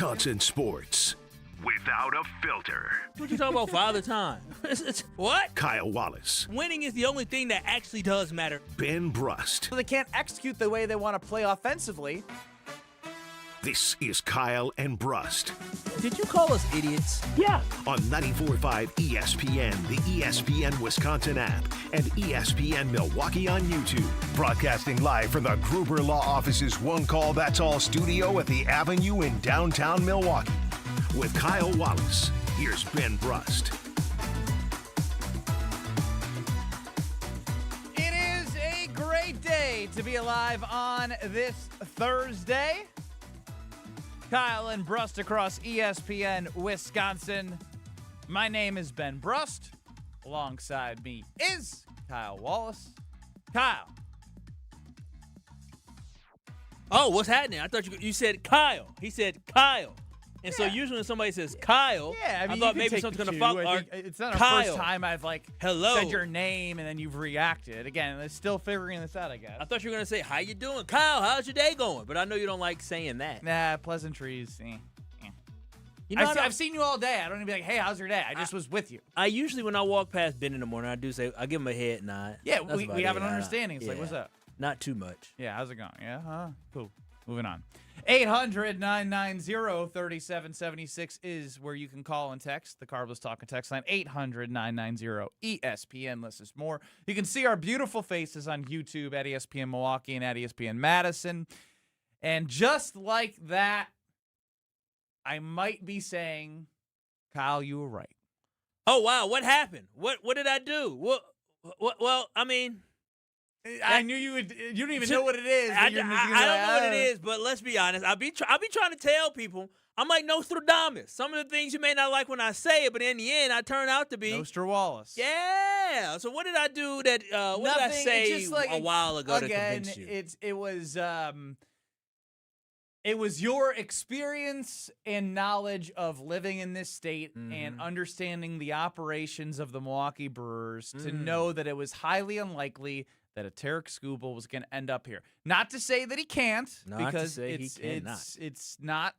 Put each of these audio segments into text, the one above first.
Wisconsin sports without a filter. What you talking about, Father Time? What? Kyle Wallace. Winning is the only thing that actually does matter. Ben Brust. So they can't execute the way they want to play offensively. This is Kyle and Brust. Did you call us idiots? Yeah. On 94.5 ESPN, the ESPN Wisconsin app, and ESPN Milwaukee on YouTube. Broadcasting live from the Gruber Law Office's One Call That's All studio at the Avenue in downtown Milwaukee. With Kyle Wallace, here's Ben Brust. It is a great day to be alive on this Thursday. Kyle and Brust across ESPN Wisconsin. My name is Ben Brust. Alongside me is Kyle Wallace. Kyle. Oh, what's happening? I thought you said Kyle. He said Kyle. And so usually when somebody says Kyle, I thought maybe something's going to follow. It's not the Kyle. first time I've said your name and then you've reacted. Again, it's still figuring this out, I guess. I thought you were going to say, how you doing? Kyle, how's your day going? But I know you don't like saying that. Nah, pleasantries. You know, I've seen you all day. I don't even be like, hey, how's your day? I just was with you. I usually, when I walk past Ben in the morning, I do say, I give him a head nod. Yeah, we have an understanding. It's like, what's up? Not too much. Yeah, how's it going? Yeah, huh? Cool. Moving on. 800-990-3776 is where you can call and text. The Carbless Talk and text line, 800-990-ESPN. List us more. You can see our beautiful faces on YouTube at ESPN Milwaukee and at ESPN Madison. And just like that, I might be saying, Kyle, you were right. Oh, wow. What happened? What did I do? Well, I mean, I knew you would. You don't even know what it is. I don't know what it is, but let's be honest. I'll be trying to tell people. I'm like Nostradamus. Some of the things you may not like when I say it, but in the end, I turn out to be Nostra Wallace. Yeah. So what did I do that? What did I say a while ago to convince you? It was your experience and knowledge of living in this state and understanding the operations of the Milwaukee Brewers to know that it was highly unlikely that a Tarik Skubal was going to end up here. Not to say that he can't, because it's not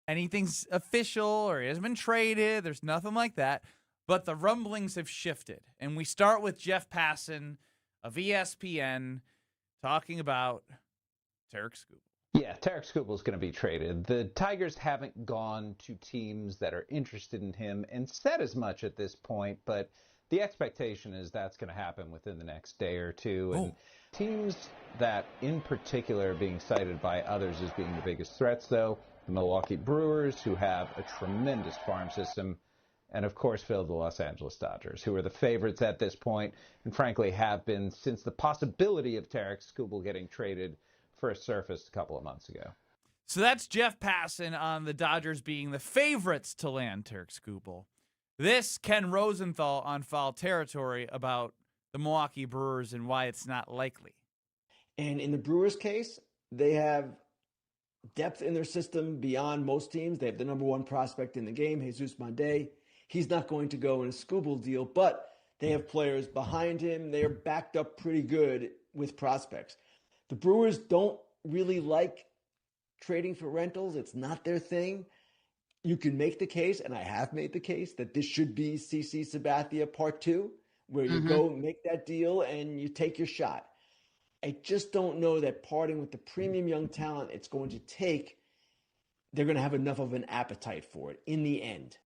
anything's official or he hasn't been traded. There's nothing like that. But the rumblings have shifted. And we start with Jeff Passan of ESPN talking about Tarik Skubal. Yeah, Tarik Skubal is going to be traded. The Tigers haven't gone to teams that are interested in him and said as much at this point, but the expectation is that's going to happen within the next day or two. And teams that in particular are being cited by others as being the biggest threats, though, the Milwaukee Brewers, who have a tremendous farm system, and of course, Phil, the Los Angeles Dodgers, who are the favorites at this point and frankly have been since the possibility of Tarik Skubal getting traded first surfaced a couple of months ago. So that's Jeff Passan on the Dodgers being the favorites to land Tarik Skubal. This, Ken Rosenthal on foul territory about the Milwaukee Brewers and why it's not likely. And in the Brewers' case, they have depth in their system beyond most teams. They have the number one prospect in the game, Jesus Monday. He's not going to go in a Skubal deal, but they have players behind him. They are backed up pretty good with prospects. The Brewers don't really like trading for rentals. It's not their thing. You can make the case, and I have made the case, that this should be CC Sabathia Part 2, where you go make that deal and you take your shot. I just don't know that parting with the premium young talent it's going to take, they're going to have enough of an appetite for it in the end.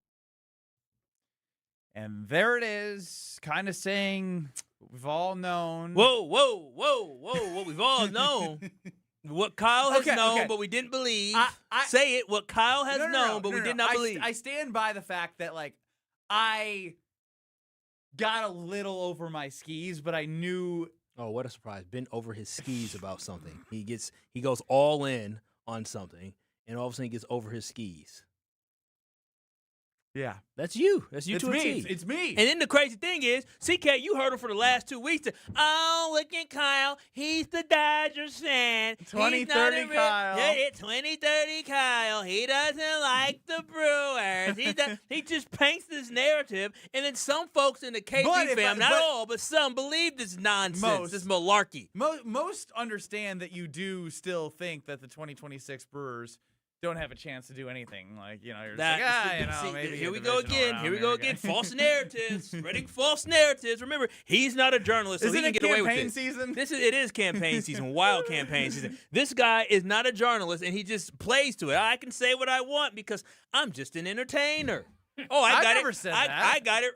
And there it is, kind of saying we've all known. Whoa. What we've all known. What Kyle has known, but we didn't believe. Say it. What Kyle has known, but we did not believe. I stand by the fact that, I got a little over my skis, but I knew. Oh, what a surprise. Ben over his skis about something. He goes all in on something, and all of a sudden he gets over his skis. Yeah. That's you. That's you to a T. It's me. And then the crazy thing is, CK, you heard him for the last 2 weeks. Look at Kyle. He's the Dodgers fan. 2030 Kyle. Yeah, 2030 Kyle. He doesn't like the Brewers. He just paints this narrative, and then some folks in the KG fam, not all, but some believe this nonsense, this malarkey. Most understand that you do still think that the 2026 Brewers don't have a chance to do anything. Like, you're just maybe here we go again. Here we go again. False narratives, spreading false narratives. Remember, he's not a journalist, so Isn't he can it get away with campaign this. season? It is campaign season, wild campaign season. This guy is not a journalist, and he just plays to it. I can say what I want because I'm just an entertainer. Oh, I never said that.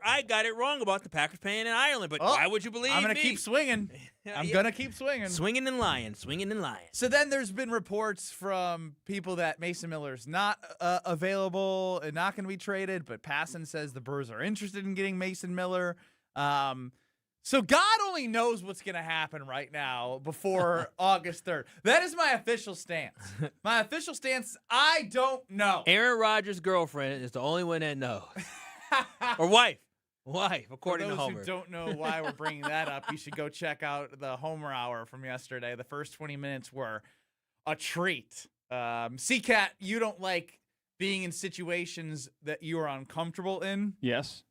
I got it wrong about the Packers playing in Ireland, but why would you believe me? I'm going to keep swinging. I'm going to keep swinging. Swinging and lying, swinging and lying. So then there's been reports from people that Mason Miller's not available and not going to be traded, but Passan says the Brewers are interested in getting Mason Miller. So God only knows what's going to happen right now before August 3rd. That is my official stance. My official stance is I don't know. Aaron Rodgers' girlfriend is the only one that knows. Or wife. According to Homer. For those who don't know why we're bringing that up, you should go check out the Homer Hour from yesterday. The first 20 minutes were a treat. C-Cat, you don't like being in situations that you are uncomfortable in? Yes.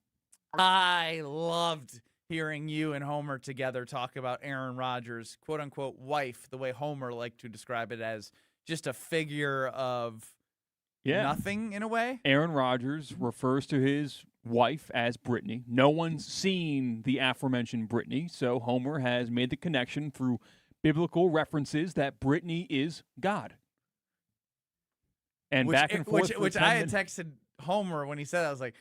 I loved hearing you and Homer together talk about Aaron Rodgers' quote-unquote wife, the way Homer liked to describe it as just a figure of nothing in a way. Aaron Rodgers refers to his wife as Brittany. No one's seen the aforementioned Brittany, so Homer has made the connection through biblical references that Brittany is God. And back and forth. Which I had texted Homer when he said that. I was like,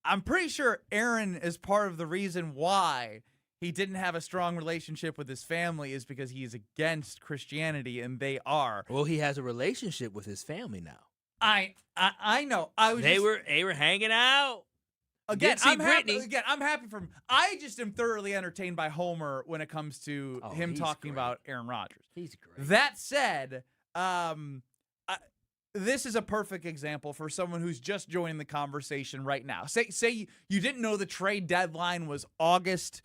I'm pretty sure Aaron is part of the reason why he didn't have a strong relationship with his family is because he's against Christianity, and they are. Well, he has a relationship with his family now. I know. They were hanging out. Again, I'm happy for him. I just am thoroughly entertained by Homer when it comes to him talking about Aaron Rodgers. He's great. That said, this is a perfect example for someone who's just joining the conversation right now. Say you didn't know the trade deadline was August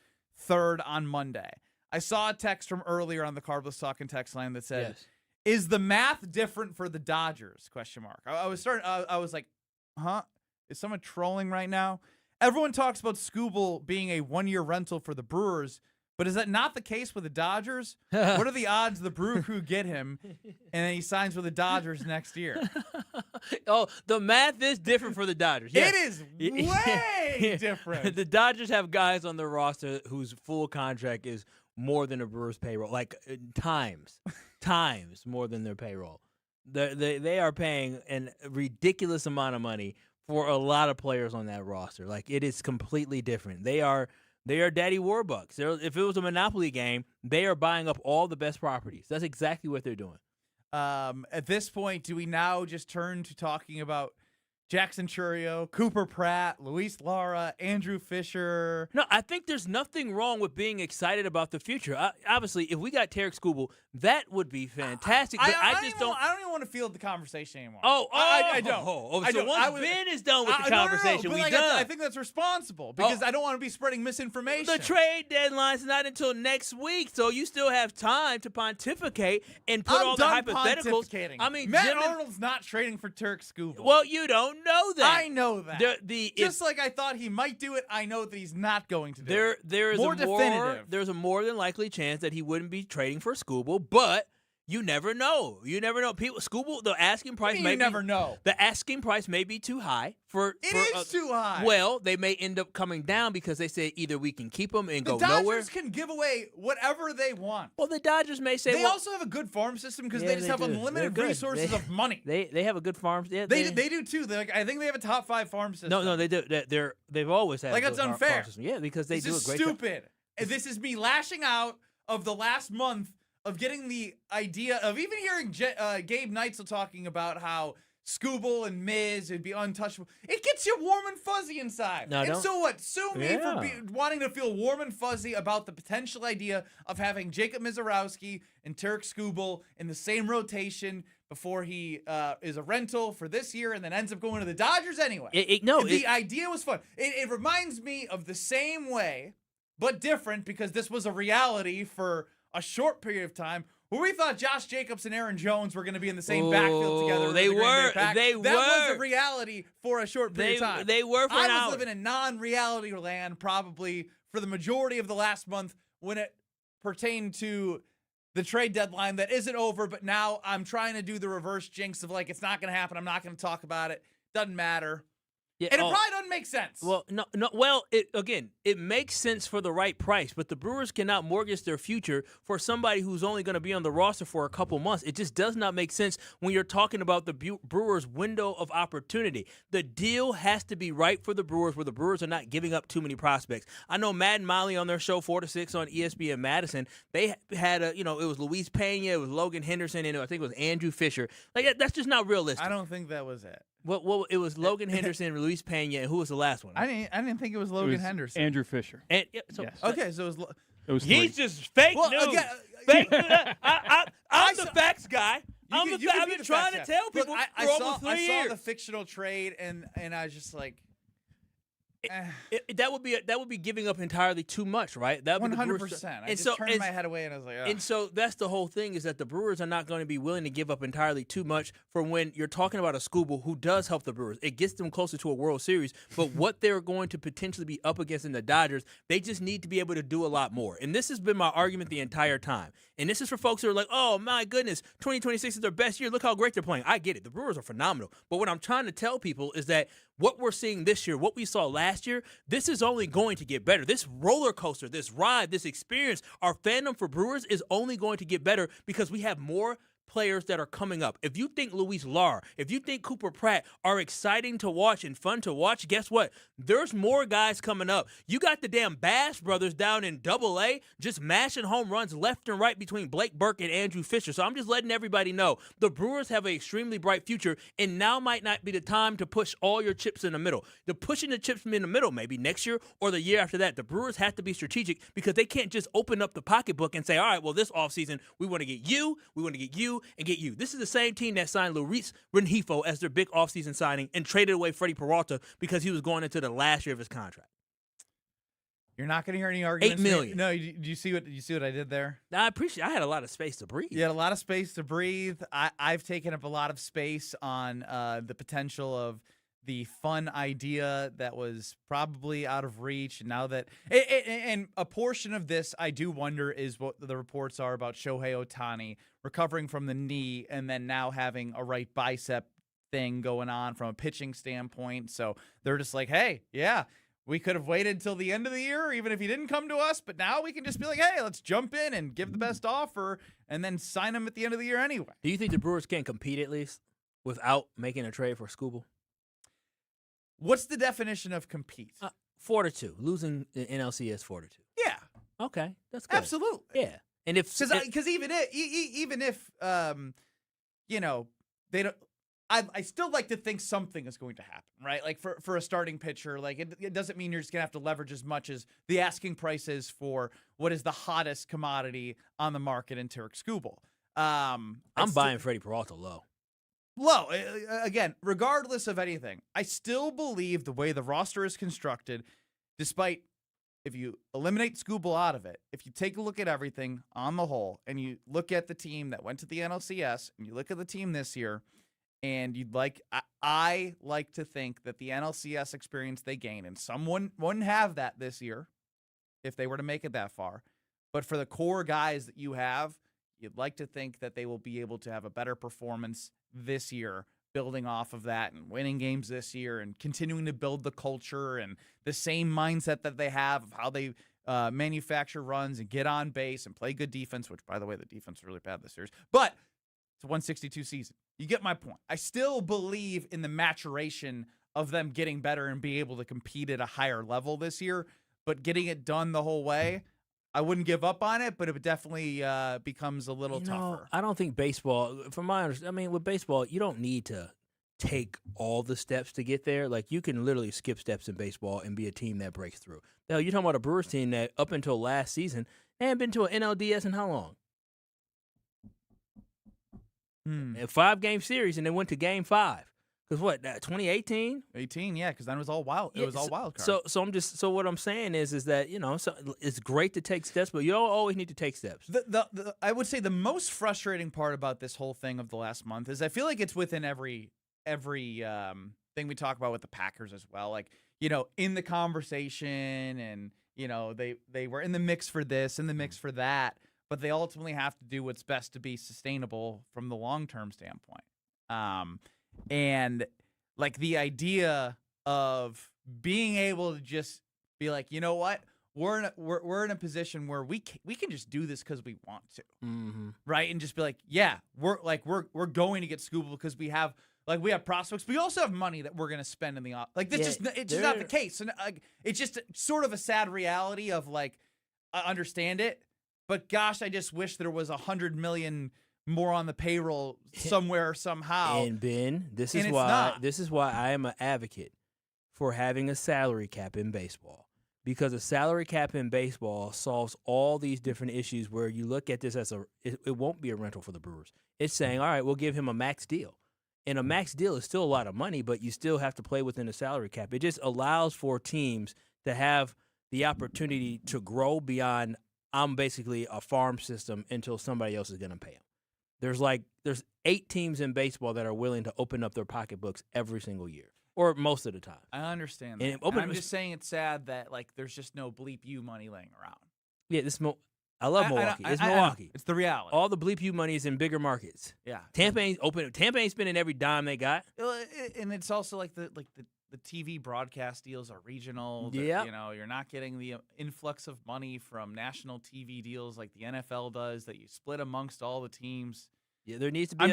3rd on Monday. I saw a text from earlier on the Carbless Talking text line that said, "Is the math different for the Dodgers?" ? I was like, huh? Is someone trolling right now? Everyone talks about Skubal being a one-year rental for the Brewers, but is that not the case with the Dodgers? What are the odds the Brew Crew get him and then he signs with the Dodgers next year? The math is different for the Dodgers. Yes. It is way different. The Dodgers have guys on their roster whose full contract is more than a Brewers payroll, like times more than their payroll. They are paying a ridiculous amount of money for a lot of players on that roster. Like, it is completely different. They are daddy warbucks. If it was a Monopoly game, they are buying up all the best properties. That's exactly what they're doing. At this point, do we now just turn to talking about Jackson Chourio, Cooper Pratt, Luis Lara, Andrew Fisher? No, I think there's nothing wrong with being excited about the future. Obviously, if we got Tarik Skubal, that would be fantastic. But I don't even want to field the conversation anymore. I don't. So once Ben is done with the conversation, we done. I think that's responsible because I don't want to be spreading misinformation. The trade deadline's not until next week, so you still have time to pontificate and put all the hypotheticals. I mean, Matt Arnold's not trading for Tarik Skubal. Well, you don't know that. I know that. Just like I thought he might do it, I know that he's not going to do it. There is definitive. There's a more than likely chance that he wouldn't be trading for Skubal, but you never know. You never know. Skubal, the asking price may never know. The asking price may be too high It is too high. Well, they may end up coming down because they say either we can keep him and go nowhere. The Dodgers can give away whatever they want. Well, the Dodgers may say they also have a good farm system because they just have unlimited resources of money. They have a good farm. Yeah, they do too. I think they have a top 5 farm system. No, they do. They've always had. Like, that's unfair. Farm system. Yeah, because they do a great stupid. Job. This is me lashing out of the last month of getting the idea of even hearing Gabe Neitzel talking about how Skubal and Miz would be untouchable. It gets you warm and fuzzy inside. So what? Sue me for wanting to feel warm and fuzzy about the potential idea of having Jacob Mizorowski and Tarik Skubal in the same rotation before he is a rental for this year and then ends up going to the Dodgers anyway. The idea was fun. It reminds me of the same way, but different because this was a reality for a short period of time where we thought Josh Jacobs and Aaron Jones were going to be in the same backfield together. That was a reality for a short period of time. They were for an hour. I was living in non-reality land probably for the majority of the last month when it pertained to the trade deadline that isn't over, but now I'm trying to do the reverse jinx of like, it's not going to happen. I'm not going to talk about it. Doesn't matter. Yeah, And it probably doesn't make sense. Well, no. Well, it makes sense for the right price, but the Brewers cannot mortgage their future for somebody who's only going to be on the roster for a couple months. It just does not make sense when you're talking about the Brewers' window of opportunity. The deal has to be right for the Brewers, where the Brewers are not giving up too many prospects. I know Matt and Molly on their show 4 to 6 on ESPN Madison. They had it was Luis Pena, it was Logan Henderson, and I think it was Andrew Fisher. Like that's just not realistic. I don't think that was it. Well, it was Logan Henderson, Luis Pena, and who was the last one? I didn't think it was Logan Henderson. Andrew Fisher. And, Yes. Okay, so It was he's three. just fake news. Again, Fake news. I'm the facts guy. You I've can been be the trying to fact tell check. people Look, for over 3 years. I saw the fictional trade, and I was just like, that would be giving up entirely too much, right? That would be 100%. I just turned my head away, and I was like, And so that's the whole thing, is that the Brewers are not going to be willing to give up entirely too much for when you're talking about a Skubal who does help the Brewers. It gets them closer to a World Series, but what they're going to potentially be up against in the Dodgers, they just need to be able to do a lot more. And this has been my argument the entire time. And this is for folks who are like, oh, my goodness, 2026 is their best year. Look how great they're playing. I get it. The Brewers are phenomenal. But what I'm trying to tell people is that what we're seeing this year, what we saw last year, this is only going to get better. This roller coaster, this ride, this experience, our fandom for Brewers is only going to get better because we have more players that are coming up. If you think Luis Lar, if you think Cooper Pratt are exciting to watch and fun to watch, guess what? There's more guys coming up. You got the damn Bass brothers down in Double-A just mashing home runs left and right between Blake Burke and Andrew Fisher. So I'm just letting everybody know the Brewers have an extremely bright future, and now might not be the time to push all your chips in the middle. The pushing the chips in the middle maybe next year or the year after that. The Brewers have to be strategic because they can't just open up the pocketbook and say, all right, well, this offseason we want to get you, and get you. This is the same team that signed Luis Rengifo as their big offseason signing and traded away Freddie Peralta because he was going into the last year of his contract. You're not going to hear any arguments. $8 million. No, do you see what I did there? I appreciate. I had a lot of space to breathe. You had a lot of space to breathe. I've taken up a lot of space on the potential of the fun idea that was probably out of reach. Now that and a portion of this, I do wonder, is what the reports are about Shohei Ohtani recovering from the knee and then now having a right bicep thing going on from a pitching standpoint. So they're just like, hey, yeah, we could have waited until the end of the year, even if he didn't come to us. But now we can just be like, hey, let's jump in and give the best offer and then sign him at the end of the year anyway. Do you think the Brewers can compete at least without making a trade for Skubal? What's the definition of compete? 4-2. Losing the NLCS 4-2. Yeah. Okay, that's good. Absolutely. Yeah. And if because even if they don't, I still like to think something is going to happen, right? Like for a starting pitcher, like it doesn't mean you're just gonna have to leverage as much as the asking price is for what is the hottest commodity on the market in Tarik Skubal. I'm buying Freddie Peralta low. Again, regardless of anything, I still believe the way the roster is constructed, despite if you eliminate Skubal out of it, if you take a look at everything on the whole, and you look at the team that went to the NLCS, and you look at the team this year, and I like to think that the NLCS experience they gain, and someone wouldn't have that this year if they were to make it that far, but for the core guys that you have, you'd like to think that they will be able to have a better performance this year, building off of that and winning games this year and continuing to build the culture and the same mindset that they have of how they manufacture runs and get on base and play good defense, which, by the way, the defense is really bad this series. But it's a 162 season. You get my point. I still believe in the maturation of them getting better and be able to compete at a higher level this year, but getting it done the whole way, I wouldn't give up on it, but it definitely becomes a little tougher. I don't think baseball, from my understanding, I mean, with baseball, you don't need to take all the steps to get there. Like, you can literally skip steps in baseball and be a team that breaks through. Now, you're talking about a Brewers team that up until last season, they hadn't been to an NLDS in how long? A 5-game series, and they went to Game 5. Because what, 2018? 18, yeah, because then it was all wild. It was all wild card. So what I'm saying is that, so it's great to take steps, but you don't always need to take steps. I would say the most frustrating part about this whole thing of the last month is I feel like it's within every thing we talk about with the Packers as well. Like, in the conversation, and they were in the mix for this, in the mix for that. but they ultimately have to do what's best to be sustainable from the long-term standpoint. And like the idea of being able to just be like, you know what, we're in a position where we can just do this because we want to, right? And just be like, yeah, we're going to get Skubal because we have prospects. We also have money that we're gonna spend in the like. It's just not the case. And it's just sort of a sad reality of like, I understand it, but gosh, I just wish there was $100 million more on the payroll somewhere somehow. And Ben, this is why I am an advocate for having a salary cap in baseball. Because a salary cap in baseball solves all these different issues where you look at this as it won't be a rental for the Brewers. It's saying, all right, we'll give him a max deal. And a max deal is still a lot of money, but you still have to play within the salary cap. It just allows for teams to have the opportunity to grow beyond, I'm basically a farm system until somebody else is going to pay them. There's 8 teams in baseball that are willing to open up their pocketbooks every single year. Or most of the time. I understand that. And I'm just saying it's sad that like there's just no bleep you money laying around. Yeah, I love Milwaukee. It's Milwaukee. It's the reality. All the bleep you money is in bigger markets. Yeah. Tampa ain't spending every dime they got. And it's also like the TV broadcast deals are regional. Yeah. You know, you're not getting the influx of money from national TV deals like the NFL does that you split amongst all the teams. Yeah, there needs to be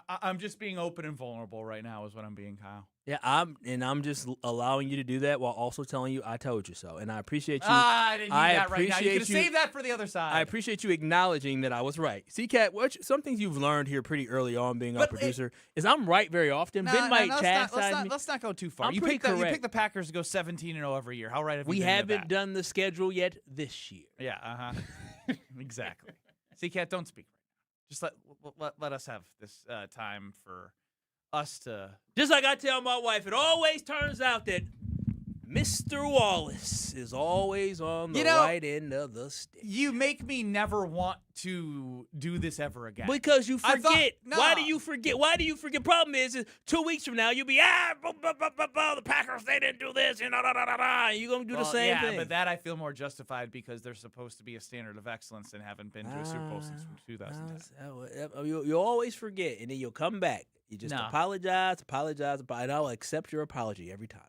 I'm just being open and vulnerable right now is what I'm being, Kyle. Yeah, I'm just allowing you to do that while also telling you I told you so. And I appreciate you. I didn't need that right now. You could have saved that for the other side. I appreciate you acknowledging that I was right. See, Kat, some things you've learned here pretty early on being a producer is I'm right very often. Ben might chastise me. Let's not go too far. I'm you pretty pick correct. the Packers to go 17-0 every year. How right have you We been haven't done the schedule yet this year. Yeah, exactly. See, Kat, don't speak. Just let us have this time for us to... Just like I tell my wife, it always turns out that Mr. Wallace is always on the right end of the stick. You make me never want to do this ever again. Because you forget. Why do you forget? Problem is 2 weeks from now, you'll be, the Packers, they didn't do this, and you're going to do the same thing. Yeah, but that I feel more justified because there's supposed to be a standard of excellence and haven't been to a Super Bowl since 2010. You always forget, and then you'll come back. You just apologize, and I'll accept your apology every time.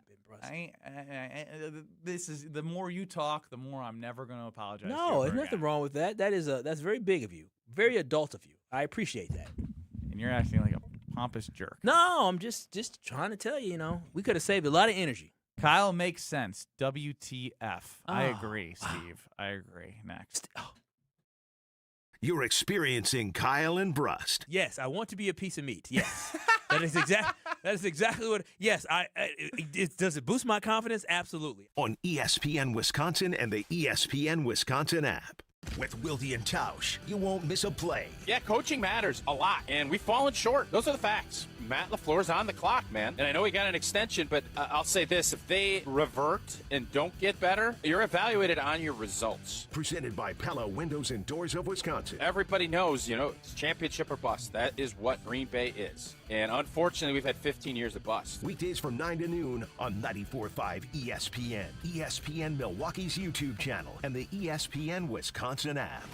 This is the more you talk, the more I'm never going to apologize. No, there's nothing wrong with that. That's very big of you, very adult of you. I appreciate that. And you're acting like a pompous jerk. No, I'm just trying to tell you. We could have saved a lot of energy. Kyle makes sense. WTF? I agree, Steve. I agree. Next. You're experiencing Kyle and Brust. Yes, I want to be a piece of meat. Yes. That is exactly what. Yes, does it boost my confidence? Absolutely. On ESPN Wisconsin and the ESPN Wisconsin app. With Wilde and Tausch, you won't miss a play. Yeah, coaching matters a lot, and we've fallen short. Those are the facts. Matt LaFleur's on the clock, man. And I know he got an extension, but I'll say this. If they revert and don't get better, you're evaluated on your results. Presented by Pella Windows and Doors of Wisconsin. Everybody knows, it's championship or bust. That is what Green Bay is. And unfortunately, we've had 15 years of bust. Weekdays from 9 to noon on 94.5 ESPN, ESPN Milwaukee's YouTube channel, and the ESPN Wisconsin app.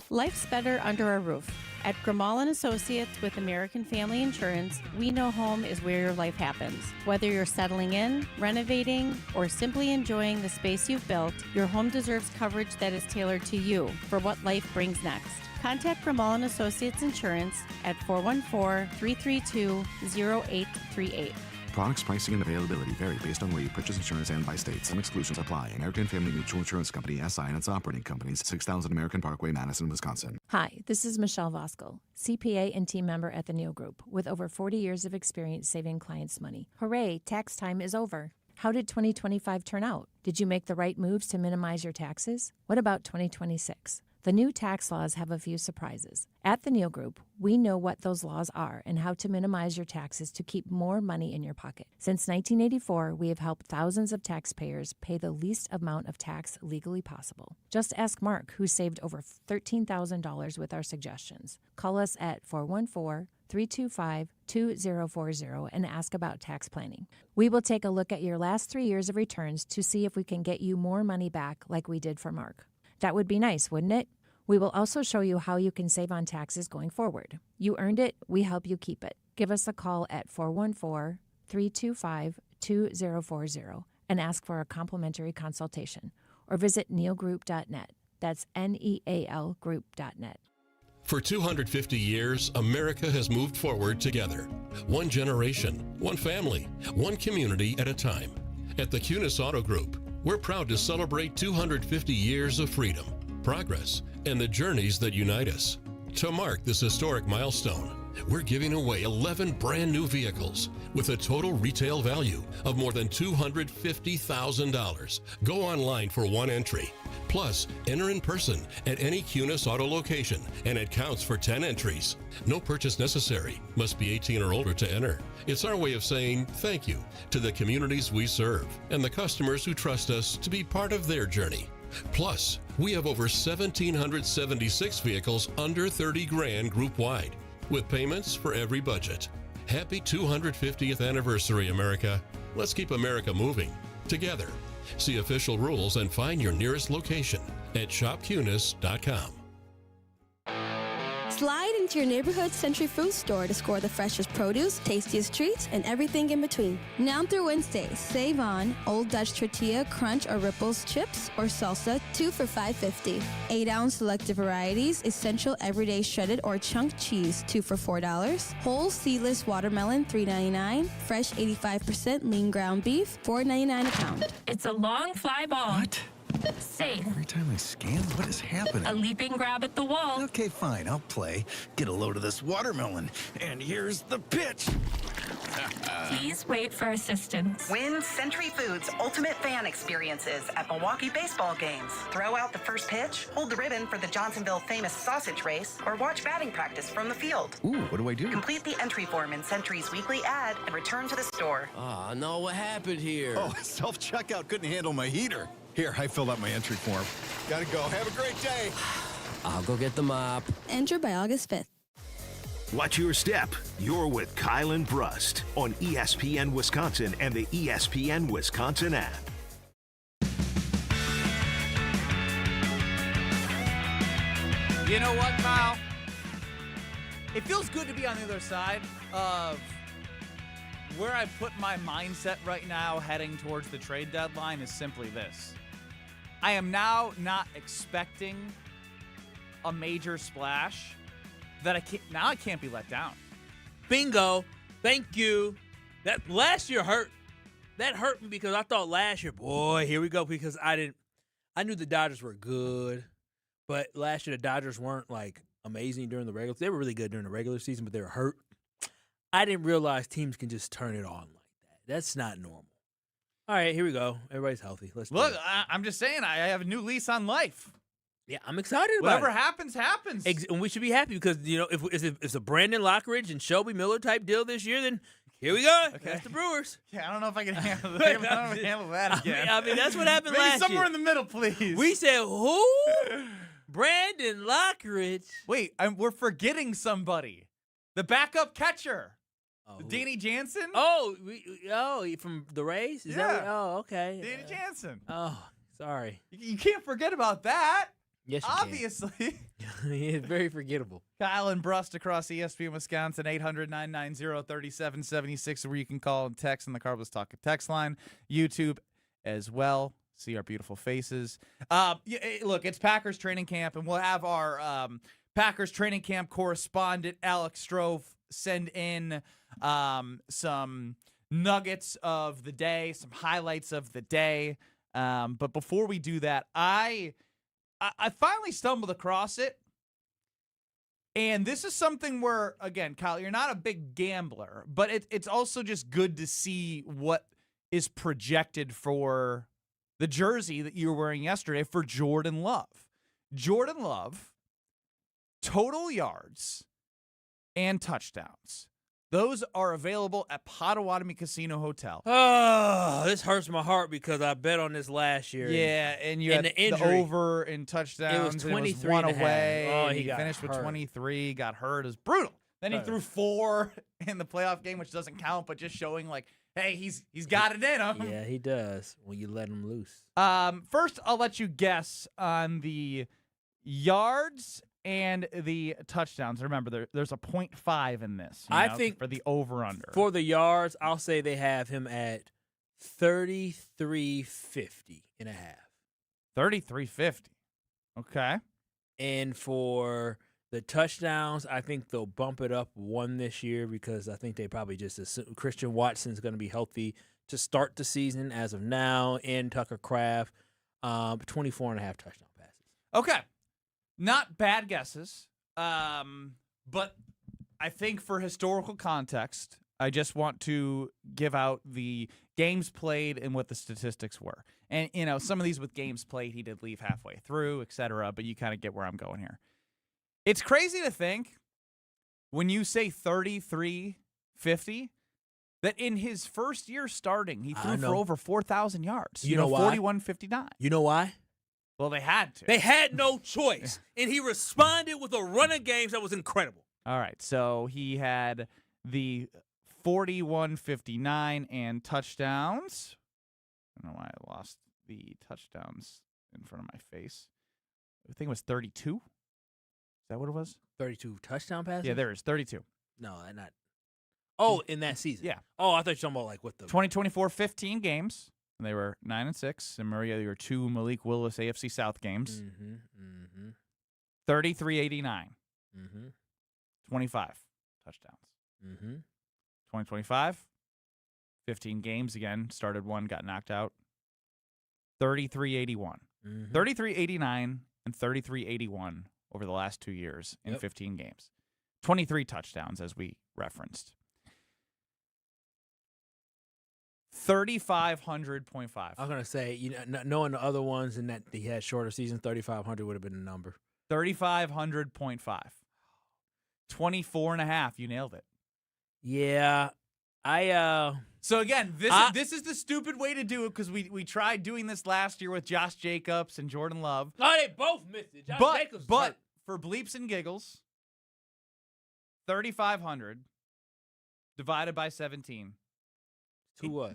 Life's better under a roof. At Skubal Associates with American Family Insurance, we know home is where your life happens. Whether you're settling in, renovating, or simply enjoying the space you've built, your home deserves coverage that is tailored to you for what life brings next. Contact Skubal Associates Insurance at 414-332-0838. Products, pricing, and availability vary based on where you purchase insurance and by state. Some exclusions apply. American Family Mutual Insurance Company, SI, and its operating companies, 6000 American Parkway, Madison, Wisconsin. Hi, this is Michelle Voskel, CPA and team member at the Neal Group, with over 40 years of experience saving clients money. Hooray, tax time is over. How did 2025 turn out? Did you make the right moves to minimize your taxes? What about 2026? The new tax laws have a few surprises. At the Neal Group, we know what those laws are and how to minimize your taxes to keep more money in your pocket. Since 1984, we have helped thousands of taxpayers pay the least amount of tax legally possible. Just ask Mark, who saved over $13,000 with our suggestions. Call us at 414-325-2040 and ask about tax planning. We will take a look at your last 3 years of returns to see if we can get you more money back like we did for Mark. That would be nice, wouldn't it? We will also show you how you can save on taxes going forward. You earned it, we help you keep it. Give us a call at 414-325-2040 and ask for a complimentary consultation, or visit nealgroup.net. That's NEAL group.net. For 250 years, America has moved forward together. One generation, one family, one community at a time. At the Kunis Auto Group, we're proud to celebrate 250 years of freedom, progress, and the journeys that unite us. To mark this historic milestone, we're giving away 11 brand new vehicles with a total retail value of more than $250,000. Go online for one entry. Plus, enter in person at any Kunis Auto location, and it counts for 10 entries. No purchase necessary. Must be 18 or older to enter. It's our way of saying thank you to the communities we serve and the customers who trust us to be part of their journey. Plus, we have over 1,776 vehicles under 30 grand group-wide, with payments for every budget. Happy 250th anniversary, America. Let's keep America moving together. See official rules and find your nearest location at shopkunis.com. Slide into your neighborhood Century Fruit store to score the freshest produce, tastiest treats, and everything in between. Now through Wednesday, save on Old Dutch Tortilla, Crunch, or Ripples chips or salsa, 2 for $5.50. 8-ounce selected varieties, essential everyday shredded or chunk cheese, 2 for $4. Whole seedless watermelon, $3.99. Fresh 85% lean ground beef, $4.99 a pound. It's a long fly ball. What? Safe. Every time I scan, what is happening? A leaping grab at the wall. Okay, fine, I'll play. Get a load of this watermelon. And here's the pitch. Please wait for assistance. Win Century Foods Ultimate Fan Experiences at Milwaukee baseball games. Throw out the first pitch, hold the ribbon for the Johnsonville famous sausage race, or watch batting practice from the field. Ooh, what do I do? Complete the entry form in Century's weekly ad and return to the store. Ah, no, what happened here? Oh, self-checkout couldn't handle my heater. Here, I filled out my entry form. Gotta go. Have a great day. I'll go get the mop. Enter by August 5th. Watch your step. You're with Kyle and Brust on ESPN Wisconsin and the ESPN Wisconsin app. You know what, Kyle? It feels good to be on the other side of where I put my mindset right now heading towards the trade deadline is simply this. I am now not expecting a major splash that I can't be let down. Bingo. Thank you. That last year hurt. That hurt me because I thought last year, boy, here we go, because I knew the Dodgers were good, but last year the Dodgers weren't like amazing during the regular. They were really good during the regular season, but they were hurt. I didn't realize teams can just turn it on like that. That's not normal. All right, here we go. Everybody's healthy. Let's look. I'm just saying, I have a new lease on life. Yeah, I'm excited about Whatever it. happens, happens. And we should be happy because, you know, if it's a Brandon Lockridge and Shelby Miller type deal this year, then here we go. Okay. That's the Brewers. Yeah, I don't know if I can handle that. I don't know if I can handle that again. I mean, that's what happened Maybe last year. somewhere in the middle, please. We said, who? Brandon Lockridge. Wait, we're forgetting somebody. The backup catcher. Oh, Danny Jansen? Oh, from the Rays? Is yeah. that okay. Danny Jansen. Oh, sorry. You can't forget about that. Yes, you obviously. Can. It's very forgettable. Kyle and Brust across ESPN Wisconsin, 800-990-3776, where you can call and text on the Carbless Talk text line. YouTube as well. See our beautiful faces. Look, it's Packers training camp, and we'll have our Packers training camp correspondent, Alex Strofe, send in some nuggets of the day, some highlights of the day. But before we do that, I finally stumbled across it. And this is something where, again, Kyle, you're not a big gambler, but it's also just good to see what is projected for the jersey that you were wearing yesterday for Jordan Love. Jordan Love, total yards and touchdowns. Those are available at Potawatomi Casino Hotel. Oh, this hurts my heart because I bet on this last year. Yeah, and you had the over in touchdowns. It was 23 one and a away. half. Oh, he finished with 23, got hurt. It was brutal. Then he threw 4 in the playoff game, which doesn't count, but just showing like, hey, he's got it in him. Yeah, he does when you let him loose. First, I'll let you guess on the yards and the touchdowns. Remember, there's a 0.5 in this. I think for the over/under. For the yards, I'll say they have him at 33.50 and a half. 33.50. Okay. And for the touchdowns, I think they'll bump it up one this year because I think they probably just assume Christian Watson's going to be healthy to start the season as of now, and Tucker Kraft, 24.5 touchdown passes. Okay. Not bad guesses, but I think for historical context, I just want to give out the games played and what the statistics were. And, some of these with games played, he did leave halfway through, et cetera, but you kind of get where I'm going here. It's crazy to think when you say 33.50 that in his first year starting, he threw for over 4,000 yards. You know why? 41.59. You know why? Well, they had to. They had no choice, and he responded with a run of games that was incredible. All right, so he had the 41.59 and touchdowns. I don't know why I lost the touchdowns in front of my face. I think it was 32. Is that what it was? 32 touchdown passes? Yeah, there is 32. No, not. Oh, in that season. Yeah. Oh, I thought you were talking about like what the 2024 15 games. They were 9-6. And Maria, there were 2 Malik Willis AFC South games. 33.89. 25 touchdowns. 2025, 15 games again. Started one, got knocked out. 33.81. 33.89 and 33.81 over the last 2 years in 15 games. 23 touchdowns, as we referenced. 3,500.5. I was going to say, knowing the other ones and that he had shorter season, 3,500 would have been the number. 3,500.5. 24.5. You nailed it. Yeah. So again, this is the stupid way to do it because we tried doing this last year with Josh Jacobs and Jordan Love. Oh, they both missed it. Josh Jacobs. But for bleeps and giggles, 3,500 divided by 17. To what?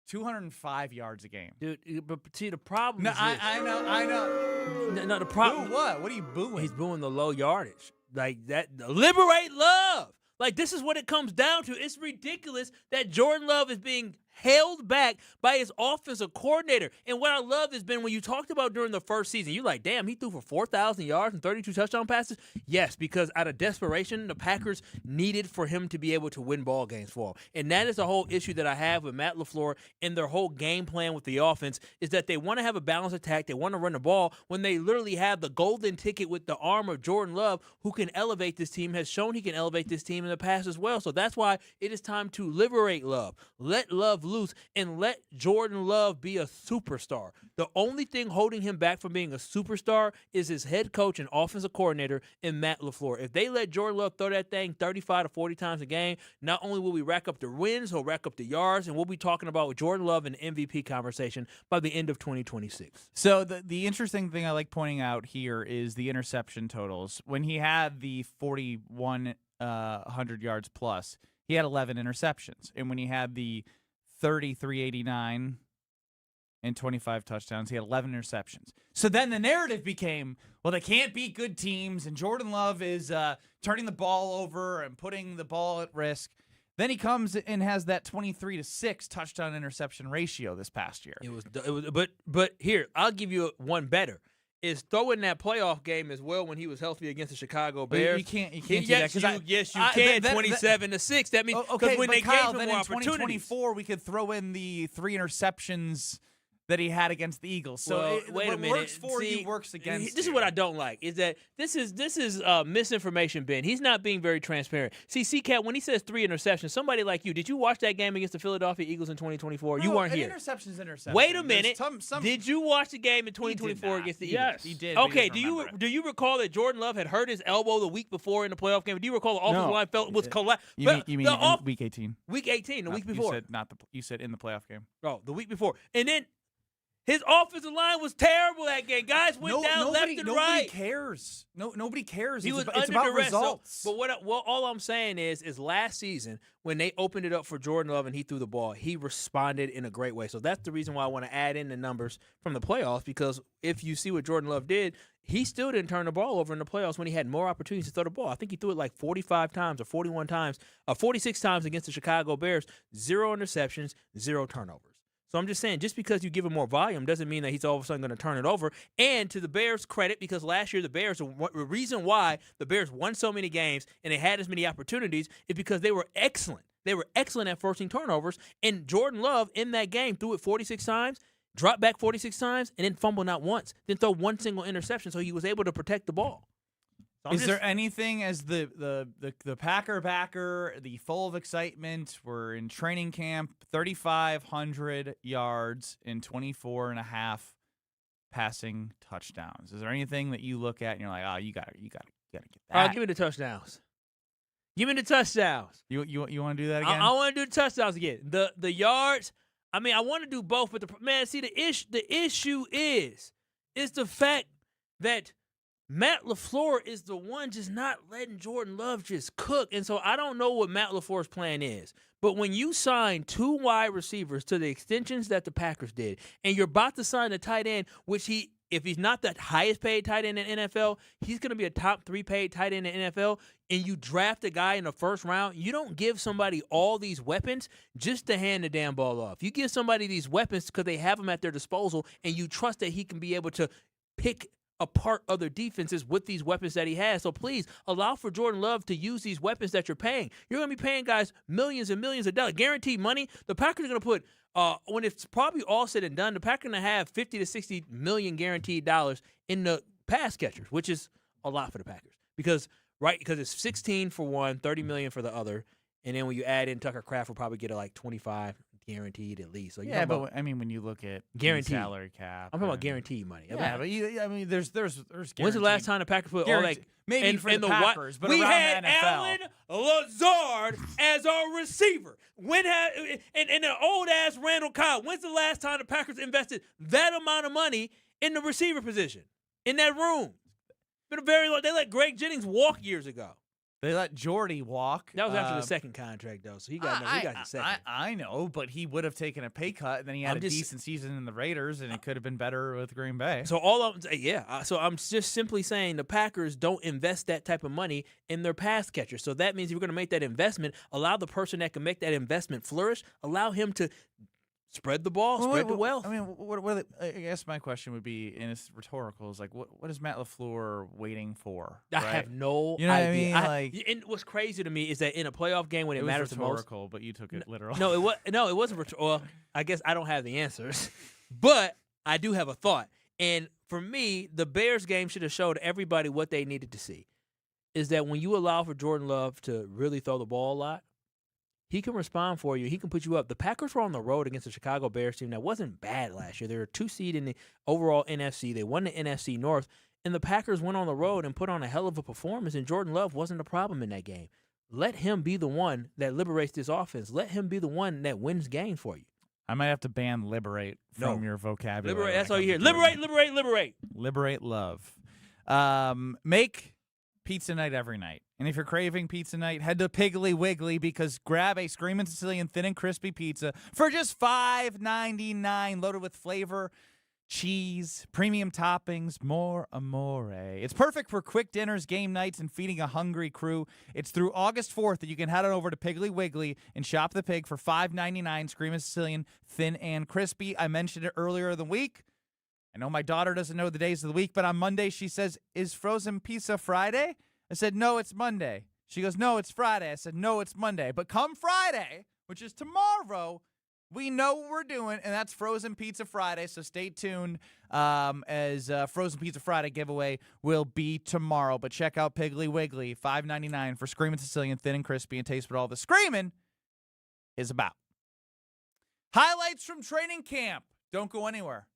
205 yards a game. Dude, but see, the problem is I know. No, the problem. Boo what? What are you booing? He's booing the low yardage. Like that, liberate Love. Like, this is what it comes down to. It's ridiculous that Jordan Love is being held back by his offensive coordinator. And what I love has been when you talked about during the first season, you're like, damn, he threw for 4,000 yards and 32 touchdown passes. Yes, because out of desperation, the Packers needed for him to be able to win ball games for him. And that is the whole issue that I have with Matt LaFleur and their whole game plan with the offense is that they want to have a balanced attack. They want to run the ball when they literally have the golden ticket with the arm of Jordan Love, who can elevate this team, has shown he can elevate this team in the past as well. So that's why it is time to liberate Love. Let Love loose and let Jordan Love be a superstar. The only thing holding him back from being a superstar is his head coach and offensive coordinator in Matt LaFleur. If they let Jordan Love throw that thing 35 to 40 times a game, not only will we rack up the wins, he'll rack up the yards, and we'll be talking about Jordan Love in the MVP conversation by the end of 2026. So the interesting thing I like pointing out here is the interception totals. When he had the 4,100 yards plus, he had 11 interceptions. And when he had the 33.89 and 25 touchdowns, he had 11 interceptions. So then the narrative became, well, they can't beat good teams, and Jordan Love is turning the ball over and putting the ball at risk. Then he comes and has that 23-6 touchdown interception ratio this past year. But here, I'll give you one better. Is throwing that playoff game as well when he was healthy against the Chicago Bears. You can't do that. Yes, you can. 27-6. That means because when they Kyle, gave him then more in 2024, we could throw in the 3 interceptions that he had against the Eagles. So wait a minute. What works for you works against This is what I don't like, is that this is misinformation, Ben. He's not being very transparent. See, C-Cat, when he says 3 interceptions, somebody like you, did you watch that game against the Philadelphia Eagles in 2024? You weren't here. Interception's interception. Wait a minute. Did you watch the game in 2024 against the Eagles? Yes. He did. Okay, do you recall that Jordan Love had hurt his elbow the week before in the playoff game? Do you recall the offensive line was collapsed? You mean week 18? Week 18, the week before. You said in the playoff game. Oh, the week before. And then His offensive line was terrible that game. Guys went down left and right. Nobody cares. Nobody cares. He was it's under about duress. results. But all I'm saying is last season when they opened it up for Jordan Love and he threw the ball, he responded in a great way. So that's the reason why I want to add in the numbers from the playoffs, because if you see what Jordan Love did, he still didn't turn the ball over in the playoffs when he had more opportunities to throw the ball. I think he threw it like 45 times or 41 times, 46 times against the Chicago Bears, 0 interceptions, 0 turnovers. So I'm just saying, just because you give him more volume doesn't mean that he's all of a sudden going to turn it over. And to the Bears' credit, because last year the reason why the Bears won so many games and they had as many opportunities is because they were excellent. They were excellent at forcing turnovers. And Jordan Love in that game threw it 46 times, dropped back 46 times, and then fumbled not once. Then throw one single interception, so he was able to protect the ball. So Is there anything as the Packer backer, the full of excitement? We're in training camp, 3,500 yards in 24.5 passing touchdowns. Is there anything that you look at and you're like, oh, you got to get that? Give me the touchdowns. Give me the touchdowns. You want to do that again? I want to do the touchdowns again. The yards. I mean, I want to do both, but the issue is the fact that Matt LaFleur is the one just not letting Jordan Love just cook. And so I don't know what Matt LaFleur's plan is. But when you sign 2 wide receivers to the extensions that the Packers did, and you're about to sign a tight end, which if he's not the highest paid tight end in the NFL, he's going to be a top 3 paid tight end in the NFL, and you draft a guy in the first round, you don't give somebody all these weapons just to hand the damn ball off. You give somebody these weapons because they have them at their disposal, and you trust that he can be able to pick apart other defenses with these weapons that he has. So please allow for Jordan Love to use these weapons that you're paying. You're going to be paying guys millions and millions of dollars. Guaranteed money. The Packers are going to put, when it's probably all said and done, the Packers are going to have $50 to $60 million guaranteed dollars in the pass catchers, which is a lot for the Packers. Because it's 16 for one, 30 million for the other. And then when you add in Tucker Kraft, we'll probably get 25 guaranteed at least. So but I mean, when you look at guaranteed salary cap, I'm talking about guaranteed money. There's when's the last time the Packers put all that? Maybe for the Packers, but we around had the NFL. Allen Lazard as our receiver. And an old ass Randall Cobb. When's the last time the Packers invested that amount of money in the receiver position in that room? Been a very long. They let Greg Jennings walk years ago. They let Jordy walk. That was after the second contract, though, so he got the second. I know, but he would have taken a pay cut, and then he had a decent season in the Raiders, and it could have been better with Green Bay. So so I'm just simply saying the Packers don't invest that type of money in their pass catchers. So that means if you're going to make that investment, allow the person that can make that investment flourish, allow him to spread the ball, spread the wealth. I mean, I guess my question would be, and it's rhetorical, is like, what is Matt LaFleur waiting for? I have no idea. You know what I mean? And what's crazy to me is that in a playoff game when it matters the most. It was rhetorical, but you took it literal. No, it wasn't rhetorical. Well, I guess I don't have the answers, but I do have a thought. And for me, the Bears game should have showed everybody what they needed to see. Is that when you allow for Jordan Love to really throw the ball a lot, he can respond for you. He can put you up. The Packers were on the road against the Chicago Bears team that wasn't bad last year. They were 2 seed in the overall NFC. They won the NFC North, and the Packers went on the road and put on a hell of a performance, and Jordan Love wasn't a problem in that game. Let him be the one that liberates this offense. Let him be the one that wins games for you. I might have to ban liberate from your vocabulary. Liberate, that's all you hear. Liberate, liberate, liberate. Liberate love. Make pizza night every night. And if you're craving pizza night, head to Piggly Wiggly because grab a Screamin' Sicilian thin and crispy pizza for just $5.99, loaded with flavor, cheese, premium toppings, more amore. It's perfect for quick dinners, game nights, and feeding a hungry crew. It's through August 4th that you can head on over to Piggly Wiggly and shop the pig for $5.99, Screamin' Sicilian thin and crispy. I mentioned it earlier in the week. I know my daughter doesn't know the days of the week, but on Monday she says, "Is frozen pizza Friday?" I said, "No, it's Monday." She goes, "No, it's Friday." I said, "No, it's Monday." But come Friday, which is tomorrow, we know what we're doing, and that's Frozen Pizza Friday. So stay tuned as Frozen Pizza Friday giveaway will be tomorrow. But check out Piggly Wiggly, $5.99 for Screamin' Sicilian thin and crispy, and taste what all the screaming is about. Highlights from training camp. Don't go anywhere.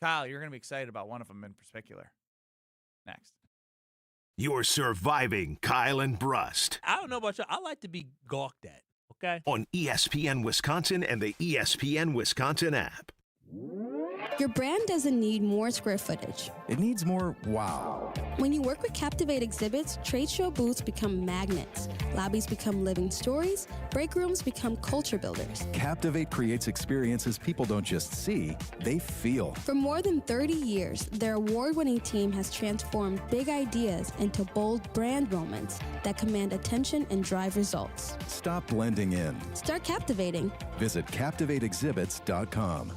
Kyle, you're going to be excited about one of them in particular. Next. You're surviving Kyle and Brust. I don't know about you. I like to be gawked at, okay? On ESPN Wisconsin and the ESPN Wisconsin app. Your brand doesn't need more square footage. It needs more wow. When you work with Captivate Exhibits, trade show booths become magnets. Lobbies become living stories. Break rooms become culture builders. Captivate creates experiences people don't just see, they feel. For more than 30 years, their award-winning team has transformed big ideas into bold brand moments that command attention and drive results. Stop blending in. Start captivating. Visit CaptivateExhibits.com.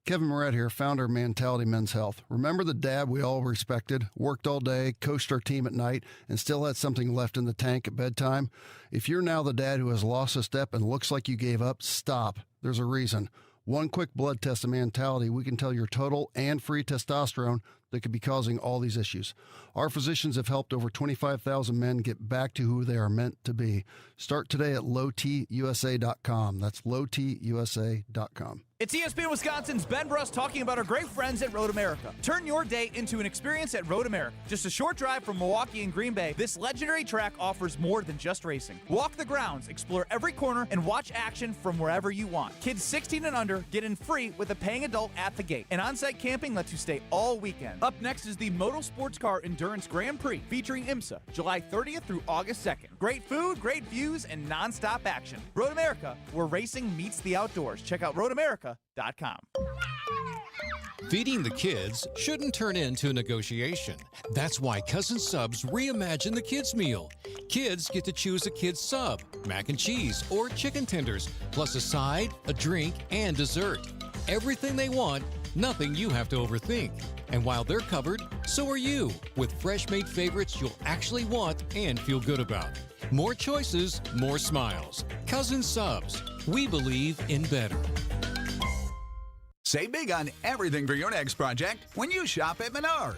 Kevin Moret here, founder of Mentality Men's Health. Remember the dad we all respected, worked all day, coached our team at night, and still had something left in the tank at bedtime? If you're now the dad who has lost a step and looks like you gave up, stop. There's a reason. One quick blood test of Mentality, we can tell your total and free testosterone that could be causing all these issues. Our physicians have helped over 25,000 men get back to who they are meant to be. Start today at lowtusa.com. That's lowtusa.com. It's ESPN Wisconsin's Ben Brust talking about our great friends at Road America. Turn your day into an experience at Road America. Just a short drive from Milwaukee and Green Bay, this legendary track offers more than just racing. Walk the grounds, explore every corner, and watch action from wherever you want. Kids 16 and under get in free with a paying adult at the gate. And on-site camping lets you stay all weekend. Up next is the Moto Sports Car Endurance Grand Prix featuring IMSA, July 30th through August 2nd. Great food, great views, and non-stop action. Road America, where racing meets the outdoors. Check out roadamerica.com. Feeding the kids shouldn't turn into a negotiation. That's why Cousin Subs reimagined the kids' meal. Kids get to choose a kid's sub, mac and cheese, or chicken tenders, plus a side, a drink, and dessert. Everything they want, nothing you have to overthink. And while they're covered, so are you, with fresh-made favorites you'll actually want and feel good about. More choices, more smiles. Cousin Subs, we believe in better. Save big on everything for your next project when you shop at Menards.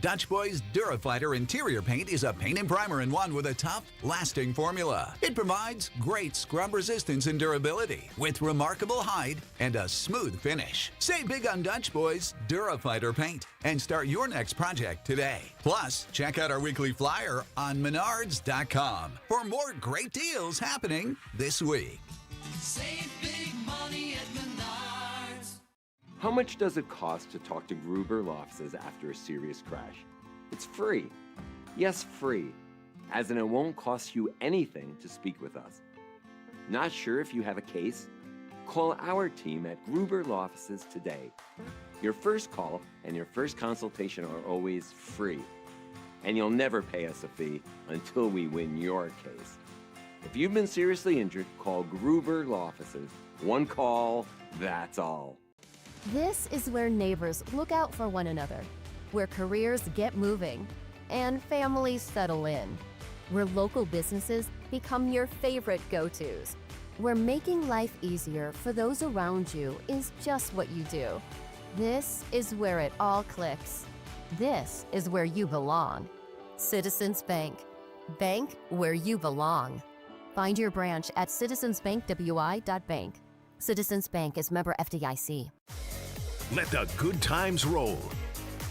Dutch Boy's Durafighter interior paint is a paint and primer in one with a tough, lasting formula. It provides great scrub resistance and durability with remarkable hide and a smooth finish. Save big on Dutch Boy's Durafighter paint and start your next project today. Plus, check out our weekly flyer on Menards.com for more great deals happening this week. Save big money at Menards. How much does it cost to talk to Gruber Law Offices after a serious crash? It's free. Yes, free. As in it won't cost you anything to speak with us. Not sure if you have a case? Call our team at Gruber Law Offices today. Your first call and your first consultation are always free. And you'll never pay us a fee until we win your case. If you've been seriously injured, call Gruber Law Offices. One call, that's all. This is where neighbors look out for one another, where careers get moving, and families settle in, where local businesses become your favorite go-tos, where making life easier for those around you is just what you do. This is where it all clicks. This is where you belong. Citizens Bank. Bank where you belong. Find your branch at citizensbankwi.bank. Citizens Bank is member FDIC. Let the good times roll.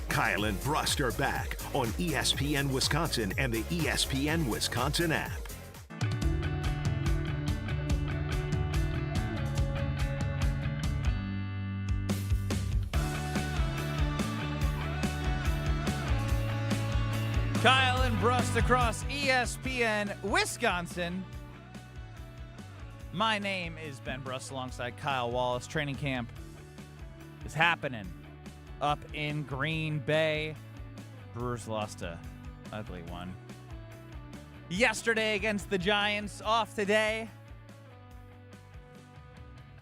Kyle and Brust are back on ESPN Wisconsin and the ESPN Wisconsin app. Kyle and Brust across ESPN Wisconsin. My name is Ben Brust alongside Kyle Wallace. Training camp is happening up in Green Bay. Brewers lost a ugly one yesterday against the Giants, off today.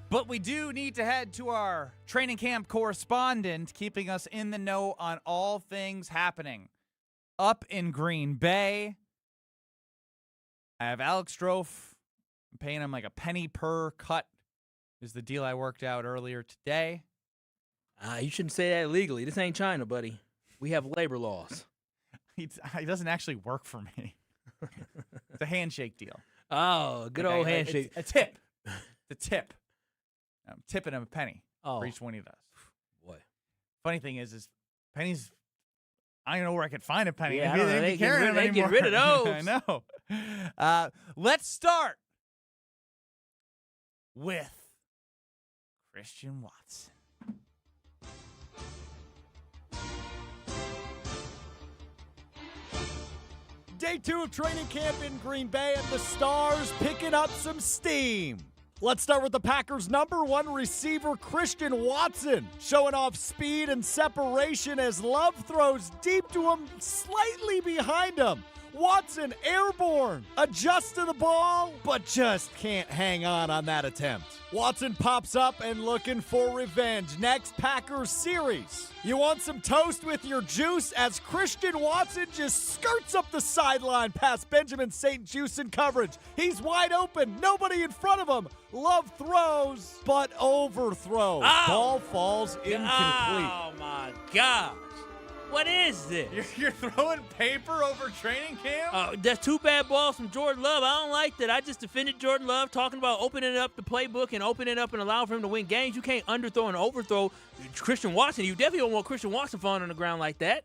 But we do need to head to our training camp correspondent, keeping us in the know on all things happening up in Green Bay. I have Alex Strofe. I'm paying him like a penny per cut is the deal I worked out earlier today. You shouldn't say that illegally. This ain't China, buddy. We have labor laws. He doesn't actually work for me. It's a handshake deal. Oh, good old handshake. It's a tip. It's a tip. I'm tipping him a penny for each one he does. Boy. Funny thing is pennies, I don't know where I could find a penny. Yeah, they get rid of those. I know. Let's start with Christian Watson. Day 2 of training camp in Green Bay, and the Stars picking up some steam. Let's start with the Packers' #1 receiver, Christian Watson, showing off speed and separation as Love throws deep to him, slightly behind him. Watson airborne, adjusts to the ball, but just can't hang on that attempt. Watson pops up and looking for revenge. Next Packers series. You want some toast with your juice as Christian Watson just skirts up the sideline past Benjamin St. Juice in coverage. He's wide open, nobody in front of him. Love throws, but overthrows. Ball falls incomplete. Oh, my gosh. What is this? You're throwing paper over training camp? That's two bad balls from Jordan Love. I don't like that. I just defended Jordan Love, talking about opening up the playbook and opening it up and allowing for him to win games. You can't underthrow and overthrow Christian Watson. You definitely don't want Christian Watson falling on the ground like that.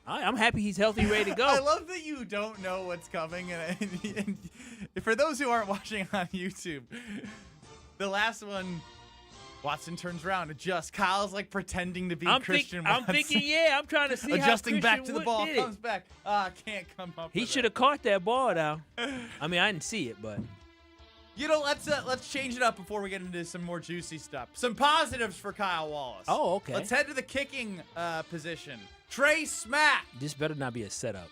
I'm happy he's healthy, ready to go. I love that you don't know what's coming. And for those who aren't watching on YouTube, the last one, Watson turns around, adjusts. Kyle's like pretending to be Christian Watson. I'm thinking, I'm trying to see adjusting how back to the Wood ball, did comes back. Can't come up. He should have caught that ball now. I mean, I didn't see it, but let's change it up before we get into some more juicy stuff. Some positives for Kyle Wallace. Oh, okay. Let's head to the kicking position. Trey Smack. This better not be a setup.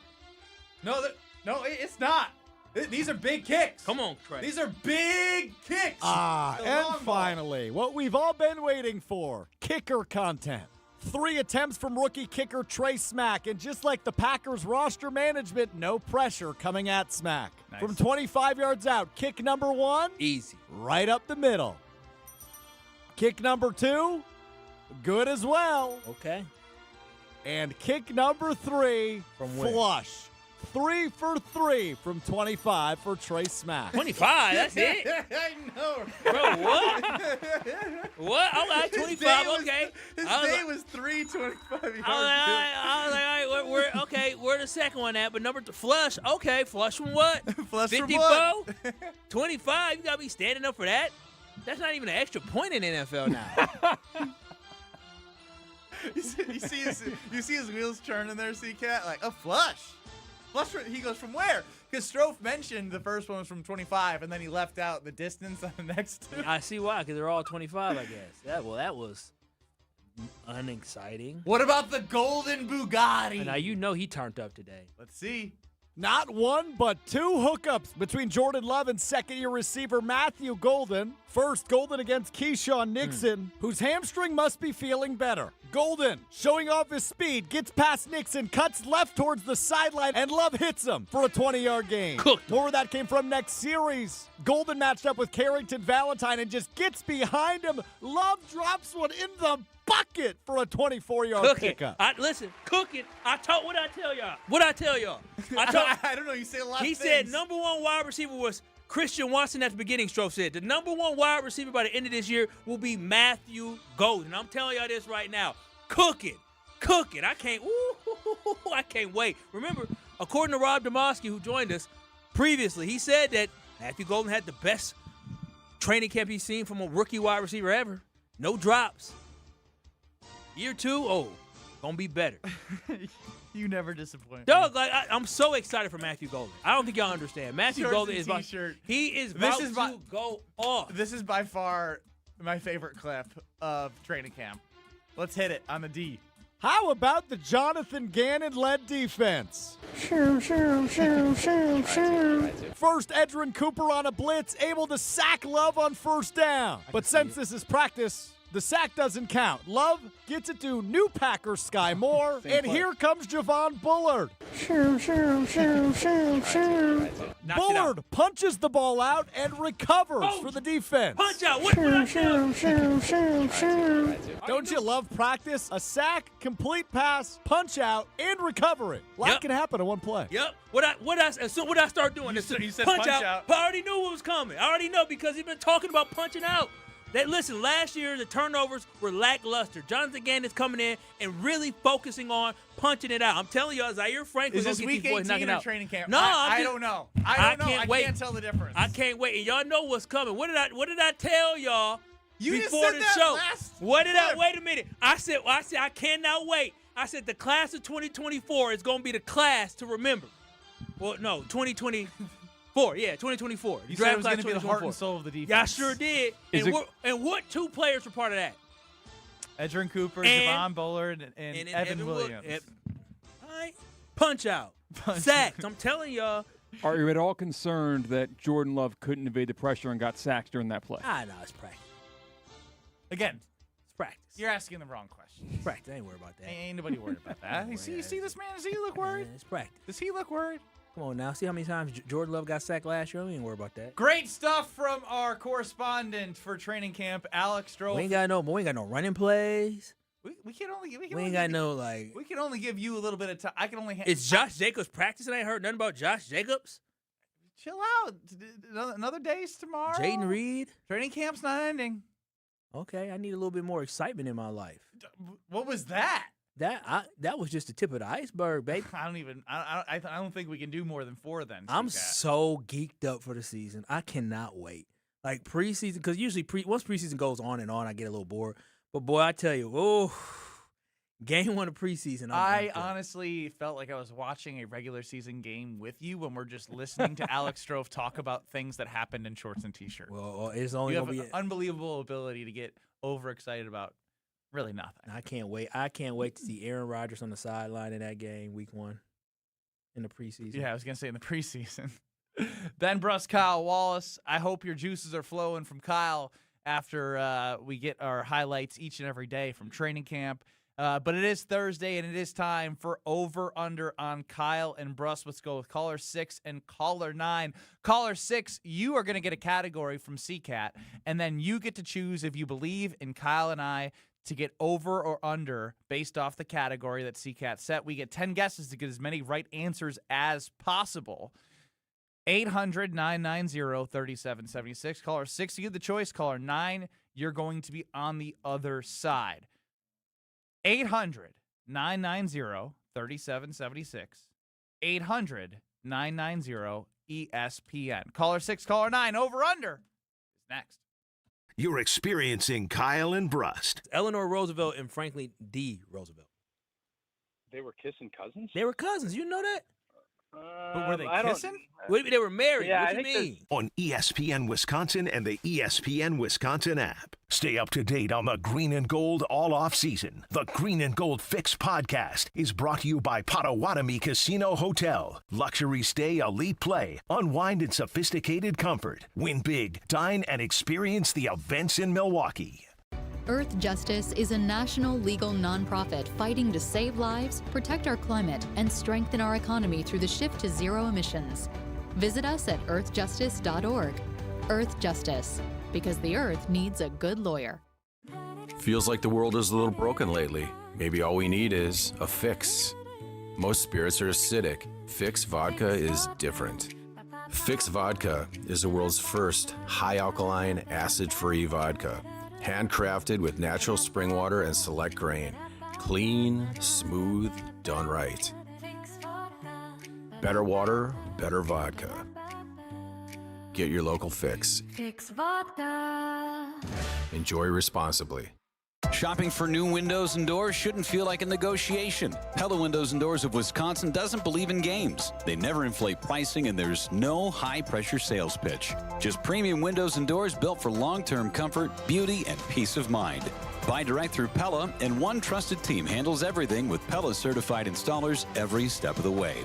No, it's not. These are big kicks. Come on, Trey. These are big kicks. And finally, what we've all been waiting for, kicker content. 3 attempts from rookie kicker Trey Smack, and just like the Packers roster management, no pressure coming at Smack. Nice. From 25 yards out, kick #1. Easy. Right up the middle. Kick #2, good as well. Okay. And kick #3, from where? Flush. 3 for 3 from 25 for Trey Smack. 25, that's it? I know. Bro, what? What? All right, 25, okay. His day was 325 yards. I was like, all right, where the second one at? But Flush, okay, Flush from what? Flush 54? from what? 25, you got to be standing up for that? That's not even an extra point in the NFL now. You see his wheels turning there, C-Cat? Like, a flush. Flush, he goes, from where? Because Strofe mentioned the first one was from 25, and then he left out the distance on the next two. I see why, because they're all 25, I guess. That was unexciting. What about the golden Bugatti? Now, you know he turned up today. Let's see. Not 1, but 2 hookups between Jordan Love and second-year receiver Matthew Golden. First, Golden against Keyshawn Nixon, whose hamstring must be feeling better. Golden, showing off his speed, gets past Nixon, cuts left towards the sideline, and Love hits him for a 20-yard gain. More where that came from next series. Golden matched up with Carrington Valentine and just gets behind him. Love drops one in the bucket for a 24-yard pickup. Cook it. What I tell y'all? I don't know. You say a lot of things. He said #1 wide receiver was Christian Watson at the beginning, Strofe said. The #1 wide receiver by the end of this year will be Matthew Golden. I'm telling y'all this right now. Cook it. I can't wait. Remember, according to Rob Demoski, who joined us previously, he said that Matthew Golden had the best training camp he's seen from a rookie wide receiver ever. No drops. Year 2, gonna be better. You never disappoint. Dog, I'm so excited for Matthew Golden. I don't think y'all understand. Matthew Golden is about to go off. This is by far my favorite clip of training camp. Let's hit it on the D. How about the Jonathan Gannon-led defense? First, Edgerrin Cooper on a blitz, able to sack Love on first down. But since this is practice, the sack doesn't count. Love gets it to new Packer Sky Moore, and here comes Javon Bullard. Bullard punches the ball out and recovers for the defense. Punch out. What I do? Don't you love practice? A sack, complete pass, punch out, and recovery. A lot can happen in one play. Yep. What I start doing? You said punch out. I already knew what was coming. I already know because he's been talking about punching out. Listen, last year the turnovers were lackluster. Jonathan Gannon is coming in and really focusing on punching it out. I'm telling you, Zaire Franklin is this week 18 or training camp? No, I don't know. I can't tell the difference. I can't wait. And y'all know what's coming. What did I tell y'all before the show? Wait a minute. I said I cannot wait. I said the class of 2024 is going to be the class to remember. Well, no, 2024. Yeah, 2024. You said it was going to be the heart and soul of the defense. Yeah, I sure did. And what two players were part of that? Edgerrin Cooper, Javon Bullard, and Evan Williams. All right. Punch out. Sacks. I'm telling y'all. Are you at all concerned that Jordan Love couldn't evade the pressure and got sacked during that play? No, it's practice. Again, it's practice. You're asking the wrong question. It's practice. I ain't worried about that. Ain't nobody worried about that. You see this man? Does he look worried? It's practice. Does he look worried? Come on now. See how many times Jordan Love got sacked last year? We ain't worried about that. Great stuff from our correspondent for training camp, Alex Stroh. We ain't got no running plays. We can only give you a little bit of time. I can only. Is Josh Jacobs practicing? I ain't heard nothing about Josh Jacobs. Chill out. Another day's tomorrow. Jaden Reed. Training camp's not ending. Okay, I need a little bit more excitement in my life. What was that? That was just the tip of the iceberg, baby. I don't think we can do more than 4 then. I'm so geeked up for the season. I cannot wait. Like preseason, because usually once preseason goes on and on, I get a little bored. But boy, I tell you, game 1 of preseason. I honestly felt like I was watching a regular season game with you when we're just listening to Alex Stroh talk about things that happened in shorts and t-shirts. Well, it's only you going to be an unbelievable ability to get overexcited about really nothing. I can't wait. I can't wait to see Aaron Rodgers on the sideline in that game, week 1 in the preseason. Yeah, I was going to say in the preseason. Ben Brust, Kyle Wallace. I hope your juices are flowing from Kyle after we get our highlights each and every day from training camp. But it is Thursday, and it is time for over-under on Kyle and Brust. Let's go with caller 6 and caller 9. Caller 6, you are going to get a category from CCAT, and then you get to choose if you believe in Kyle and I to get over or under based off the category that CCAT set. We get 10 guesses to get as many right answers as possible. 800-990-3776. Caller 6, you get the choice. Caller 9, you're going to be on the other side. 800-990-3776. 800-990-ESPN. Caller 6, caller 9, over under is next. You're experiencing Kyle and Brust. Eleanor Roosevelt and Franklin D. Roosevelt. They were kissing cousins? They were cousins. You know that? But were they kissing? They were married. Yeah, what do you mean? On ESPN Wisconsin and the ESPN Wisconsin app. Stay up to date on the Green and Gold all off season. The Green and Gold Fix podcast is brought to you by Potawatomi Casino Hotel. Luxury stay, elite play, unwind in sophisticated comfort. Win big, dine, and experience the events in Milwaukee. Earth Justice is a national legal nonprofit fighting to save lives, protect our climate, and strengthen our economy through the shift to zero emissions. Visit us at earthjustice.org. Earth Justice, because the earth needs a good lawyer. Feels like the world is a little broken lately. Maybe all we need is a fix. Most spirits are acidic. Fix Vodka is different. Fix Vodka is the world's first high-alkaline, acid-free vodka. Handcrafted with natural spring water and select grain. Clean, smooth, done right. Better water, better vodka. Get your local Fix. Fix Vodka. Enjoy responsibly. Shopping for new windows and doors shouldn't feel like a negotiation. Pella Windows and Doors of Wisconsin doesn't believe in games. They never inflate pricing, and there's no high-pressure sales pitch. Just premium windows and doors built for long-term comfort, beauty, and peace of mind. Buy direct through Pella, and one trusted team handles everything with Pella-certified installers every step of the way.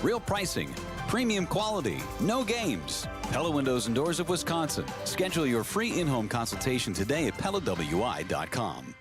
Real pricing, premium quality, no games. Pella Windows and Doors of Wisconsin. Schedule your free in-home consultation today at PellaWI.com.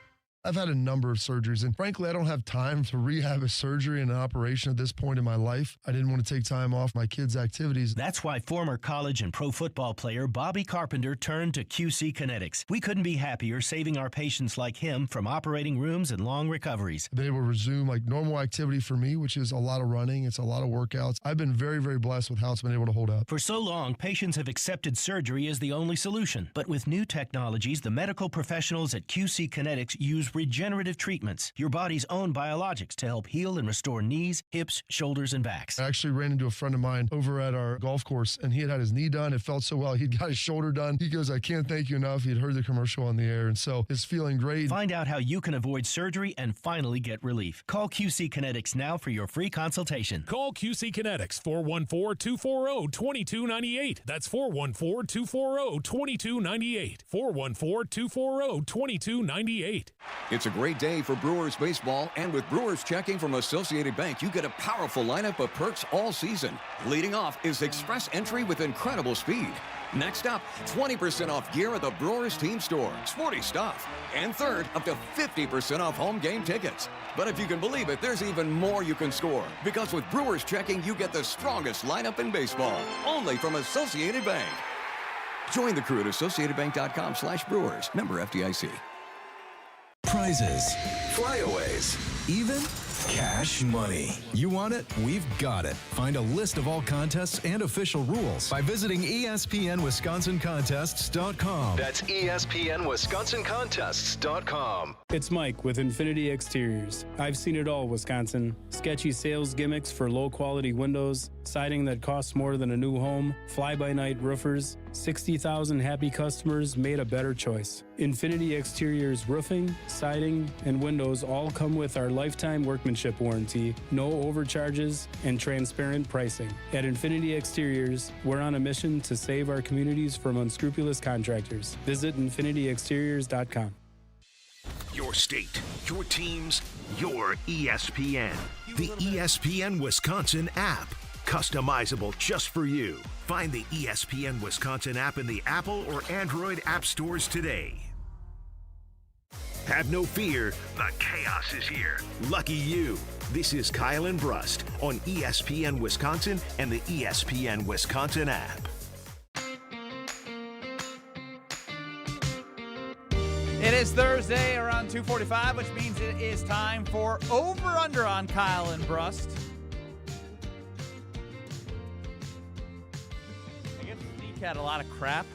I've had a number of surgeries, and frankly, I don't have time to rehab a surgery and an operation at this point in my life. I didn't want to take time off my kids' activities. That's why former college and pro football player Bobby Carpenter turned to QC Kinetics. We couldn't be happier saving our patients like him from operating rooms and long recoveries. I've been able to resume like normal activity for me, which is a lot of running. It's a lot of workouts. I've been very, very blessed with how it's been able to hold up. For so long, patients have accepted surgery as the only solution. But with new technologies, the medical professionals at QC Kinetics use regenerative treatments, your body's own biologics to help heal and restore knees, hips, shoulders, and backs. I actually ran into a friend of mine over at our golf course, and he had his knee done. It felt so well. He'd got his shoulder done. He goes, I can't thank you enough. He'd heard the commercial on the air, and so it's feeling great. Find out how you can avoid surgery and finally get relief. Call QC Kinetics now for your free consultation. Call QC Kinetics, 414-240-2298. That's 414-240-2298. 414-240-2298. It's a great day for Brewers baseball, and with Brewers checking from Associated Bank, you get a powerful lineup of perks all season. Leading off is express entry with incredible speed. Next up, 20% off gear at the Brewers team store. Sporty stuff. And third, up to 50% off home game tickets. But if you can believe it, there's even more you can score. Because with Brewers checking, you get the strongest lineup in baseball. Only from Associated Bank. Join the crew at AssociatedBank.com/Brewers. Member FDIC. Prizes, flyaways, even cash money. You want it? We've got it. Find a list of all contests and official rules by visiting ESPNWisconsinContests.com. That's ESPNWisconsinContests.com. It's Mike with Infinity Exteriors. I've seen it all, Wisconsin. Sketchy sales gimmicks for low-quality windows, siding that costs more than a new home, fly-by-night roofers. 60,000 happy customers made a better choice. Infinity Exteriors roofing, siding, and windows all come with our lifetime workmanship warranty, no overcharges, and transparent pricing. At Infinity Exteriors, we're on a mission to save our communities from unscrupulous contractors. Visit infinityexteriors.com. Your state, your teams, your ESPN. The ESPN Wisconsin app. Customizable just for you. Find the ESPN Wisconsin app in the Apple or Android app stores today. Have no fear, the chaos is here. Lucky you. This is Kyle and Brust on ESPN Wisconsin and the ESPN Wisconsin app. It is Thursday around 2:45, which means it is time for Over-Under on Kyle and Brust. I guess Zeke had a lot of crap.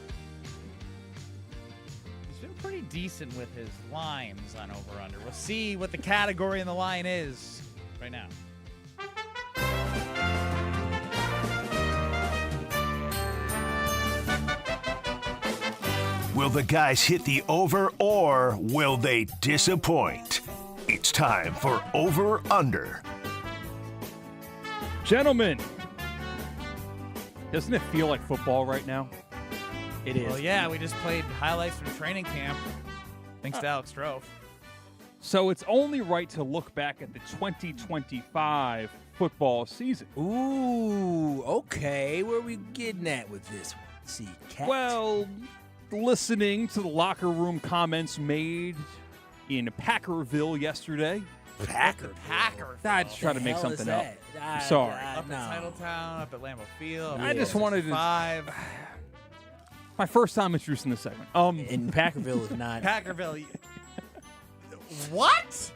He's been pretty decent with his lines on Over-Under. We'll see what the category and the line is right now. Will the guys hit the over or will they disappoint? It's time for Over-Under. Gentlemen, doesn't it feel like football right now? It is. Well, yeah, we just played highlights from training camp. Thanks to Alex Strofe. So it's only right to look back at the 2025 football season. Ooh, okay. Where are we getting at with this one? See, Cat. Well, listening to the locker room comments made in Packerville yesterday. Packerville. I just tried to make something up. I'm sorry. Up in Titletown, up at Lambeau Field. I just wanted to. My first time introducing this segment. And Packerville is not. Packerville. What?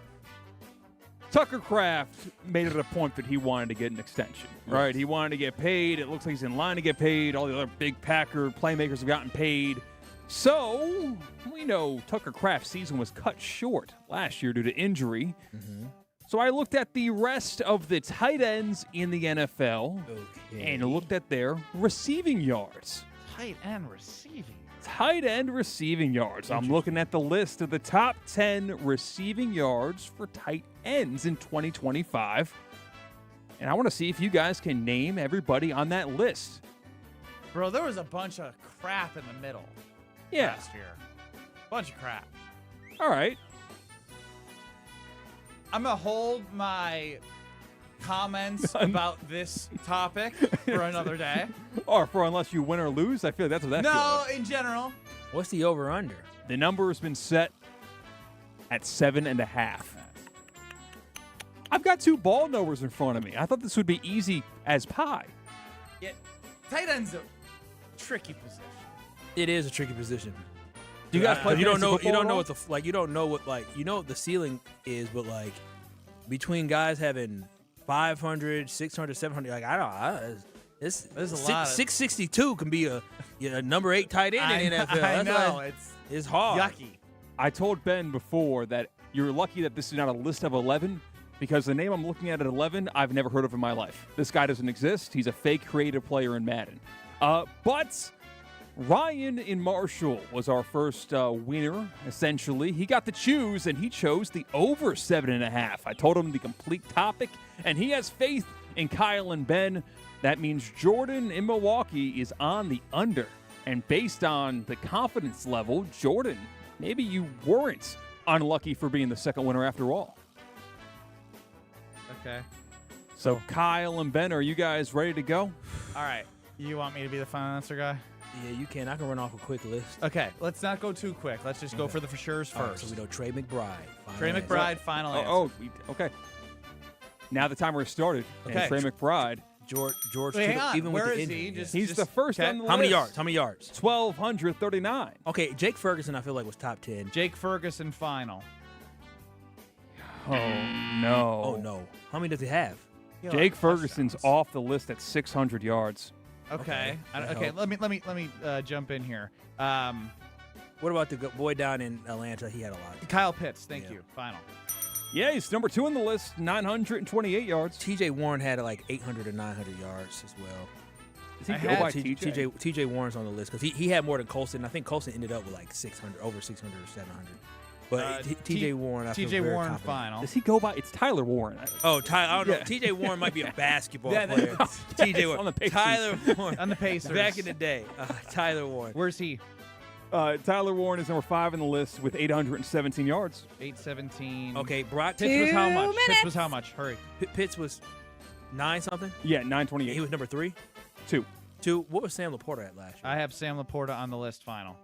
Tucker Kraft made it a point that he wanted to get an extension, right? He wanted to get paid. It looks like he's in line to get paid. All the other big Packer playmakers have gotten paid. So we know Tucker Kraft's season was cut short last year due to injury. Mm-hmm. So I looked at the rest of the tight ends in the NFL and looked at their receiving yards. Tight end receiving. Tight end receiving yards. I'm looking at the list of the top 10 receiving yards for tight ends in 2025. And I want to see if you guys can name everybody on that list. Bro, there was a bunch of crap in the middle last year. Bunch of crap. All right. I'm going to hold my comments about this topic for another day. Or for unless you win or lose? I feel like that's what that feels like. No, in general. What's the over-under? The number has been set at 7.5. I've got two ball knowers in front of me. I thought this would be easy as pie. Yeah, tight end's a tricky position. It is a tricky position. Do you guys play? You don't know what the you don't know what what the ceiling is, but like between guys having 500, 600, 700, like I don't know. There's a lot. 662 can be a number 8 tight end in the NFL. I know it's hard. Yucky. I told Ben before that you're lucky that this is not a list of 11 because the name I'm looking at 11, I've never heard of in my life. This guy doesn't exist. He's a fake creative player in Madden. But Ryan in Marshall was our first winner, essentially. He got to choose, and he chose the over 7.5. I told him the complete topic, and he has faith in Kyle and Ben. That means Jordan in Milwaukee is on the under. And based on the confidence level, Jordan, maybe you weren't unlucky for being the second winner after all. Okay. So Kyle and Ben, are you guys ready to go? All right. You want me to be the final answer guy? Yeah, you can. I can run off a quick list. Okay, let's not go too quick. Let's just go for the for sure's first. Right, so we know Trey McBride. Trey McBride, final answer. Okay. Now the timer has started. Okay. And Trey McBride. George Wait, hang on. even Where with the is injury. he? Just, He's the first on the list. How many yards? How many yards? 1,239. Okay, Jake Ferguson, I feel like, was top 10. Jake Ferguson, final. Oh, no. Oh, no. How many does he have? Jake Ferguson's off the list at 600 yards. Okay. Okay. Let me jump in here. What about the boy down in Atlanta? He had a lot. Kyle Pitts. Thank you. Final. Yeah, he's number 2 on the list, 928 yards. TJ Warren had like 800 or 900 yards as well. Does he go by TJ? TJ Warren's on the list because he had more than Colson. I think Colson ended up with like 600, over 600 or 700. But TJ Warren, I feel TJ very Warren, confident. final. Does he go by? It's Tyler Warren. Oh, I don't know. TJ Warren might be a basketball player. TJ Warren. On the Pacers. Tyler Warren. On the Pacers. Back in the day. Tyler Warren. Where's he? Tyler Warren is number 5 on the list with 817 yards. 817. Okay, Brock. Pitts was how much? Pitts was how much? Hurry. Pitts was 9 something? Yeah, 928. He was number 3? 2. What was Sam Laporta at last year? I have Sam Laporta on the list, final.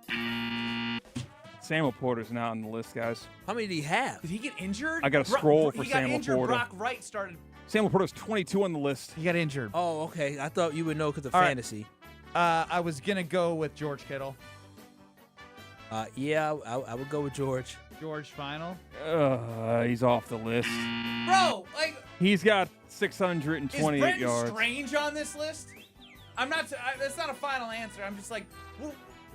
Sam Laporta's not on the list, guys. How many did he have? Did he get injured? I got a scroll for Sam Sam Laporta. He got injured. Laporta. Brock Wright started. Sam Laporta's 22 on the list. He got injured. Oh, okay. I thought you would know because of All right. fantasy. I was going to go with George Kittle. Yeah, I would go with George. George, final. He's off the list. Bro, like. He's got 628 Is Brendan yards. Strange on this list? I'm not. That's not a final answer. I'm just like,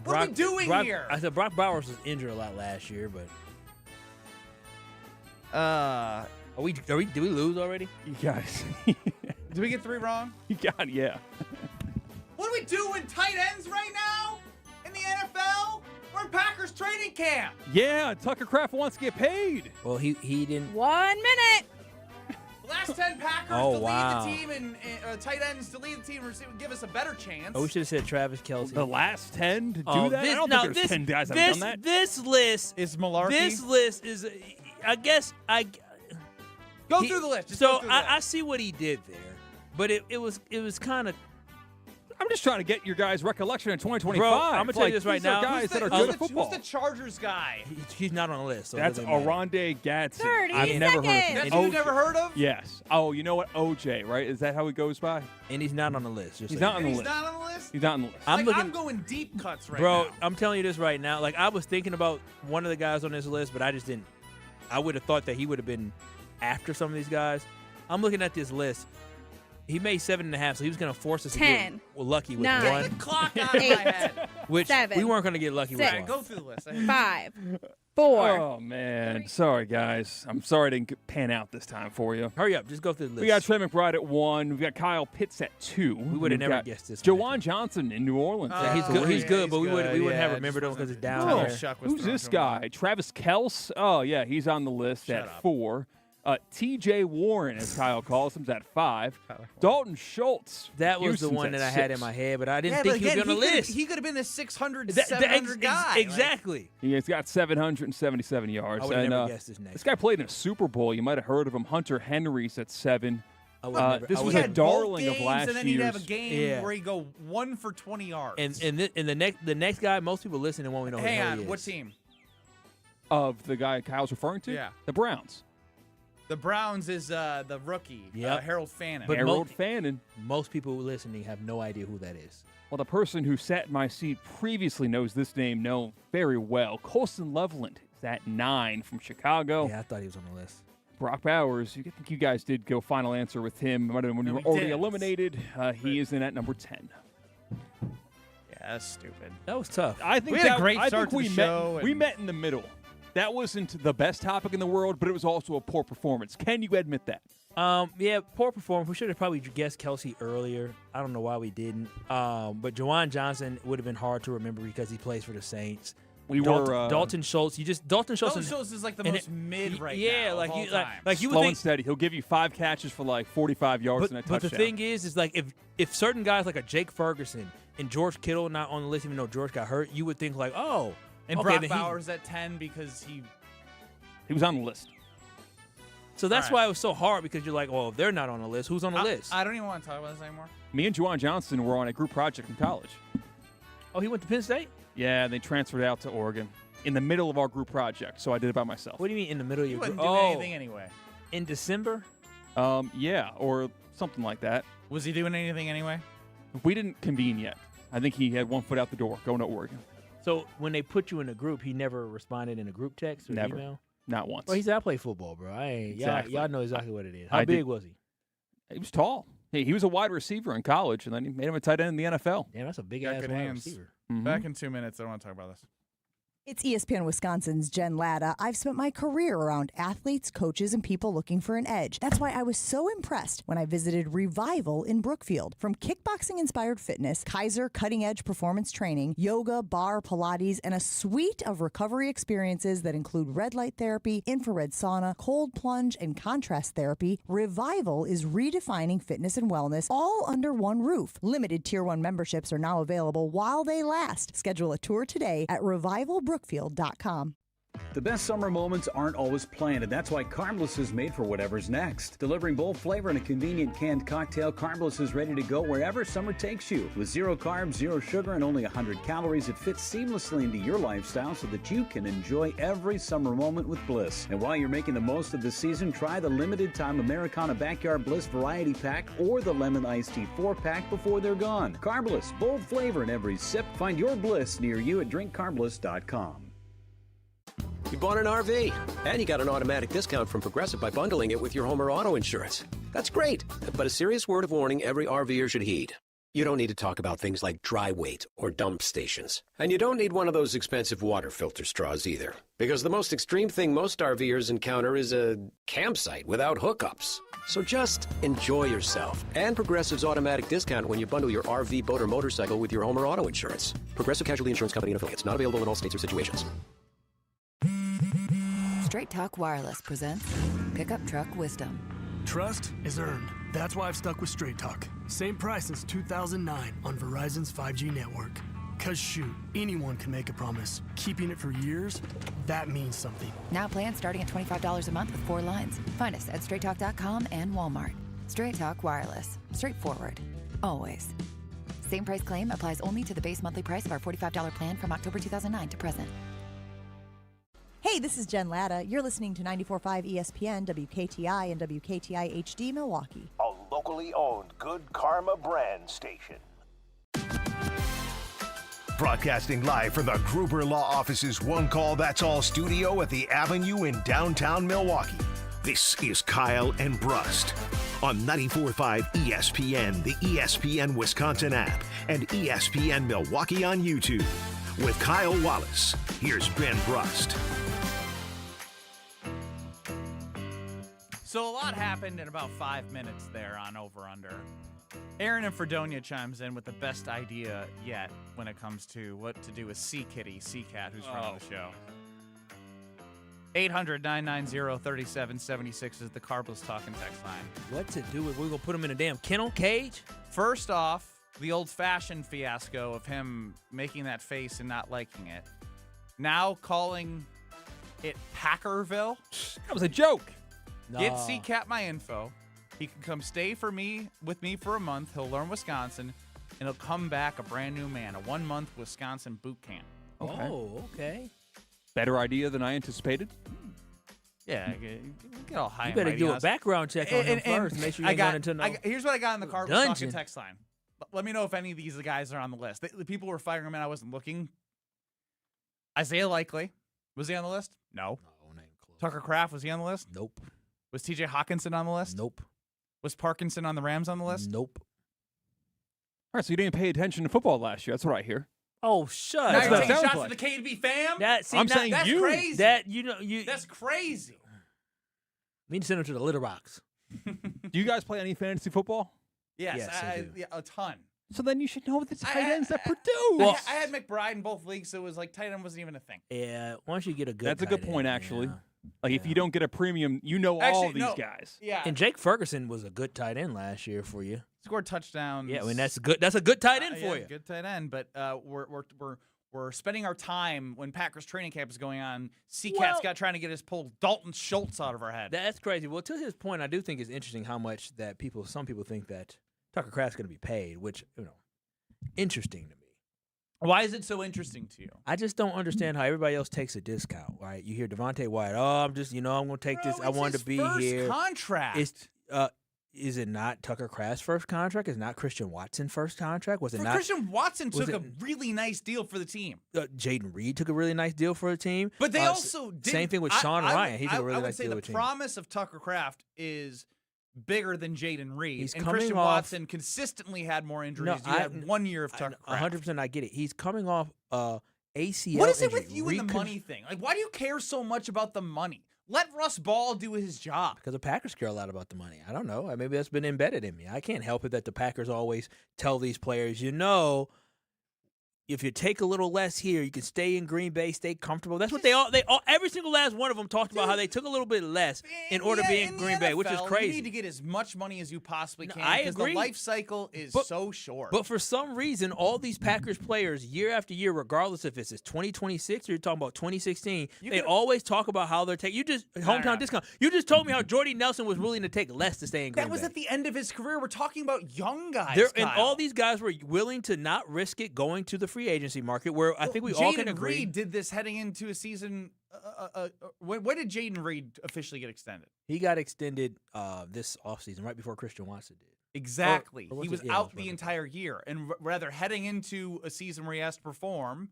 what are we doing here? I said Brock Bowers was injured a lot last year, but did we lose already? You guys. Did we get 3 wrong? You got yeah. What are we doing, tight ends right now in the NFL? We're in Packers training camp. Yeah, Tucker Kraft wants to get paid. Well, he didn't. 1 minute. Last 10 Packers to lead the team and tight ends to lead the team would give us a better chance. Oh, we should have said Travis Kelce. The last 10 to do that? I don't think there's 10 guys that have done that. This list is malarkey. This list is, I guess, Go through the list. Just so go through the list. I see what he did there, but it was kind of. I'm just trying to get your guys' recollection in 2025. Bro, I'm going to tell you this right now. Guys that are good at football. Who's the Chargers guy? He's not on the list. So That's Oronde Gadsden. 30 I've never heard of him. That's who you've never heard of? Yes. Oh, you know what? OJ, right? Is that how he goes by? And he's not on the list. He's not on the list. He's not on the list? He's not on the list. I'm going deep cuts right now. Bro, I'm telling you this right now. Like, I was thinking about one of the guys on this list, but I just didn't. I would have thought that he would have been after some of these guys. I'm looking at this list. He made 7.5, so he was going to force us 10, to get lucky with 9, one. Get the clock out of my head. Which 7, we weren't going to get lucky 6, with one. Go through the list. 5, 4. Oh, man. Sorry, guys. I'm sorry I didn't pan out this time for you. Hurry up. Just go through the list. We got Trey McBride at 1. We've got Kyle Pitts at 2. We would have never guessed this. Jawan Johnson in New Orleans. Yeah, he's good, but we wouldn't have remembered him because it's down Oh, there. who's this guy? Travis Kelce? Oh, yeah, he's on the list at 4. TJ Warren, as Kyle calls him, is at 5. Dalton Schultz. That was Houston's the one at that I had 6. in my head, but I didn't think he would be on the list. He could have been the 600, 700 guy. Exactly. He's got 777 yards. I would have never guessed this next. This guy played in a Super Bowl. You might have heard of him. Hunter Henry's at 7. This was He a had darling both of last games, and then year's. he'd have a game where he'd go 1 for 20 yards. And the next guy, most people listening won't know who the hell he is. What team? Of the guy Kyle's referring to? Yeah. The Browns. The Browns is the rookie, Harold Fannin. But Harold Fannin. Most people listening have no idea who that is. Well, the person who sat in my seat previously knows this name very well. Colson Loveland is at 9 from Chicago. Yeah, I thought he was on the list. Brock Bowers, I think you guys did go final answer with him. Might have been when you were already eliminated. He is in at number 10. Yeah, that's stupid. That was tough. I think we had a great start to the show. We met in the middle. that wasn't the best topic in the world, but it was also a poor performance. Can you admit that? Yeah, poor performance. We should have probably guessed Kelsey earlier. I don't know why we didn't. But Juwan Johnson would have been hard to remember because he plays for the Saints. Dalton Schultz. Dalton Schultz is like the most mid right now. Yeah, like you like you would slow think, and steady. He'll give you 5 catches for like 45 yards and a touchdown. But the thing is like if certain guys like a Jake Ferguson and George Kittle not on the list, even though George got hurt, you would think like, oh, and okay, Brock Bowers at 10 because he was on the list. So that's why it was so hard because you're like, well, if they're not on the list, who's on the list? I don't even want to talk about this anymore. Me and Juwan Johnson were on a group project in college. Oh, he went to Penn State? Yeah, they transferred out to Oregon in the middle of our group project, so I did it by myself. What do you mean in the middle of your group? You wouldn't do anything anyway. In December? Yeah, or something like that. Was he doing anything anyway? We didn't convene yet. I think he had one foot out the door going to Oregon. So when they put you in a group, he never responded in a group text or email? Not once. Well, I play football, bro. Exactly. Y'all know exactly what it is. How big was he? He was tall. Hey, he was a wide receiver in college, and then he made him a tight end in the NFL. Yeah, that's a big-ass wide receiver. Mm-hmm. Back in 2 minutes. I don't want to talk about this. It's ESPN Wisconsin's Jen Latta. I've spent my career around athletes, coaches, and people looking for an edge. That's why I was so impressed when I visited Revival in Brookfield. From kickboxing-inspired fitness, Kaiser cutting-edge performance training, yoga, bar, Pilates, and a suite of recovery experiences that include red light therapy, infrared sauna, cold plunge, and contrast therapy, Revival is redefining fitness and wellness all under one roof. Limited Tier 1 memberships are now available while they last. Schedule a tour today at revivalbrookfield.com. The best summer moments aren't always planned, and that's why Carbless is made for whatever's next. Delivering bold flavor in a convenient canned cocktail, Carbless is ready to go wherever summer takes you. With 0 carbs, 0 sugar, and only 100 calories, it fits seamlessly into your lifestyle so that you can enjoy every summer moment with Bliss. And while you're making the most of the season, try the limited-time Americana Backyard Bliss Variety Pack or the Lemon Iced Tea 4-pack before they're gone. Carbless, bold flavor in every sip. Find your Bliss near you at drinkcarbless.com. You bought an RV, and you got an automatic discount from Progressive by bundling it with your home or auto insurance. That's great, but a serious word of warning every RVer should heed. You don't need to talk about things like dry weight or dump stations. And you don't need one of those expensive water filter straws either. Because the most extreme thing most RVers encounter is a campsite without hookups. So just enjoy yourself and Progressive's automatic discount when you bundle your RV, boat, or motorcycle with your home or auto insurance. Progressive Casualty Insurance Company and affiliates. Not available in all states or situations. Straight Talk Wireless presents Pickup Truck Wisdom. Trust is earned. That's why I've stuck with Straight Talk. Same price since 2009 on Verizon's 5G network. Cause shoot, anyone can make a promise. Keeping it for years, that means something. Now plans starting at $25 a month with 4 lines. Find us at straighttalk.com and Walmart. Straight Talk Wireless. Straightforward. Always. Same price claim applies only to the base monthly price of our $45 plan from October 2009 to present. Hey, this is Jen Latta. You're listening to 94.5 ESPN, WKTI, and WKTI HD Milwaukee. A locally owned Good Karma brand station. Broadcasting live from the Gruber Law Office's One Call That's All studio at the Avenue in downtown Milwaukee. This is Kyle and Brust on 94.5 ESPN, the ESPN Wisconsin app, and ESPN Milwaukee on YouTube. With Kyle Wallace, here's Ben Brust. So a lot happened in about 5 minutes there on Over Under. Aaron in Fredonia chimes in with the best idea yet when it comes to what to do with Sea Kitty, Sea Cat, who's running the show. 800-990-3776 is the Carbless talking text line. What to do with? We're going to put him in a damn kennel cage? First off, the old-fashioned fiasco of him making that face and not liking it. Now calling it Packerville. That was a joke. Get C-Cat my info. He can come stay with me for a month. He'll learn Wisconsin, and he'll come back a brand new man. A 1-month Wisconsin boot camp. Okay. Oh, okay. Better idea than I anticipated. Yeah, get all high. You better do a background check on him first. Make sure you got into no. Here's what I got in the Carbless talking text line. Let me know if any of these guys are on the list. The people were firing him, and I wasn't looking. Isaiah Likely, was he on the list? No. Tucker Kraft, was he on the list? Nope. Was T.J. Hawkinson on the list? Nope. Was Parkinson on the Rams on the list? Nope. All right, so you didn't pay attention to football last year. That's what I hear. Oh, shut Now up. you're taking shots at the KDB fam? That's crazy. That's That's crazy. We need to send him to the litter box. Do you guys play any fantasy football? Yes, I do. yeah, a ton. So then you should know the tight ends that produce. I had McBride in both leagues, so it was like tight end wasn't even a thing. Yeah, once you get a good That's a tight good point, end, actually. yeah. Like, if you don't get a premium, you know all of these guys. Yeah. And Jake Ferguson was a good tight end last year for you. Scored touchdowns. Yeah, I mean, that's good. That's a good tight end for you. Good tight end, but we're spending our time when Packers training camp is going on. C-Cat's got trying to get us pull Dalton Schultz out of our head. That's crazy. Well, to his point, I do think it's interesting how much that some people think that Tucker Kraft's going to be paid, which, interesting to me. Why is it so interesting to you? I just don't understand how everybody else takes a discount, right? You hear Devontae Wyatt, I'm just, I'm going to take this. I wanted to be here. Contract. Is it not Tucker Kraft's first contract? Is it not Christian Watson's first contract? Was it not? Christian Watson took a really nice deal for the team. Jaden Reed took a really nice deal for the team. But they also did. Same thing with Sean Ryan. He took a really nice deal with with the team. The promise of Tucker Kraft is bigger than Jaden Reed. And coming Christian off, Watson consistently had more injuries. You had 1 year of Tucker Kraft. 100%, I get it. He's coming off ACL. What is it with you and the money thing? Like, why do you care so much about the money? Let Russ Ball do his job. Because the Packers care a lot about the money. I don't know. Maybe that's been embedded in me. I can't help it that the Packers always tell these players, if you take a little less here, you can stay in Green Bay, stay comfortable. That's what they all every single last one of them talked about how they took a little bit less in order to be in Green Bay, which is crazy. You need to get as much money as you possibly can. I agree. The life cycle is so short. But for some reason, all these Packers players, year after year, regardless if it's 2026 or you're talking about 2016, they always talk about how they're taking. Hometown discount. You just told me how Jordy Nelson was willing to take less to stay in Green Bay. That was at the end of his career. We're talking about young guys. And all these guys were willing to not risk it going to the free agency market, where I think we all can agree. Jaden Reed did this heading into a season. When did Jaden Reed officially get extended? He got extended this offseason, right before Christian Watson did. Exactly. He was out the entire year. And rather heading into a season where he has to perform,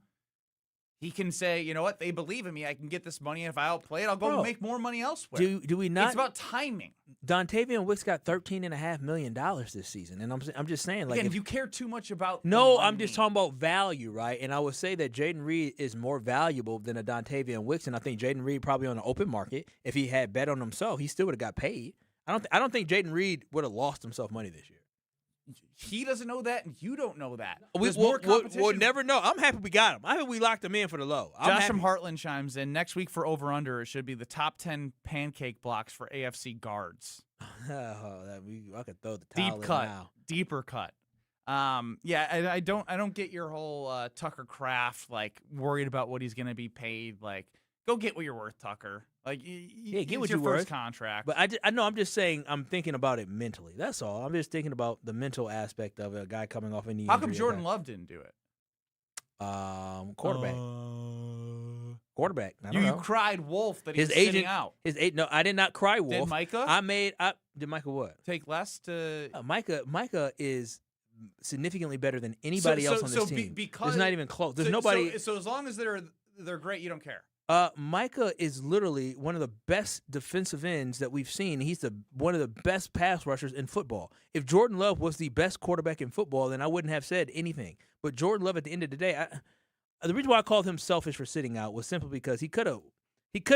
he can say, you know what, they believe in me. I can get this money. And if I outplay it, I'll go make more money elsewhere. Do we not? It's about timing. Dontavian Wicks got $13.5 million this season. And I'm just saying, like, if you care too much about No, I'm just talking about value, right? And I would say that Jaden Reed is more valuable than a Dontavian Wicks. And I think Jaden Reed probably on the open market, if he had bet on himself, he still would have got paid. I don't think Jaden Reed would have lost himself money this year. He doesn't know that, and you don't know that. We'll never know. I'm happy we got him. I'm happy we locked him in for the low. Josh from Heartland chimes in. Next week for Over-Under, it should be the top 10 pancake blocks for AFC guards. I could throw the towel in now. Deeper cut. I don't get your whole Tucker Kraft, like, worried about what he's going to be paid. Like, go get what you're worth, Tucker. Like, get what your you're first worth. contract. But I'm just saying, I'm thinking about it mentally. That's all. I'm just thinking about the mental aspect of a guy coming off a knee injury. How come Jordan Love didn't do it? Quarterback. Quarterback. I don't know. You cried wolf that he's his agent sitting out. No, I did not cry wolf. Did Micah? Did Micah what? Take less to Micah is significantly better than anybody else on this team. Because it's not even close. There's nobody. So as long as they're great, you don't care. Micah is literally one of the best defensive ends that we've seen. He's one of the best pass rushers in football. If Jordan Love was the best quarterback in football, then I wouldn't have said anything. But Jordan Love, at the end of the day, the reason why I called him selfish for sitting out was simply because he could have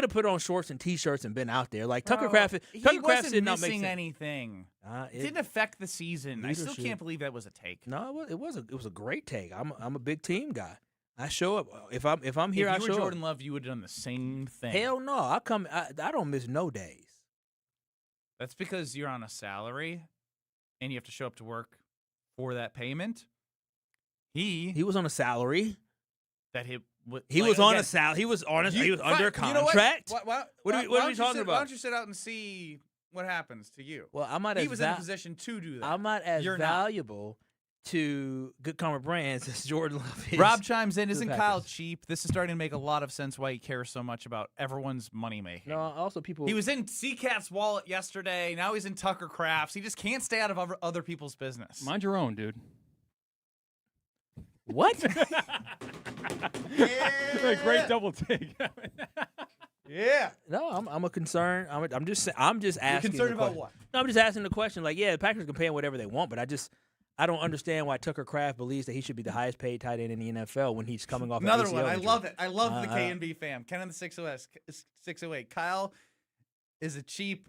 put on shorts and T-shirts and been out there. Like Tucker Kraft did not make anything. It didn't affect the season. I still can't believe that was a take. No, it was a great take. I'm a big team guy. I show up. If I'm here, I show up. If you were Jordan Love, you would have done the same thing. Hell no. I don't miss no days. That's because you're on a salary, and you have to show up to work for that payment. He was on a salary. He was on a salary. He was under a contract. You know what? What are we talking about? Why don't you sit out and see what happens to you? Well, he was in a position to do that. I'm not as valuable to Good Karma Brands as Jordan Love is. Rob chimes in. Isn't Kyle cheap? This is starting to make a lot of sense why he cares so much about everyone's money making. No, also people. He was in C-Cat's wallet yesterday. Now he's in Tucker Kraft's. He just can't stay out of other people's business. Mind your own, dude. What? Yeah. Great double take. Yeah. No, I'm a concern. I'm just asking. You're concerned about what? No, I'm just asking the question. Like, yeah, the Packers can pay him whatever they want, but I don't understand why Tucker Kraft believes that he should be the highest paid tight end in the NFL when he's coming off another an ACL one. I injury. love it. I love the K&B fam. Ken in the 608. Kyle is a cheap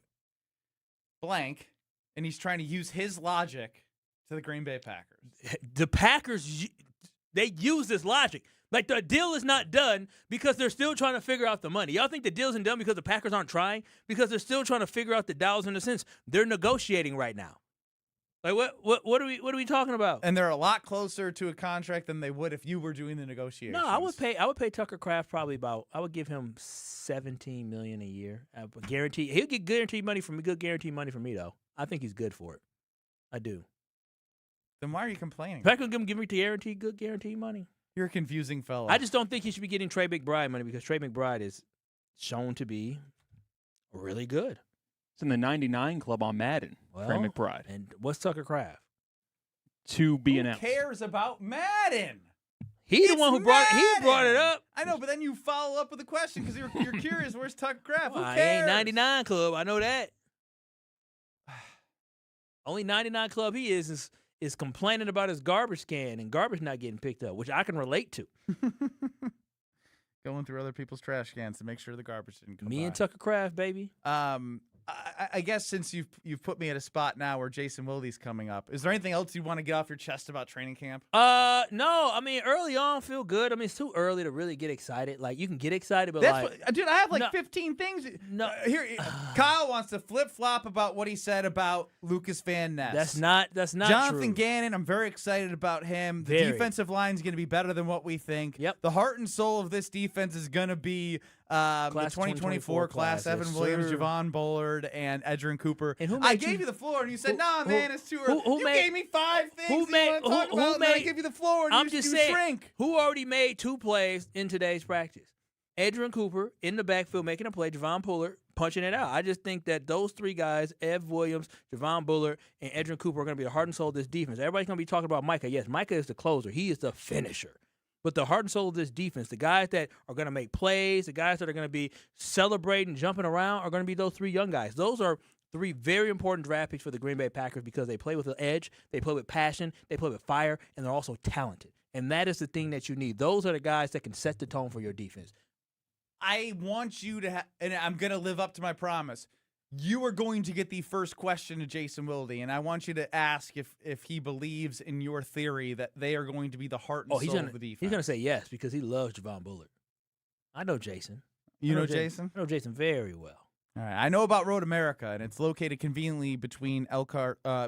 blank, and he's trying to use his logic to the Green Bay Packers. The Packers, they use this logic. Like, the deal is not done because they're still trying to figure out the money. Y'all think the deal isn't done because the Packers aren't trying? Because they're still trying to figure out the dollars and the cents. They're negotiating right now. Like, what are we talking about? And they're a lot closer to a contract than they would if you were doing the negotiations. No, I would pay Tucker Kraft probably I would give him $17 million a year. He'll get guaranteed money from me though. I think he's good for it. I do. Then why are you complaining? Packers give me good guaranteed money. You're a confusing fellow. I just don't think he should be getting Trey McBride money because Trey McBride is shown to be really good. It's in the 99 club on Madden. Trey McBride. And what's Tucker Kraft? To be Who announced. cares about Madden? He's the one who brought it up. I know, but then you follow up with a question because you're curious. Where's Tucker Kraft? Well, Who I cares? ain't 99 club. I know that. Only 99 club he is complaining about his garbage can and garbage not getting picked up, which I can relate to. Going through other people's trash cans to make sure the garbage didn't come Me by. and Tucker Kraft, baby. I guess since you've put me at a spot now where Jason Wilde's coming up, is there anything else you want to get off your chest about training camp? No. I mean, early on, feel good. I mean, it's too early to really get excited. Like, you can get excited, but dude, I have 15 things. No, here, Kyle wants to flip flop about what he said about Lucas Van Ness. That's not Jonathan true. Gannon, I'm very excited about him. The Very. defensive line is going to be better than what we think. Yep. The heart and soul of this defense is going to be the 2024 class. Evan yes, Williams, sir. Javon Bullard, and Edgerrin Cooper. And who I made gave you- you the floor, and you said, who- "Nah, who- man, it's too early." who You made- gave me 5 things who you made- want to talk who about, and then I made- give you the floor, and I'm you just you saying, shrink. who already made 2 plays in today's practice? Edgerrin Cooper in the backfield making a play, Javon Bullard punching it out. I just think that those 3 guys, Ev Williams, Javon Bullard, and Edgerrin Cooper, are going to be the heart and soul of this defense. Everybody's going to be talking about Micah. Yes, Micah is the closer. He is the finisher. But the heart and soul of this defense, the guys that are going to make plays, the guys that are going to be celebrating, jumping around, are going to be those 3 young guys. Those are 3 very important draft picks for the Green Bay Packers because they play with an edge, they play with passion, they play with fire, and they're also talented. And that is the thing that you need. Those are the guys that can set the tone for your defense. I want you to, and I'm going to live up to my promise. You are going to get the first question to Jason Wilde, and I want you to ask if he believes in your theory that they are going to be the heart and soul of the defense. He's going to say yes because he loves Javon Bullard. I know Jason. You know Jason? I know Jason very well. All right. I know about Road America, and it's located conveniently between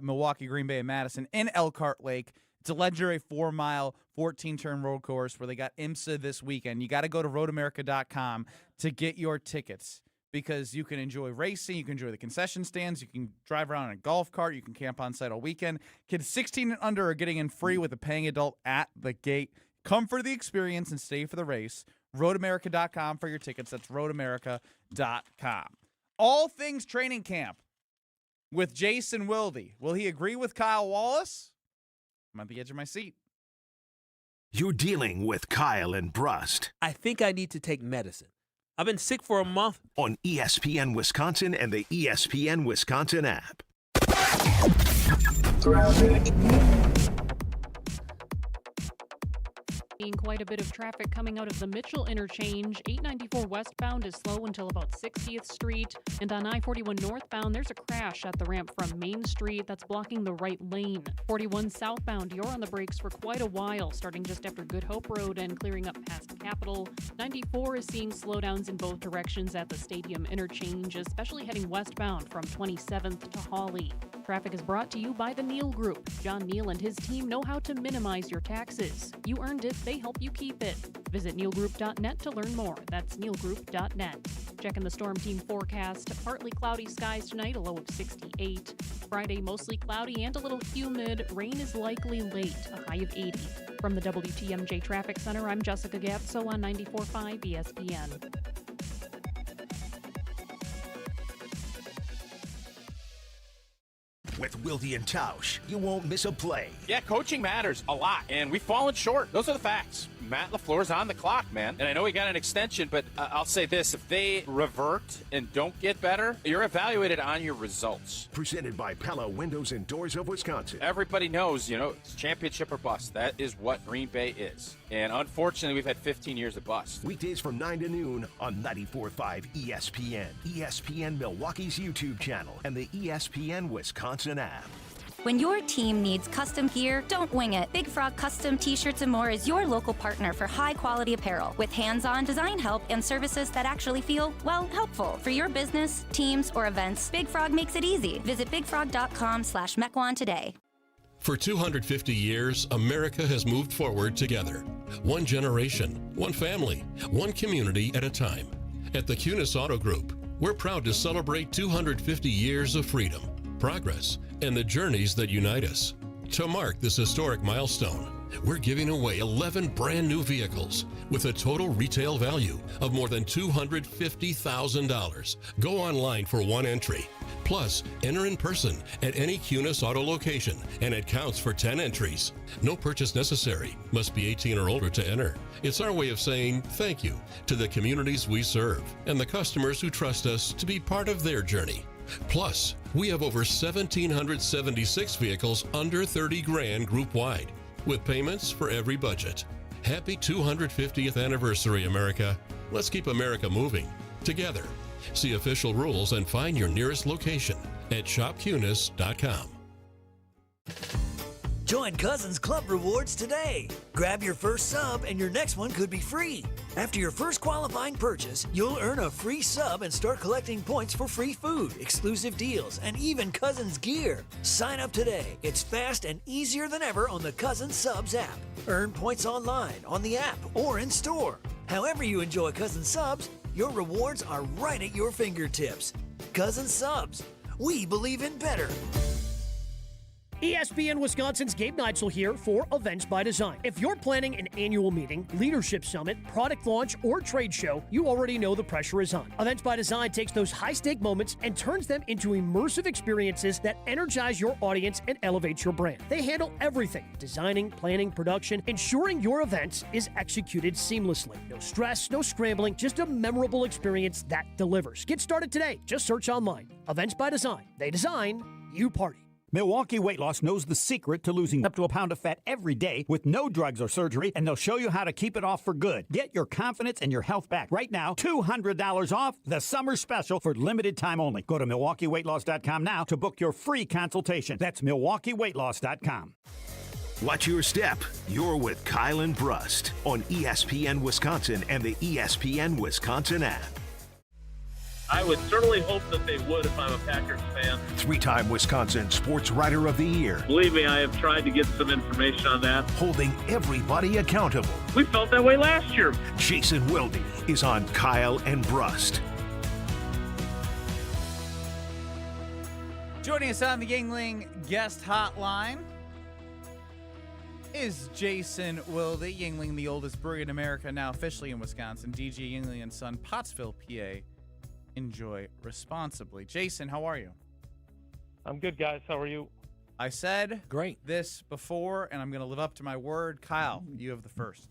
Milwaukee, Green Bay, and Madison in Elkhart Lake. It's a legendary 4-mile, 14-turn road course where they got IMSA this weekend. You got to go to roadamerica.com to get your tickets because you can enjoy racing, you can enjoy the concession stands, you can drive around in a golf cart, you can camp on site all weekend. Kids 16 and under are getting in free with a paying adult at the gate. Come for the experience and stay for the race. roadamerica.com for your tickets. That's roadamerica.com. All things training camp with Jason Wilde. Will he agree with Kyle Wallace? I'm at the edge of my seat. You're dealing with Kyle and Brust I think I need to take medicine. I've been sick for a month. on ESPN Wisconsin and the ESPN Wisconsin app. Seeing quite a bit of traffic coming out of the Mitchell interchange. 894 westbound is slow until about 60th Street. And on I-41 northbound, there's a crash at the ramp from Main Street that's blocking the right lane. 41 southbound, you're on the brakes for quite a while, starting just after Good Hope Road and clearing up past Capitol. 94 is seeing slowdowns in both directions at the Stadium interchange, especially heading westbound from 27th to Hawley. Traffic is brought to you by the Neal Group. John Neal and his team know how to minimize your taxes. You earned it, they help you keep it. Visit nealgroup.net to learn more. That's nealgroup.net. Checking the Storm Team forecast. Partly cloudy skies tonight, a low of 68. Friday, mostly cloudy and a little humid. Rain is likely late, a high of 80. From the WTMJ Traffic Center, I'm Jessica Gatso on 94.5 ESPN. With Wilde and Tausch, you won't miss a play. Yeah, coaching matters a lot, and we've fallen short. Those are the facts. Matt LaFleur's on the clock, man. And I know he got an extension, but I'll say this. If they revert and don't get better, you're evaluated on your results. Presented by Pella Windows and Doors of Wisconsin. Everybody knows, it's championship or bust. That is what Green Bay is. And unfortunately, we've had 15 years of bust. Weekdays from 9 to noon on 94.5 ESPN, ESPN Milwaukee's YouTube channel, and the ESPN Wisconsin app. When your team needs custom gear, don't wing it. Big Frog Custom T-Shirts and More is your local partner for high-quality apparel with hands-on design help and services that actually feel, well, helpful. For your business, teams, or events, Big Frog makes it easy. Visit bigfrog.com/Mequon today. For 250 years, America has moved forward together. One generation, one family, one community at a time. At the Kunis Auto Group, we're proud to celebrate 250 years of freedom, progress, and the journeys that unite us. To mark this historic milestone, we're giving away 11 brand new vehicles with a total retail value of more than $250,000. Go online for one entry. Plus, enter in person at any Kunis Auto location, and it counts for 10 entries. No purchase necessary. Must be 18 or older to enter. It's our way of saying thank you to the communities we serve and the customers who trust us to be part of their journey. Plus, we have over 1,776 vehicles under 30 grand group-wide, with payments for every budget. Happy 250th anniversary, America. Let's keep America moving together. See official rules and find your nearest location at shopkunis.com. Join Cousins Club Rewards today. Grab your first sub and your next one could be free. After your first qualifying purchase, you'll earn a free sub and start collecting points for free food, exclusive deals, and even Cousins gear. Sign up today. It's fast and easier than ever on the Cousins Subs app. Earn points online, on the app, or in store. However you enjoy Cousins Subs, your rewards are right at your fingertips. Cousins Subs. We believe in better. ESPN Wisconsin's Gabe Neitzel here for Events by Design. If you're planning an annual meeting, leadership summit, product launch, or trade show, you already know the pressure is on. Events by Design takes those high-stake moments and turns them into immersive experiences that energize your audience and elevate your brand. They handle everything: designing, planning, production, ensuring your event is executed seamlessly. No stress, no scrambling, just a memorable experience that delivers. Get started today. Just search online. Events by Design. They design, you party. Milwaukee Weight Loss knows the secret to losing up to a pound of fat every day with no drugs or surgery, and they'll show you how to keep it off for good. Get your confidence and your health back right now. $200 off the summer special for limited time only. Go to MilwaukeeWeightLoss.com now to book your free consultation. That's MilwaukeeWeightLoss.com. Watch your step. You're with Kyle and Brust on ESPN Wisconsin and the ESPN Wisconsin app. I would certainly hope that they would if I'm a Packers fan. Three-time Wisconsin Sports Writer of the Year. Believe me, I have tried to get some information on that. Holding everybody accountable. We felt that way last year. Jason Wilde is on Kyle and Brust. Joining us on the Yingling guest hotline is Jason Wilde. Yingling, the oldest brewery in America, now officially in Wisconsin. DG Yingling and Son, Pottsville, PA. Enjoy responsibly. Jason, how are you? I'm good, guys. How are you? I said this before, and I'm going to live up to my word. Kyle, you have the first.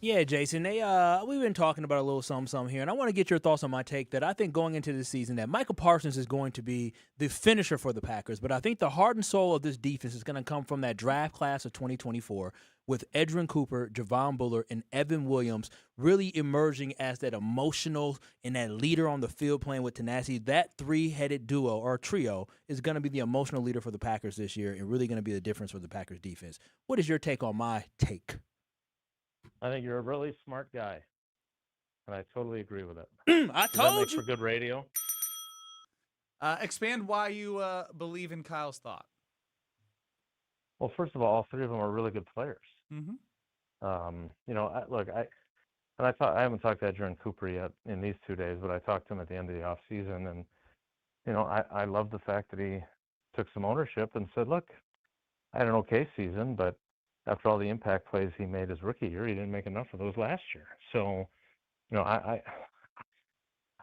Yeah, Jason, we've been talking about a little something here, and I want to get your thoughts on my take that I think going into this season that Michael Parsons is going to be the finisher for the Packers, but I think the heart and soul of this defense is going to come from that draft class of 2024 with Edgerrin Cooper, Javon Bullard, and Evan Williams really emerging as that emotional and that leader on the field playing with tenacity. That three-headed duo or trio is going to be the emotional leader for the Packers this year and really going to be the difference for the Packers defense. What is your take on my take? I think you're a really smart guy, and I totally agree with it. I told you. For good radio. Expand why you believe in Kyle's thought. Well, first of all three of them are really good players. Mm-hmm. I haven't talked to Edgerrin Cooper yet in these 2 days, but I talked to him at the end of the off season, and I love the fact that he took some ownership and said, "Look, I had an okay season, but after all the impact plays he made his rookie year, he didn't make enough of those last year." So,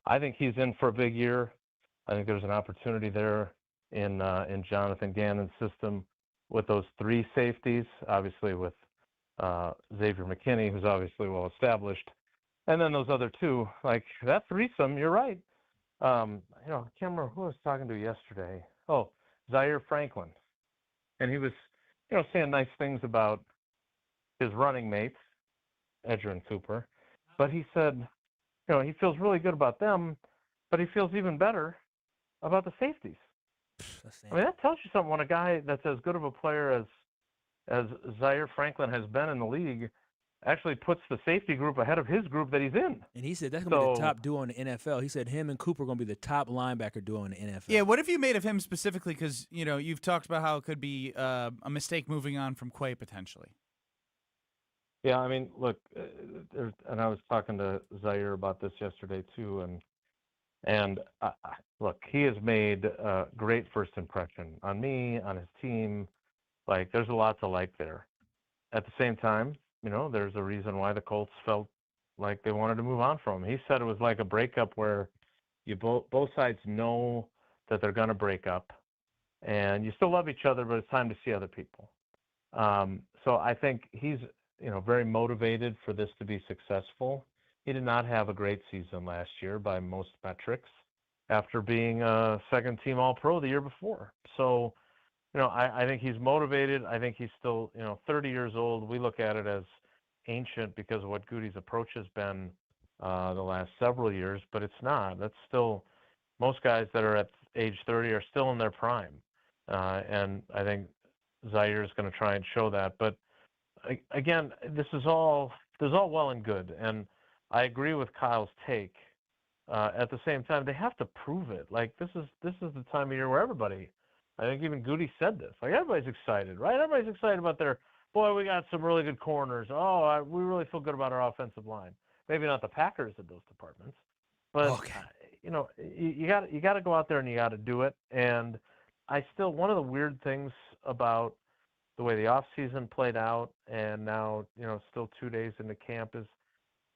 I think he's in for a big year. I think there's an opportunity there in Jonathan Gannon's system with those three safeties, obviously with Xavier McKinney, who's obviously well established, and then those other two. Like that threesome, you're right. I can't remember who I was talking to yesterday. Oh, Zaire Franklin, and he was, saying nice things about his running mates, Edger and Cooper, but he said, he feels really good about them, but he feels even better about the safeties. I mean, that tells you something when a guy that's as good of a player as Zaire Franklin has been in the league actually puts the safety group ahead of his group that he's in. And he said that's going to be the top duo in the NFL. He said him and Cooper are going to be the top linebacker duo in the NFL. Yeah, what have you made of him specifically? Because, you've talked about how it could be a mistake moving on from Quay potentially. Yeah, I mean, look, and I was talking to Zaire about this yesterday too, and look, he has made a great first impression on me, on his team. Like, there's a lot to like there. At the same time, there's a reason why the Colts felt like they wanted to move on from him. He said it was like a breakup where you both sides know that they're going to break up, and you still love each other, but it's time to see other people. So I think he's very motivated for this to be successful. He did not have a great season last year by most metrics after being a second-team All-Pro the year before. So, I think he's motivated. I think he's still, 30 years old. We look at it as ancient because of what Goody's approach has been the last several years, but it's not. That's still, most guys that are at age 30 are still in their prime. And I think Zaire is going to try and show that. But again, this is all well and good, and I agree with Kyle's take. At the same time, they have to prove it. Like this is the time of year where everybody, I think even Goody said this. Like everybody's excited, right? Everybody's excited about we got some really good corners. We really feel good about our offensive line. Maybe not the Packers in those departments, but you got to go out there and you got to do it. And one of the weird things about the way the offseason played out and now, still 2 days into camp is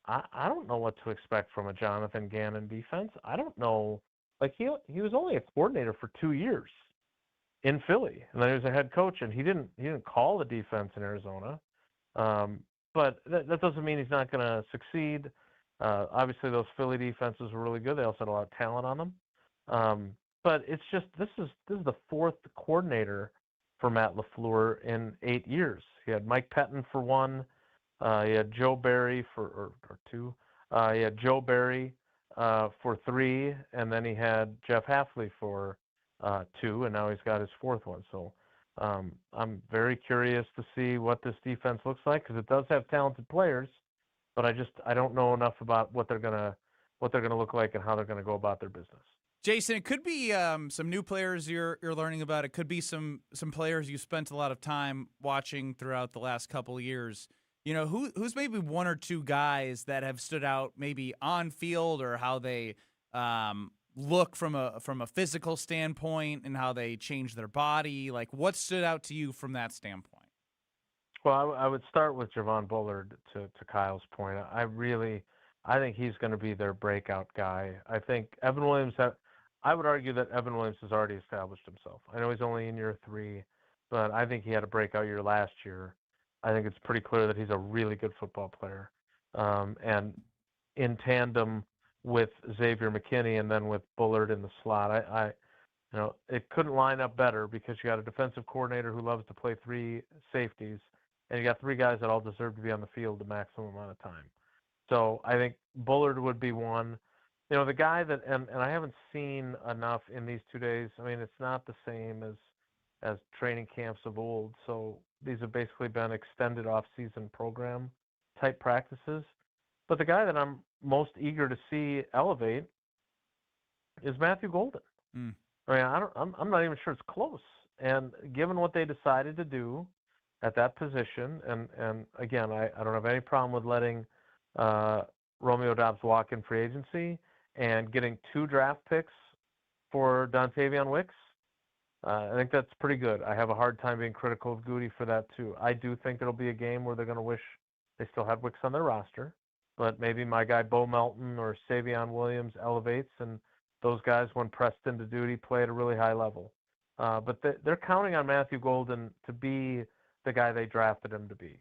I don't know what to expect from a Jonathan Gannon defense. I don't know. Like he was only a coordinator for 2 years in Philly, and then he was a head coach, and he didn't call the defense in Arizona. But that doesn't mean he's not going to succeed. Obviously, those Philly defenses were really good. They also had a lot of talent on them. But it's just this is the fourth coordinator for Matt LaFleur in 8 years. He had Mike Pettin for one. He had Joe Barry for two. He had Joe Barry for three, and then he had Jeff Hafley for two, and now he's got his fourth one. So I'm very curious to see what this defense looks like because it does have talented players, but I don't know enough about what they're gonna look like and how they're gonna go about their business. Jason, it could be some new players you're learning about. It could be some players you spent a lot of time watching throughout the last couple of years. Who's maybe one or two guys that have stood out maybe on field or how they look from a physical standpoint and how they change their body? Like, what stood out to you from that standpoint? Well, I would start with Javon Bullard to Kyle's point. I think he's going to be their breakout guy. I think Evan Williams I would argue that Evan Williams has already established himself. I know he's only in year 3, but I think he had a breakout year last year. I think it's pretty clear that he's a really good football player. And in tandem with Xavier McKinney and then with Bullard in the slot, it couldn't line up better because you got a defensive coordinator who loves to play 3 safeties, and you got 3 guys that all deserve to be on the field the maximum amount of time. So I think Bullard would be one. The guy that, and I haven't seen enough in these 2 days. I mean, it's not the same as training camps of old. So these have basically been extended off-season program type practices. But the guy that I'm most eager to see elevate is Matthew Golden. I mean, I'm not even sure it's close. And given what they decided to do at that position, and again, I don't have any problem with letting Romeo Doubs walk in free agency and getting 2 draft picks for Dontavion Wicks. I think that's pretty good. I have a hard time being critical of Goody for that too. I do think it'll be a game where they're going to wish they still had Wicks on their roster, but maybe my guy Bo Melton or Savion Williams elevates, and those guys, when pressed into duty, play at a really high level. But they're counting on Matthew Golden to be the guy they drafted him to be.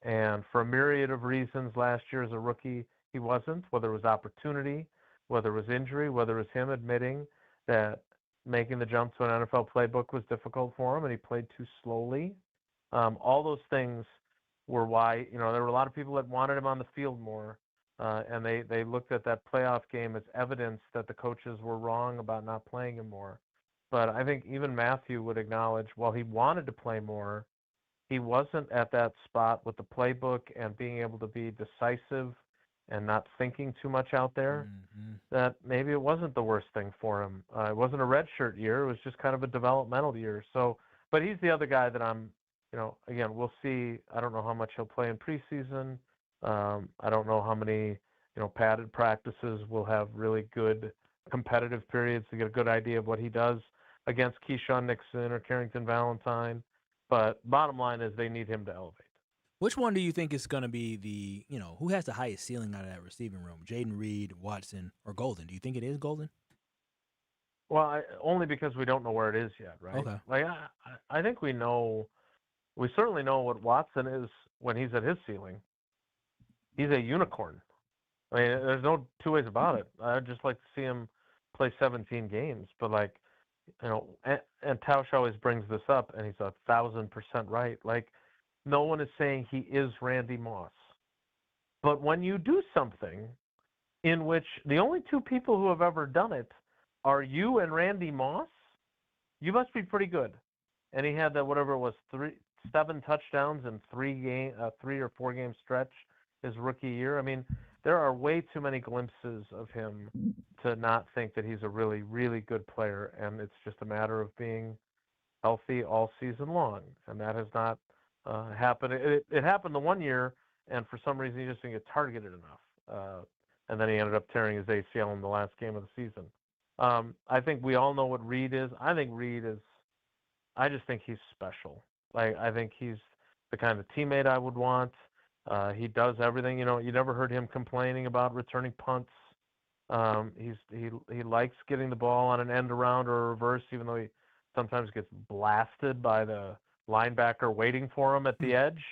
And for a myriad of reasons last year as a rookie, he wasn't, whether it was opportunity, whether it was injury, whether it was him admitting that making the jump to an NFL playbook was difficult for him and he played too slowly. All those things were why, there were a lot of people that wanted him on the field more. And they looked at that playoff game as evidence that the coaches were wrong about not playing him more. But I think even Matthew would acknowledge, while he wanted to play more, he wasn't at that spot with the playbook and being able to be decisive and not thinking too much out there, that maybe it wasn't the worst thing for him. It wasn't a redshirt year. It was just kind of a developmental year. So, but he's the other guy that I'm, again, we'll see. I don't know how much he'll play in preseason. I don't know how many, padded practices will have really good competitive periods to get a good idea of what he does against Keyshawn Nixon or Carrington Valentine. But bottom line is they need him to elevate. Which one do you think is going to be the, who has the highest ceiling out of that receiving room? Jaden Reed, Watson, or Golden? Do you think it is Golden? Well, only because we don't know where it is yet, right? Okay. Like, I think we certainly know what Watson is when he's at his ceiling. He's a unicorn. I mean, there's no two ways about it. I'd just like to see him play 17 games. But, and Tausch always brings this up, and he's 1,000% right. Like, no one is saying he is Randy Moss. But when you do something in which the only two people who have ever done it are you and Randy Moss, you must be pretty good. And he had that, whatever it was, 7 touchdowns in 3 or 4 game stretch his rookie year. I mean, there are way too many glimpses of him to not think that he's a really, really good player. And it's just a matter of being healthy all season long. And that has not happened. It happened the one year, and for some reason he just didn't get targeted enough. And then he ended up tearing his ACL in the last game of the season. I think we all know what Reed is. I just think he's special. I think he's the kind of teammate I would want. He does everything. You never heard him complaining about returning punts. He likes getting the ball on an end around or a reverse, even though he sometimes gets blasted by the linebacker waiting for him at the edge.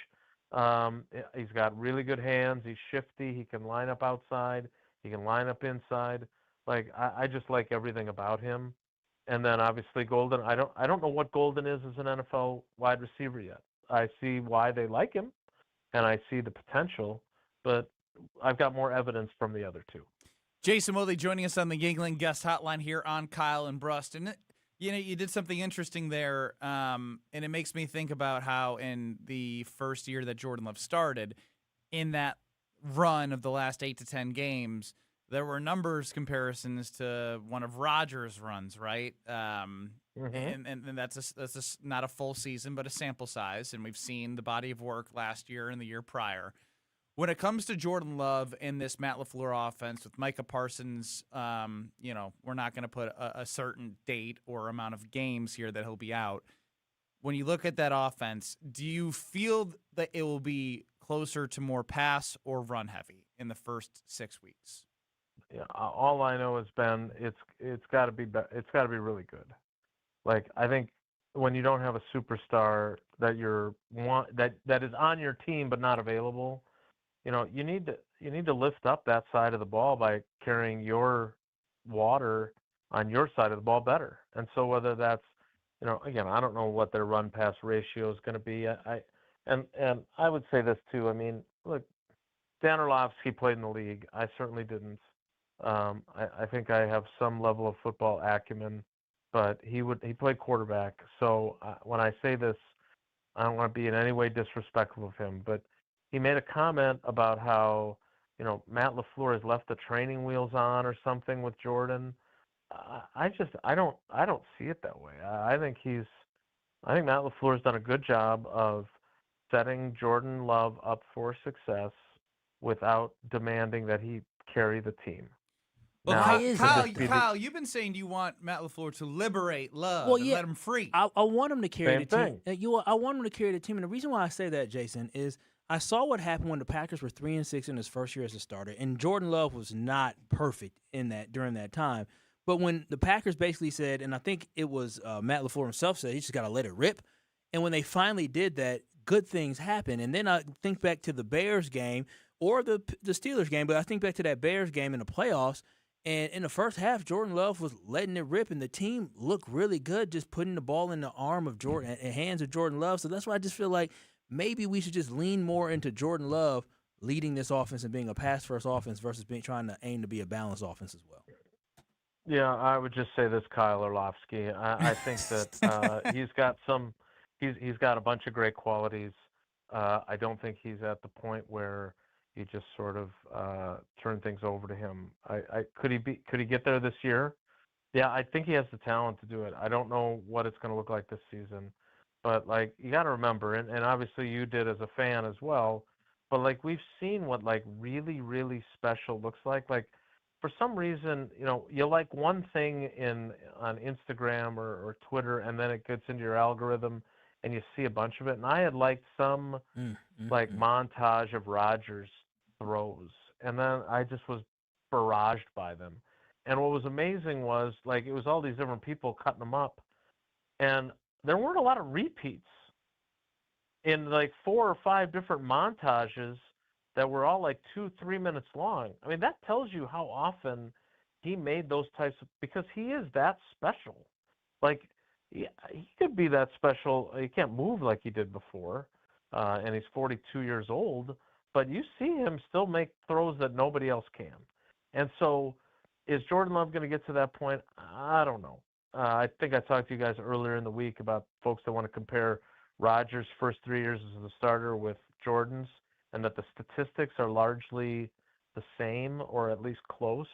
He's got really good hands. He's shifty. He can line up outside. He can line up inside. I just like everything about him. And then obviously Golden. I don't know what Golden is as an NFL wide receiver yet. I see why they like him, and I see the potential, but I've got more evidence from the other two. Jason Wilde joining us on the Yingling Guest Hotline here on Kyle and Brust. And, you did something interesting there, and it makes me think about how in the first year that Jordan Love started, in that run of the last 8 to 10 games, there were numbers comparisons to one of Rodgers' runs, right? And that's not a full season, but a sample size, and we've seen the body of work last year and the year prior. When it comes to Jordan Love in this Matt LaFleur offense with Micah Parsons, we're not going to put a certain date or amount of games here that he'll be out. When you look at that offense, do you feel that it will be closer to more pass or run heavy in the first 6 weeks? Yeah, all I know is, Ben, it's got to be really good. I think when you don't have a superstar that that is on your team but not available, you need to lift up that side of the ball by carrying your water on your side of the ball better. And so whether that's, again, I don't know what their run pass ratio is going to be. And I would say this too. I mean, look, Dan Orlovsky played in the league. I certainly didn't. I think I have some level of football acumen, but he played quarterback. So when I say this, I don't want to be in any way disrespectful of him, but he made a comment about how, Matt LaFleur has left the training wheels on or something with Jordan. I don't see it that way. I think Matt LaFleur's done a good job of setting Jordan Love up for success without demanding that he carry the team. Well, now, Kyle, you've been saying you want Matt LaFleur to liberate Love and let him free. I want him to carry the Same team. I want him to carry the team, and the reason why I say that, Jason, is I saw what happened when the Packers were 3-6 in his first year as a starter, and Jordan Love was not perfect during that time. But when the Packers basically said, and I think it was Matt LaFleur himself said, he just got to let it rip. And when they finally did that, good things happen. And then I think back to the Bears game or the Steelers game, but I think back to that Bears game in the playoffs. And in the first half, Jordan Love was letting it rip, and the team looked really good, just putting the ball in the arm of Jordan and hands of Jordan Love. So that's why I just feel like maybe we should just lean more into Jordan Love leading this offense and being a pass-first offense versus trying to aim to be a balanced offense as well. Yeah, I would just say this, Kyle Orlovsky. I think that he's got a bunch of great qualities. I don't think he's at the point where you just sort of turn things over to him. Could he get there this year? Yeah, I think he has the talent to do it. I don't know what it's going to look like this season, but like you got to remember, and obviously you did as a fan as well. But like we've seen what like really, really special looks like. Like for some reason, you like one thing on Instagram or Twitter, and then it gets into your algorithm, and you see a bunch of it. And I had liked some montage of Rodgers throws, and then I just was barraged by them. And what was amazing was like it was all these different people cutting them up, and there weren't a lot of repeats in like 4 or 5 different montages that were all like 2-3 minutes long. I mean, that tells you how often he made those types of, because he is that special. Like he could be that special. He can't move like he did before, and he's 42 years old, but you see him still make throws that nobody else can. And so is Jordan Love going to get to that point? I don't know. I think I talked to you guys earlier in the week about folks that want to compare Rodgers' first 3 years as a starter with Jordan's, and that the statistics are largely the same or at least close.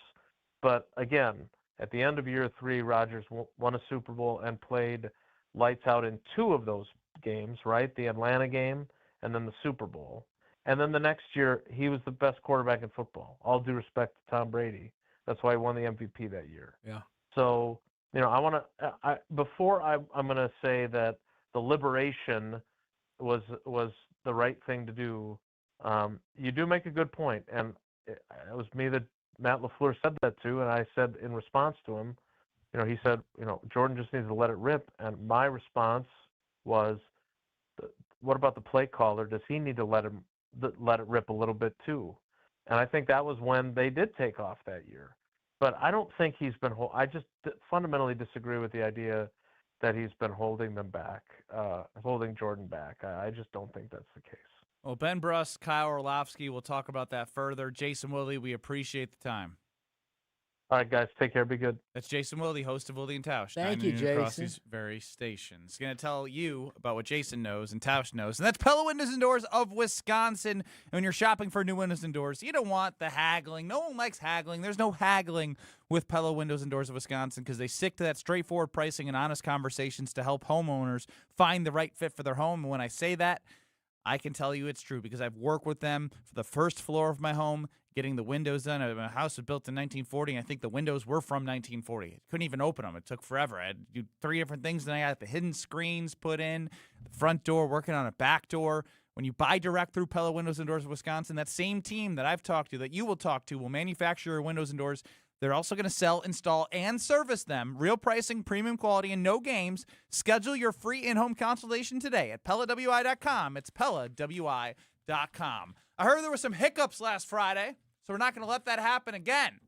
But again, at the end of year 3, Rodgers won a Super Bowl and played lights out in 2 of those games, right? The Atlanta game and then the Super Bowl. And then the next year, he was the best quarterback in football. All due respect to Tom Brady. That's why he won the MVP that year. Yeah. So, I'm going to say that the liberation was the right thing to do. You do make a good point, and it was me that Matt LaFleur said that to, and I said in response to him, he said, Jordan just needs to let it rip, and my response was, what about the play caller? Does he need to let it rip a little bit too? And I think that was when they did take off that year. But I don't think he's been. I just fundamentally disagree with the idea that he's been holding them back, holding Jordan back. I just don't think that's the case. Well, Ben Brust, Kyle Orlovsky, we'll talk about that further. Jason Wilde, we appreciate the time. All right, guys, take care. Be good. That's Jason Wilde, host of Wilde and Tausch. Thank you, Jason. Across these very stations. He's going to tell you about what Jason knows and Tausch knows. And that's Pella Windows and Doors of Wisconsin. And when you're shopping for new windows and doors, you don't want the haggling. No one likes haggling. There's no haggling with Pella Windows and Doors of Wisconsin because they stick to that straightforward pricing and honest conversations to help homeowners find the right fit for their home. And when I say that, I can tell you it's true because I've worked with them for the first floor of my home, getting the windows done. My house was built in 1940, and I think the windows were from 1940. I couldn't even open them. It took forever. I had to do 3 different things. Then I got the hidden screens put in, the front door, working on a back door. When you buy direct through Pella Windows and Doors of Wisconsin, that same team that I've talked to, that you will talk to, will manufacture your windows and doors. They're also going to sell, install, and service them. Real pricing, premium quality, and no games. Schedule your free in-home consultation today at PellaWI.com. It's PellaWI.com. I heard there were some hiccups last Friday, so we're not going to let that happen again.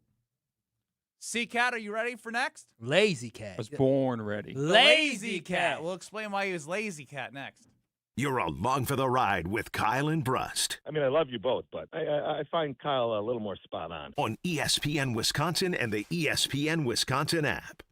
C-Cat, are you ready for next? Lazy Cat. I was born ready. Lazy Cat. We'll explain why he was Lazy Cat next. You're along for the ride with Kyle and Brust. I mean, I love you both, but I find Kyle a little more spot on. On ESPN Wisconsin and the ESPN Wisconsin app.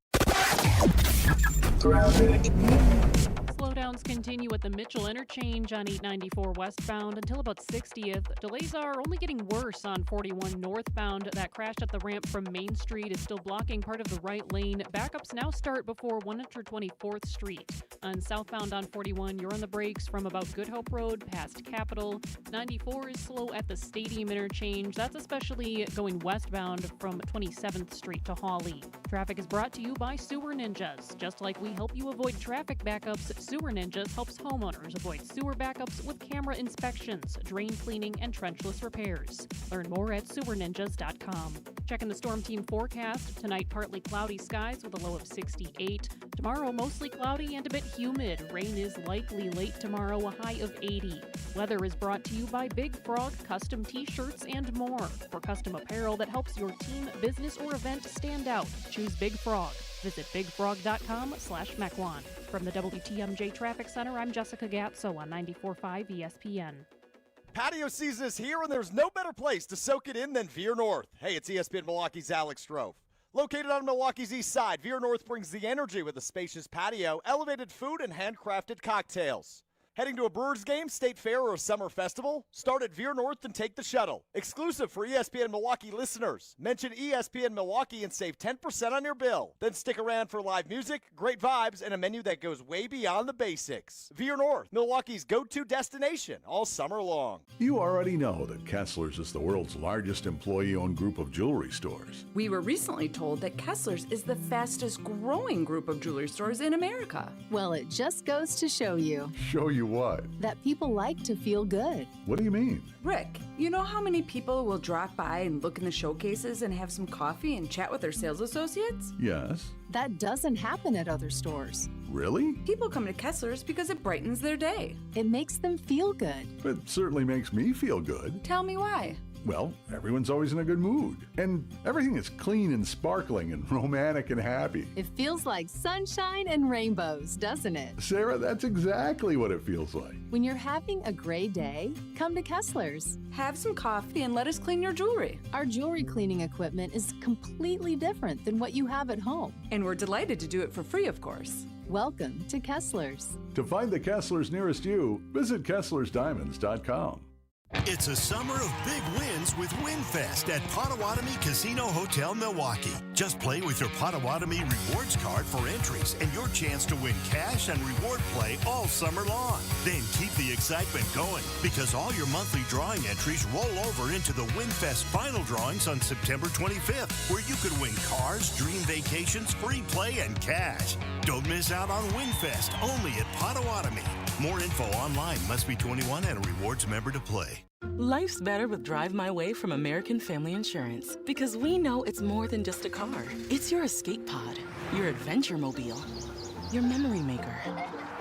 Slowdowns continue at the Mitchell interchange on 894 westbound until about 60th. Delays are only getting worse on 41 northbound. That crash at the ramp from Main Street is still blocking part of the right lane. Backups now start before 124th Street. On southbound on 41, you're on the brakes from about Good Hope Road past Capitol. 94 is slow at the Stadium interchange. That's especially going westbound from 27th Street to Hawley. Traffic is brought to you by Sewer Ninjas. Just like we help you avoid traffic backups, Sewer Ninjas Ninjas helps homeowners avoid sewer backups with camera inspections, drain cleaning, and trenchless repairs. Learn more at sewerninjas.com. Checking the Storm Team forecast. Tonight, partly cloudy skies with a low of 68. Tomorrow, mostly cloudy and a bit humid. Rain is likely late tomorrow, a high of 80. Weather is brought to you by Big Frog Custom T-shirts and more. For custom apparel that helps your team, business, or event stand out, choose Big Frog. Visit bigfrog.com/Mequon. From the WTMJ Traffic Center, I'm Jessica Gatso on 94.5 ESPN. Patio season is here, and there's no better place to soak it in than Veer North. Hey, it's ESPN Milwaukee's Alex Strofe. Located on Milwaukee's east side, Veer North brings the energy with a spacious patio, elevated food, and handcrafted cocktails. Heading to a Brewers game, state fair, or a summer festival? Start at Veer North and take the shuttle. Exclusive for ESPN Milwaukee listeners. Mention ESPN Milwaukee and save 10% on your bill. Then stick around for live music, great vibes, and a menu that goes way beyond the basics. Veer North, Milwaukee's go-to destination all summer long. You already know that Kessler's is the world's largest employee-owned group of jewelry stores. We were recently told that Kessler's is the fastest growing group of jewelry stores in America. Well, it just goes to show you. Show you what? That people like to feel good. What do you mean? Rick, you know how many people will drop by and look in the showcases and have some coffee and chat with their sales associates? Yes. That doesn't happen at other stores. Really? People come to Kessler's because it brightens their day. It makes them feel good. It certainly makes me feel good. Tell me why. Well, everyone's always in a good mood. And everything is clean and sparkling and romantic and happy. It feels like sunshine and rainbows, doesn't it? Sarah, that's exactly what it feels like. When you're having a gray day, come to Kessler's. Have some coffee and let us clean your jewelry. Our jewelry cleaning equipment is completely different than what you have at home. And we're delighted to do it for free, of course. Welcome to Kessler's. To find the Kessler's nearest you, visit KesslersDiamonds.com. It's a summer of big wins with WinFest at Potawatomi Casino Hotel, Milwaukee. Just play with your Potawatomi rewards card for entries and your chance to win cash and reward play all summer long. Then keep the excitement going because all your monthly drawing entries roll over into the WinFest final drawings on September 25th, where you could win cars, dream vacations, free play, and cash. Don't miss out on WinFest, only at Potawatomi. More info online. Must be 21 and a rewards member to play. Life's better with Drive My Way from American Family Insurance because we know it's more than just a car. It's your escape pod, your adventure mobile, your memory maker.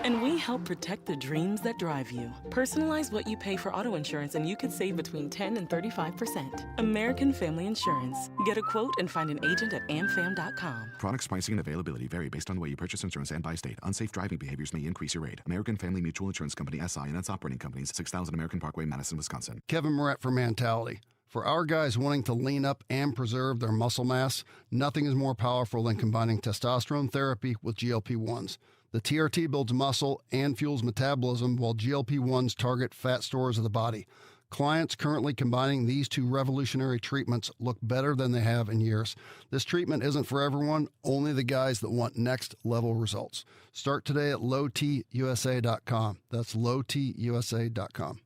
And we help protect the dreams that drive you. Personalize what you pay for auto insurance and you could save between 10 and 35%. American Family Insurance. Get a quote and find an agent at amfam.com. Products, pricing, and availability vary based on the way you purchase insurance and by state. Unsafe driving behaviors may increase your rate. American Family Mutual Insurance Company, SI, and its operating companies, 6000 American Parkway, Madison, Wisconsin. Kevin Moret for Mentality. For our guys wanting to lean up and preserve their muscle mass, nothing is more powerful than combining testosterone therapy with GLP-1s. The TRT builds muscle and fuels metabolism, while GLP-1s target fat stores of the body. Clients currently combining these two revolutionary treatments look better than they have in years. This treatment isn't for everyone, only the guys that want next-level results. Start today at lowtusa.com. That's lowtusa.com.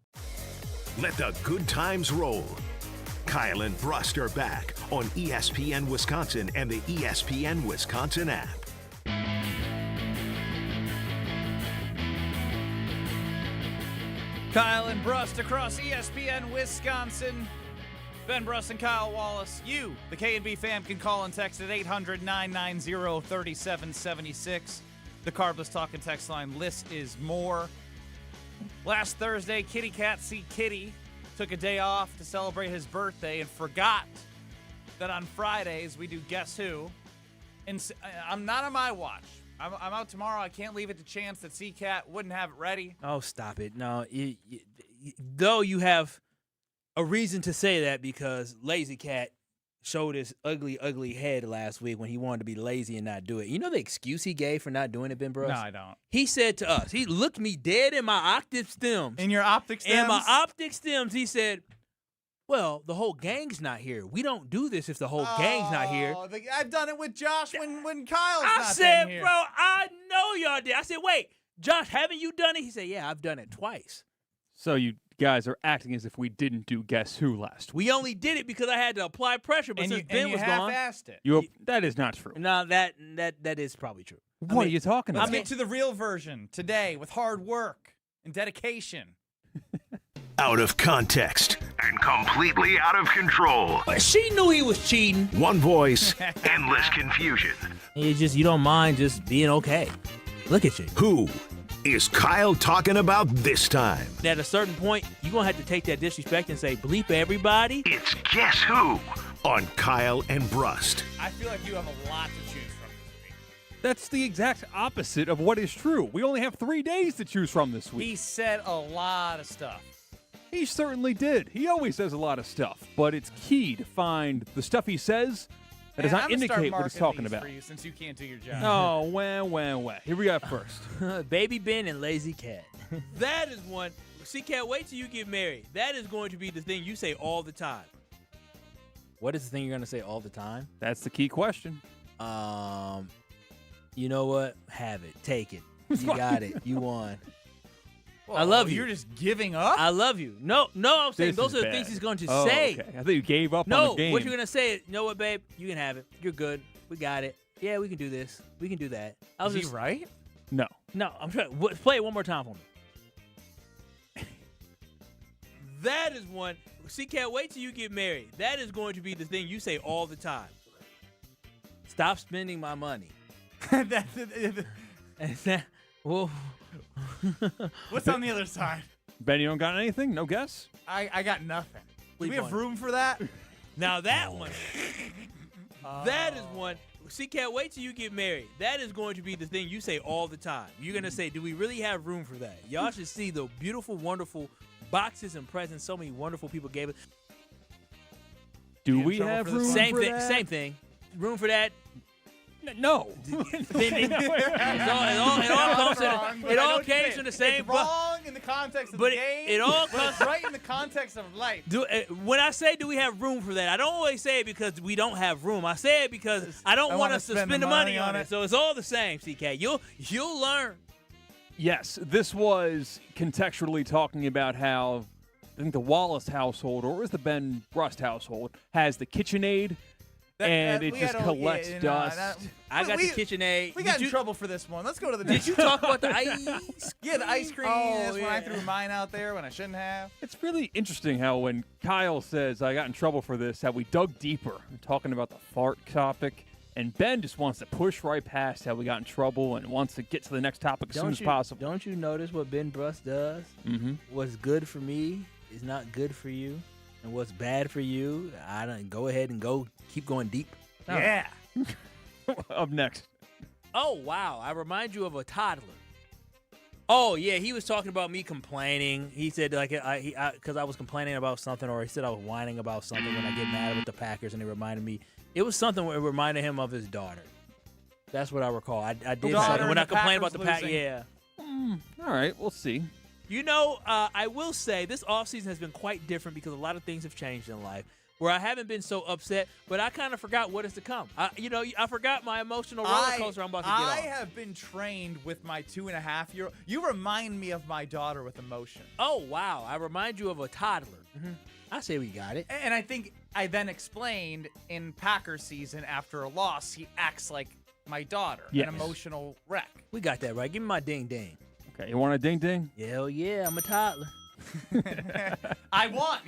Let the good times roll. Kyle and Brust are back on ESPN Wisconsin and the ESPN Wisconsin app. Kyle and Brust across ESPN Wisconsin. Ben Brust and Kyle Wallace. You, the K&B fam, can call and text at 800-990-3776. The Carbless Talk and text line, list is more. Last Thursday, Kitty Cat See Kitty took a day off to celebrate his birthday and forgot that on Fridays we do Guess Who. And I'm not on my watch. I'm out tomorrow. I can't leave it to chance that C-Cat wouldn't have it ready. Oh, stop it. No, though you have a reason to say that because Lazy Cat showed his ugly, ugly head last week when he wanted to be lazy and not do it. You know the excuse he gave for not doing it, Ben Brust? No, I don't. He said to us, he looked me dead in my octave stems. In your optic stems? In my optic stems, he said, well, the whole gang's not here. We don't do this if the whole gang's not here. I've done it with Josh when Kyle's I not said, here. bro, I know y'all did. I said, wait, Josh, haven't you done it? He said, yeah, I've done it twice. So you guys are acting as if we didn't do Guess Who last week. We only did it because I had to apply pressure, but since Ben was gone. half-assed it. That is not true. No, that is probably true. What are you talking about? Let's get to the real version today with hard work and dedication. Out of context and completely out of control. She knew he was cheating. One voice, endless confusion. It's just you don't mind just being okay. Look at you. Who is Kyle talking about this time? At a certain point, you're going to have to take that disrespect and say, bleep everybody. It's Guess Who on Kyle and Brust. I feel like you have a lot to choose from this week. That's the exact opposite of what is true. We only have 3 days to choose from this week. He said a lot of stuff. He certainly did. He always says a lot of stuff, but it's key to find the stuff he says that does not indicate what he's talking about. For you since you can't do your job. Oh, wah. Here we go first. Baby Ben and Lazy Cat. That is one. See, Cat, wait till you get married. That is going to be the thing you say all the time. What is the thing you're going to say all the time? That's the key question. You know what? Have it. Take it. You got it. You won. Whoa, I love you. You're just giving up? I love you. No, I'm saying those are the bad. things he's going to Oh, say. okay. I thought you gave up on No, the game. what you're going to say is, you know what, babe? You can have it. You're good. We got it. Yeah, we can do this. We can do that. Is he right? No. No, I'm trying. Play it one more time for me. That is one. See, Cat, wait till you get married. That is going to be the thing you say all the time. Stop spending my money. Well, what's on the other side? Ben, you don't got anything? No guess? I got nothing. Do we Leave have one. room for that? Now that one. That is one. See, Cat, wait till you get married. That is going to be the thing you say all the time. You're going to say, do we really have room for that? Y'all should see the beautiful, wonderful boxes and presents so many wonderful people gave us. Do we have room Same for thing. that? Same thing. Room for that? No. It all came from the same. It's wrong in the context of the game. It all but comes it's right in the context of life. When I say do we have room for that, I don't always say it because we don't have room. I say it because I don't want us to spend the money on it. So it's all the same, CK. You'll learn. Yes, this was contextually talking about how I think the Wallace household, or it was the Ben Brust household, has the KitchenAid. And it just collects dust. I got the KitchenAid. We got in trouble for this one. Let's go to the next. Did you talk about the ice? Yeah, the ice cream. Oh, When I threw mine out there when I shouldn't have. It's really interesting how when Kyle says, I got in trouble for this, how we dug deeper, talking about the fart topic. And Ben just wants to push right past how we got in trouble and wants to get to the next topic as soon as possible. Don't you notice what Ben Brust does? Mm-hmm. What's good for me is not good for you. And what's bad for you, I don't go ahead and keep going deep. No. Yeah. Up next. Oh, wow. I remind you of a toddler. Oh, yeah. He was talking about me complaining. He said, because I was complaining about something, or he said I was whining about something when I get mad with the Packers, and it reminded me. It was something where it reminded him of his daughter. That's what I recall. I did something when I complained about the Packers. Yeah. All right. We'll see. You know, I will say this offseason has been quite different because a lot of things have changed in life where I haven't been so upset, but I kind of forgot what is to come. I forgot my emotional roller coaster I'm about to get on. I have been trained with my 2.5-year-old. You remind me of my daughter with emotion. Oh, wow. I remind you of a toddler. Mm-hmm. I say we got it. And I think I then explained in Packers season after a loss, he acts like my daughter, yes. An emotional wreck. We got that right. Give me my ding-ding. Okay, you want a ding-ding? Hell yeah, I'm a toddler. I want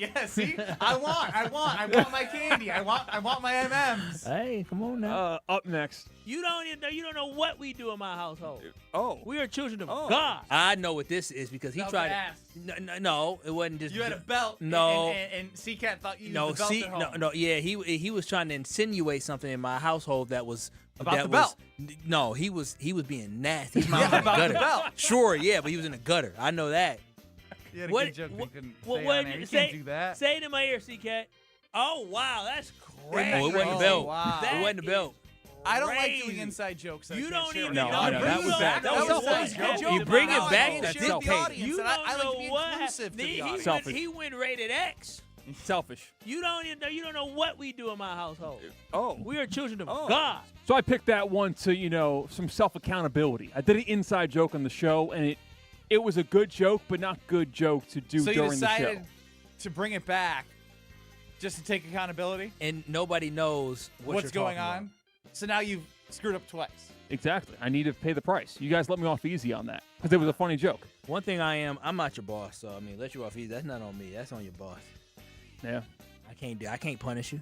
my candy. I want my M&Ms. Hey, come on now. Up next. You don't know what we do in my household. Oh. We are children of God. I know what this is because he tried to. No, it wasn't just. You had a belt. No. And C-Cat thought you used the belt at home. No, yeah, he was trying to insinuate something in my household that was. About the belt. No, he was being nasty. His mom was in the gutter. The belt. Sure, yeah, but he was in the gutter. I know that. You had a good joke, but you couldn't say can't do that. Say it in my ear, C-Cat. Oh, wow, that's crazy. Oh, it wasn't the belt. Wow. It wasn't the belt. I don't like doing inside jokes. You don't even know. No, that was bad. That was selfish. You bring it back. That's selfish. You don't know what. Selfish. He went rated X. Selfish. You don't know what we do in my household. Oh. We are children of God. So I picked that one to, some self-accountability. I did an inside joke on the show, and it was a good joke, but not good joke to do So you during the show. decided to bring it back just to take accountability? And nobody knows what's going on. So now you've screwed up twice. Exactly. I need to pay the price. You guys let me off easy on that because it was a funny joke. One thing I'm not your boss, so I mean, let you off easy. That's not on me. That's on your boss. Yeah. I can't punish you.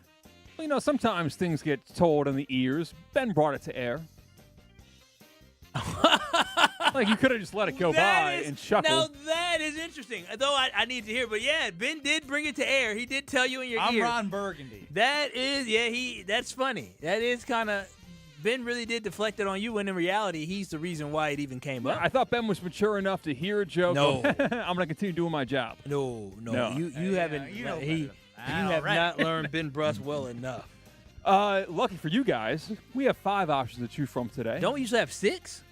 Well, you know, sometimes things get told in the ears. Ben brought it to air. Like, you could have just let it go by and chuckled. Now, that is interesting. Though I need to hear. But, yeah, Ben did bring it to air. He did tell you in your ear. I'm Ron Burgundy. That is, that's funny. That is kind of, Ben really did deflect it on you, when in reality, he's the reason why it even came up. I thought Ben was mature enough to hear a joke. No. I'm going to continue doing my job. No. You haven't. You have not learned Ben Brust well enough. Lucky for you guys, we have 5 options to choose from today. Don't we usually have 6?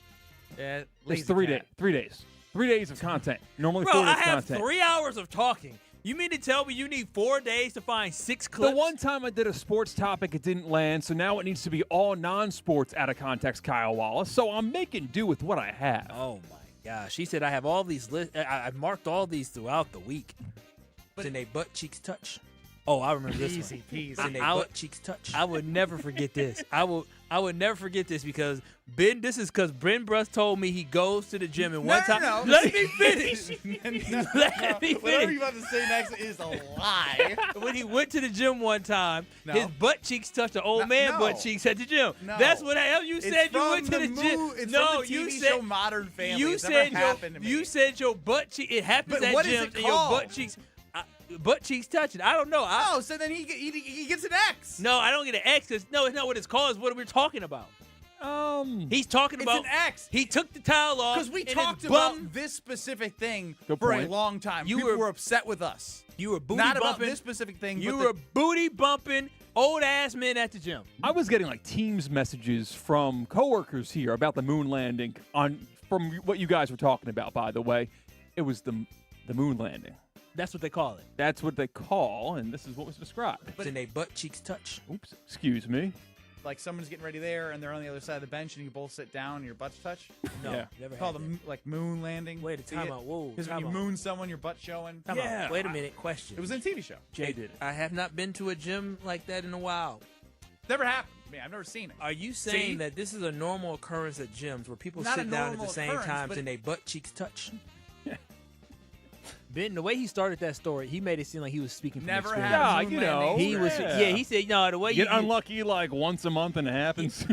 Yeah, it's 3 days. 3 days. 3 days of content. Normally 4 Bro, days I of have content. 3 hours of talking. You mean to tell me you need 4 days to find 6 clips? The one time I did a sports topic, it didn't land, so now it needs to be all non-sports out of context, Kyle Wallace. So I'm making do with what I have. Oh, my gosh. She said I have all these lists. I've marked all these throughout the week. But in they butt cheeks touch. Oh, I remember this one. Easy. In they butt cheeks touch. I would never forget this. I would never forget this because Ben Brust told me he goes to the gym and one time. No. Let me finish. Let me Whatever finish. you're about to say next is a lie. When he went to the gym one time, No. his butt cheeks touched the old man butt cheeks at the gym. No. That's what you It's said. You from went to the gym. It's No, from the you TV said show Modern Family. you It's said never happened to me. you said your butt cheek. It happens But at what is gyms it and your called? butt cheeks touching. I don't know. So then he gets an X. No, I don't get an X. No, it's not what it's called. It's what we're talking about. He's talking about It's an X. He took the towel off Because we and his talked bum- about this specific thing Good for point. a long time. You People were- were upset with us. You were booty Not bumping. about this specific thing. You but were booty bumping old ass men at the gym. I was getting like Teams messages from coworkers here about the moon landing from what you guys were talking about, by the way. It was the moon landing. That's what they call it. That's what they call, and this is what was described. But in they butt cheeks touch. Oops, excuse me. like someone's getting ready there and they're on the other side of the bench and you both sit down and your butts touch? No, Yeah. never Called had the like moon landing. Wait a time out. Whoa. Because when you time out. moon someone, your butt showing. Time out. Wait a minute. Question. It was in a TV show. Jay did it. I have not been to a gym like that in a while. Never happened to me. I've never seen it. Are you saying See? that this is a normal occurrence at gyms where people Not sit a down at the normal same occurrence, time but- and they butt cheeks touch? Ben, the way he started that story, he made it seem like he was speaking from Never experience. had a moon landing. He was, yeah. He said, no, the way You get you unlucky like once a month and it happens.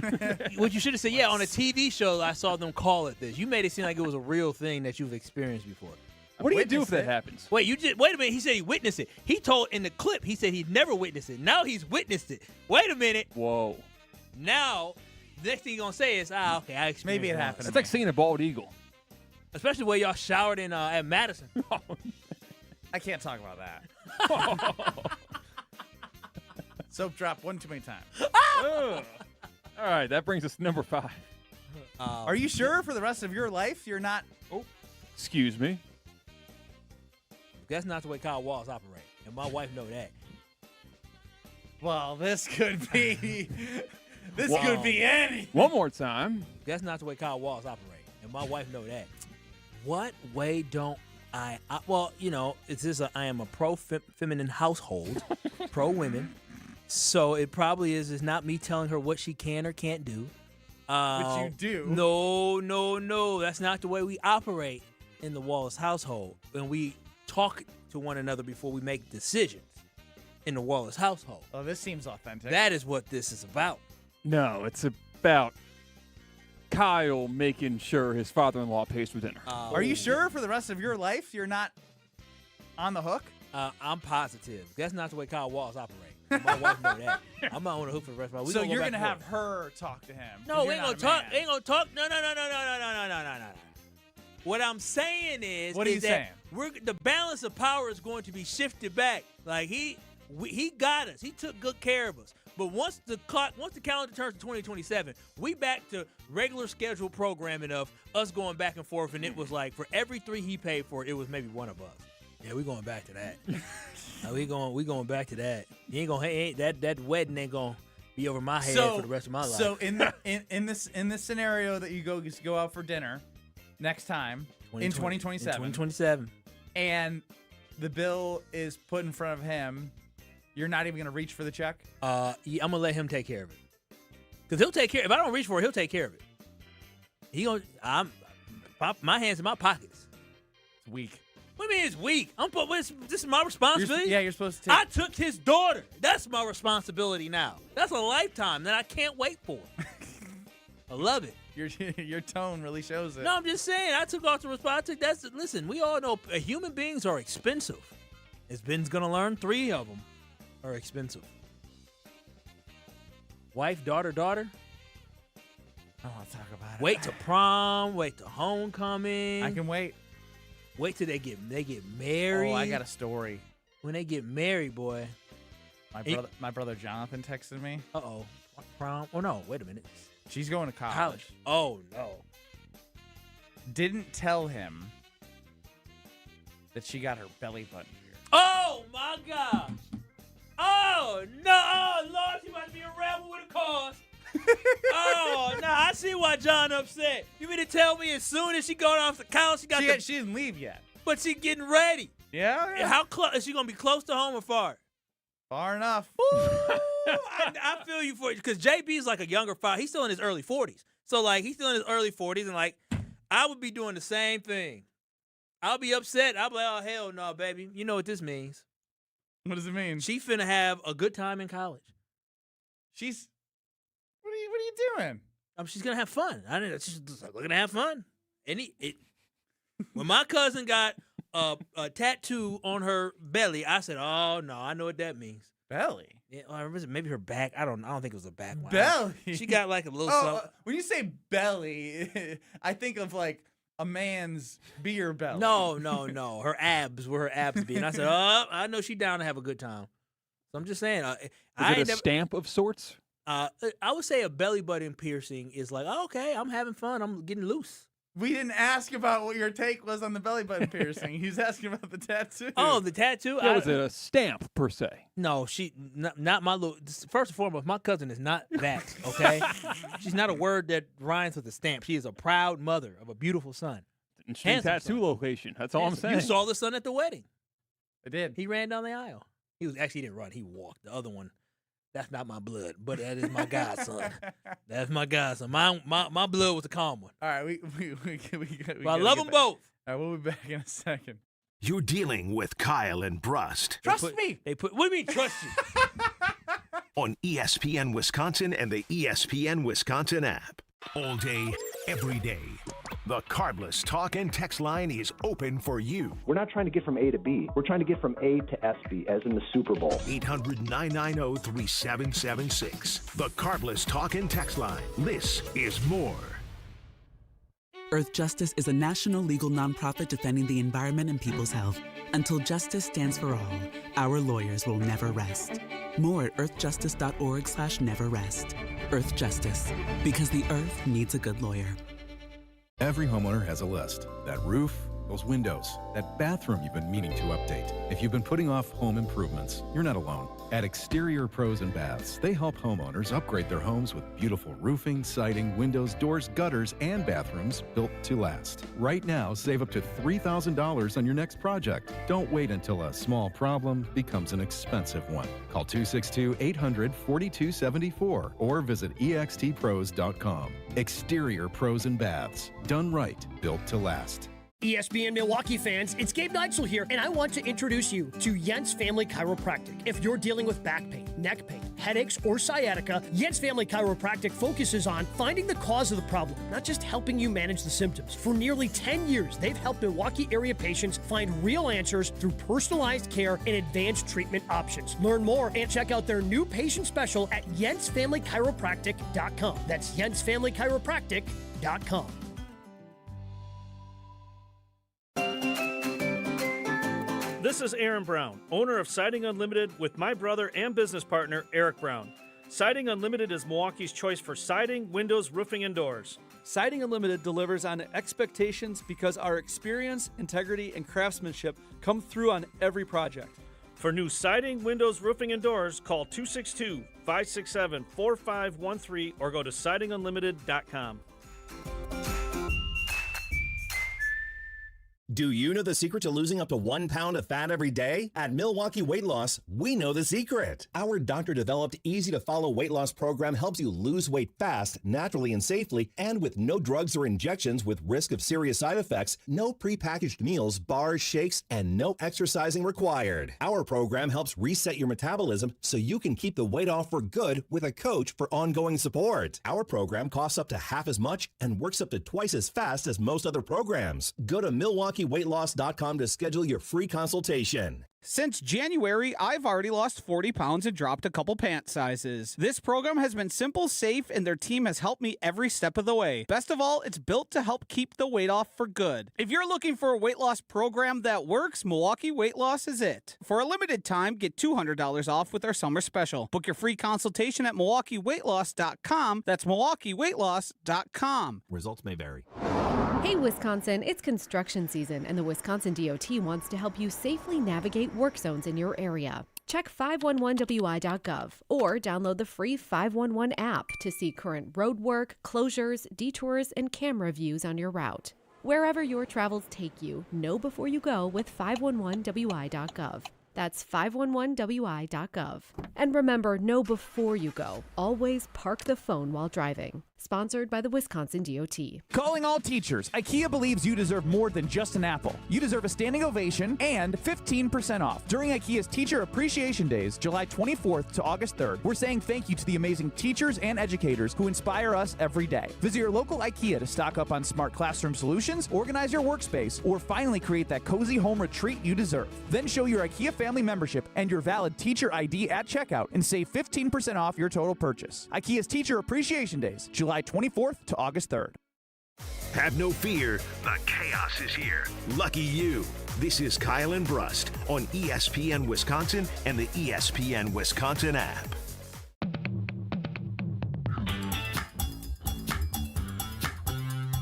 What you should have said, yeah, on a TV show, I saw them call it this. You made it seem like it was a real thing that you've experienced before. What do you do if that happens? Wait, wait a minute. He said he witnessed it. He told in the clip, he said he'd never witnessed it. Now he's witnessed it. Wait a minute. Whoa. Now, the next thing you're going to say is, okay, I experienced Maybe it once. happened. It's like seeing a bald eagle. Especially where y'all showered in at Madison. I can't talk about that. Soap drop one too many times. Ugh. All right, that brings us to number 5. Are you sure for the rest of your life you're not? Oh, Excuse me. That's not the way Kyle Wallace operate, and my wife know that. well, this could be. This Wow. could be any. One more time. That's not the way Kyle Wallace operate, and my wife know that. What way don't I well, you know, I am a pro-feminine household, pro-women, so it probably is not me telling her what she can or can't do. But you do. No. That's not the way we operate in the Wallace household. And we talk to one another before we make decisions in the Wallace household. Oh, this seems authentic. That is what this is about. No, it's about Kyle making sure his father-in-law pays for dinner. Are you sure for the rest of your life you're not on the hook? I'm positive. That's not the way Kyle Wallace operate. My wife know that. I'm not on the hook for the rest of my life. So you're gonna have her talk to him? No, we ain't gonna talk. Ain't gonna talk. No. What I'm saying is, What are you saying? The balance of power is going to be shifted back. Like he got us. He took good care of us. But once the calendar turns to 2027, we back to regular scheduled programming of us going back and forth. And it was like for every 3 he paid for, it was maybe one of us. Yeah, we going back to that. we going back to that. You ain't that wedding ain't gonna be over my head for the rest of my life. So in this scenario that you go out for dinner, next time in 2027. In 2027. And the bill is put in front of him. You're not even going to reach for the check? Yeah, I'm going to let him take care of it. Because he'll take care. If I don't reach for it, he'll take care of it. My hands in my pockets. It's weak. What do you mean it's weak? This is my responsibility. You're supposed to take. I took his daughter. That's my responsibility now. That's a lifetime that I can't wait for. I love it. Your tone really shows it. No, I'm just saying. I took off the responsibility. Listen, we all know human beings are expensive. As Ben's going to learn, 3 of them are expensive. Wife, daughter. I don't want to talk about it. Wait to prom. Wait to homecoming. I can wait. Wait till they get married. Oh, I got a story. When they get married, boy. My brother Jonathan texted me. Uh-oh. Prom? Oh, no. Wait a minute. She's going to college. Oh, no. Didn't tell him that she got her belly button pierced. Oh, my God. Oh, no. Oh, Lord, she must be a rebel with a cause. Oh, no. I see why John upset. You mean to tell me as soon as she going off to college, she didn't leave yet. But she getting ready. Yeah. How close? Is she going to be close to home or far? Far enough. I feel you for it because JB's like a younger father. He's still in his early 40s. So, like, he's still in his early 40s. And, like, I would be doing the same thing. I'll be upset. I'll be like, oh, hell no, baby. You know what this means. What does it mean? She finna have a good time in college. What are you doing? She's going to have fun. She's looking to have fun. When my cousin got a tattoo on her belly, I said, oh, no, I know what that means. Belly? Yeah, or was it maybe her back? I don't think it was a back one. Belly? She got like a little something. When you say belly, I think of like a man's beer belly. No. Her abs, where her abs be. And I said, oh, I know she down to have a good time. So I'm just saying. Is it a stamp of sorts? I would say a belly button piercing is like, oh, okay, I'm having fun. I'm getting loose. We didn't ask about what your take was on the belly button piercing. He's asking about the tattoo. Oh, the tattoo? Yeah, was it a stamp, per se? No, not my little. First and foremost, my cousin is not that, okay? She's not a word that rhymes with a stamp. She is a proud mother of a beautiful son. Interesting tattoo location. That's all I'm saying. You saw the son at the wedding. I did. He ran down the aisle. He didn't run. He walked. The other one, that's not my blood, but that is my godson. That's my godson. My blood was a calm one. All right, I love them both. All right, we'll be back in a second. You're dealing with Kyle and Brust. Trust me. What do you mean trust you? On ESPN Wisconsin and the ESPN Wisconsin app. All day, every day. The Carbless talk and text line is open for you. We're not trying to get from A to B. We're trying to get from A to SB, as in the Super Bowl. 800-990-3776. The Carbless talk and text line. This is more. Earth Justice is a national legal nonprofit defending the environment and people's health. Until justice stands for all, our lawyers will never rest. More at earthjustice.org/neverrest. Earth Justice, because the earth needs a good lawyer. Every homeowner has a list. That roof, those windows, that bathroom you've been meaning to update. If you've been putting off home improvements, you're not alone. At Exterior Pros and Baths, they help homeowners upgrade their homes with beautiful roofing, siding, windows, doors, gutters, and bathrooms built to last. Right now, save up to $3,000 on your next project. Don't wait until a small problem becomes an expensive one. Call 262-800-4274 or visit extpros.com. Exterior Pros and Baths. Done right, built to last. ESPN Milwaukee fans, it's Gabe Neitzel here, and I want to introduce you to Jens Family Chiropractic. If you're dealing with back pain, neck pain, headaches, or sciatica, Jens Family Chiropractic focuses on finding the cause of the problem, not just helping you manage the symptoms. For nearly 10 years, they've helped Milwaukee area patients find real answers through personalized care and advanced treatment options. Learn more and check out their new patient special at jensfamilychiropractic.com. That's jensfamilychiropractic.com. This is Aaron Brown, owner of Siding Unlimited with my brother and business partner, Eric Brown. Siding Unlimited is Milwaukee's choice for siding, windows, roofing, and doors. Siding Unlimited delivers on expectations because our experience, integrity, and craftsmanship come through on every project. For new siding, windows, roofing, and doors, call 262-567-4513 or go to sidingunlimited.com. Do you know the secret to losing up to 1 pound of fat every day? At Milwaukee Weight Loss, we know the secret. Our doctor-developed, easy-to-follow weight loss program helps you lose weight fast, naturally and safely, and with no drugs or injections with risk of serious side effects, no prepackaged meals, bars, shakes, and no exercising required. Our program helps reset your metabolism so you can keep the weight off for good with a coach for ongoing support. Our program costs up to half as much and works up to twice as fast as most other programs. Go to MilwaukeeWeightLoss.com to schedule your free consultation. Since January, I've already lost 40 pounds and dropped a couple pant sizes. This program has been simple, safe, and their team has helped me every step of the way. Best of all, it's built to help keep the weight off for good. If you're looking for a weight loss program that works, Milwaukee Weight Loss is it. For a limited time, get $200 off with our summer special. Book your free consultation at MilwaukeeWeightLoss.com. That's MilwaukeeWeightLoss.com. Results may vary. Hey, Wisconsin, it's construction season, and the Wisconsin DOT wants to help you safely navigate work zones in your area. Check 511wi.gov or download the free 511 app to see current road work, closures, detours, and camera views on your route. Wherever your travels take you, know before you go with 511wi.gov. That's 511wi.gov. And remember, know before you go. Always park the phone while driving. Sponsored by the Wisconsin DOT. Calling all teachers, IKEA believes you deserve more than just an apple. You deserve a standing ovation and 15% off. During IKEA's Teacher Appreciation Days, July 24th to August 3rd, we're saying thank you to the amazing teachers and educators who inspire us every day. Visit your local IKEA to stock up on smart classroom solutions, organize your workspace, or finally create that cozy home retreat you deserve. Then show your IKEA family membership and your valid teacher ID at checkout and save 15% off your total purchase. IKEA's Teacher Appreciation Days, July 24th to August 3rd. Have no fear, the chaos is here. Lucky you. This is Kyle and Brust on ESPN Wisconsin and the ESPN Wisconsin app.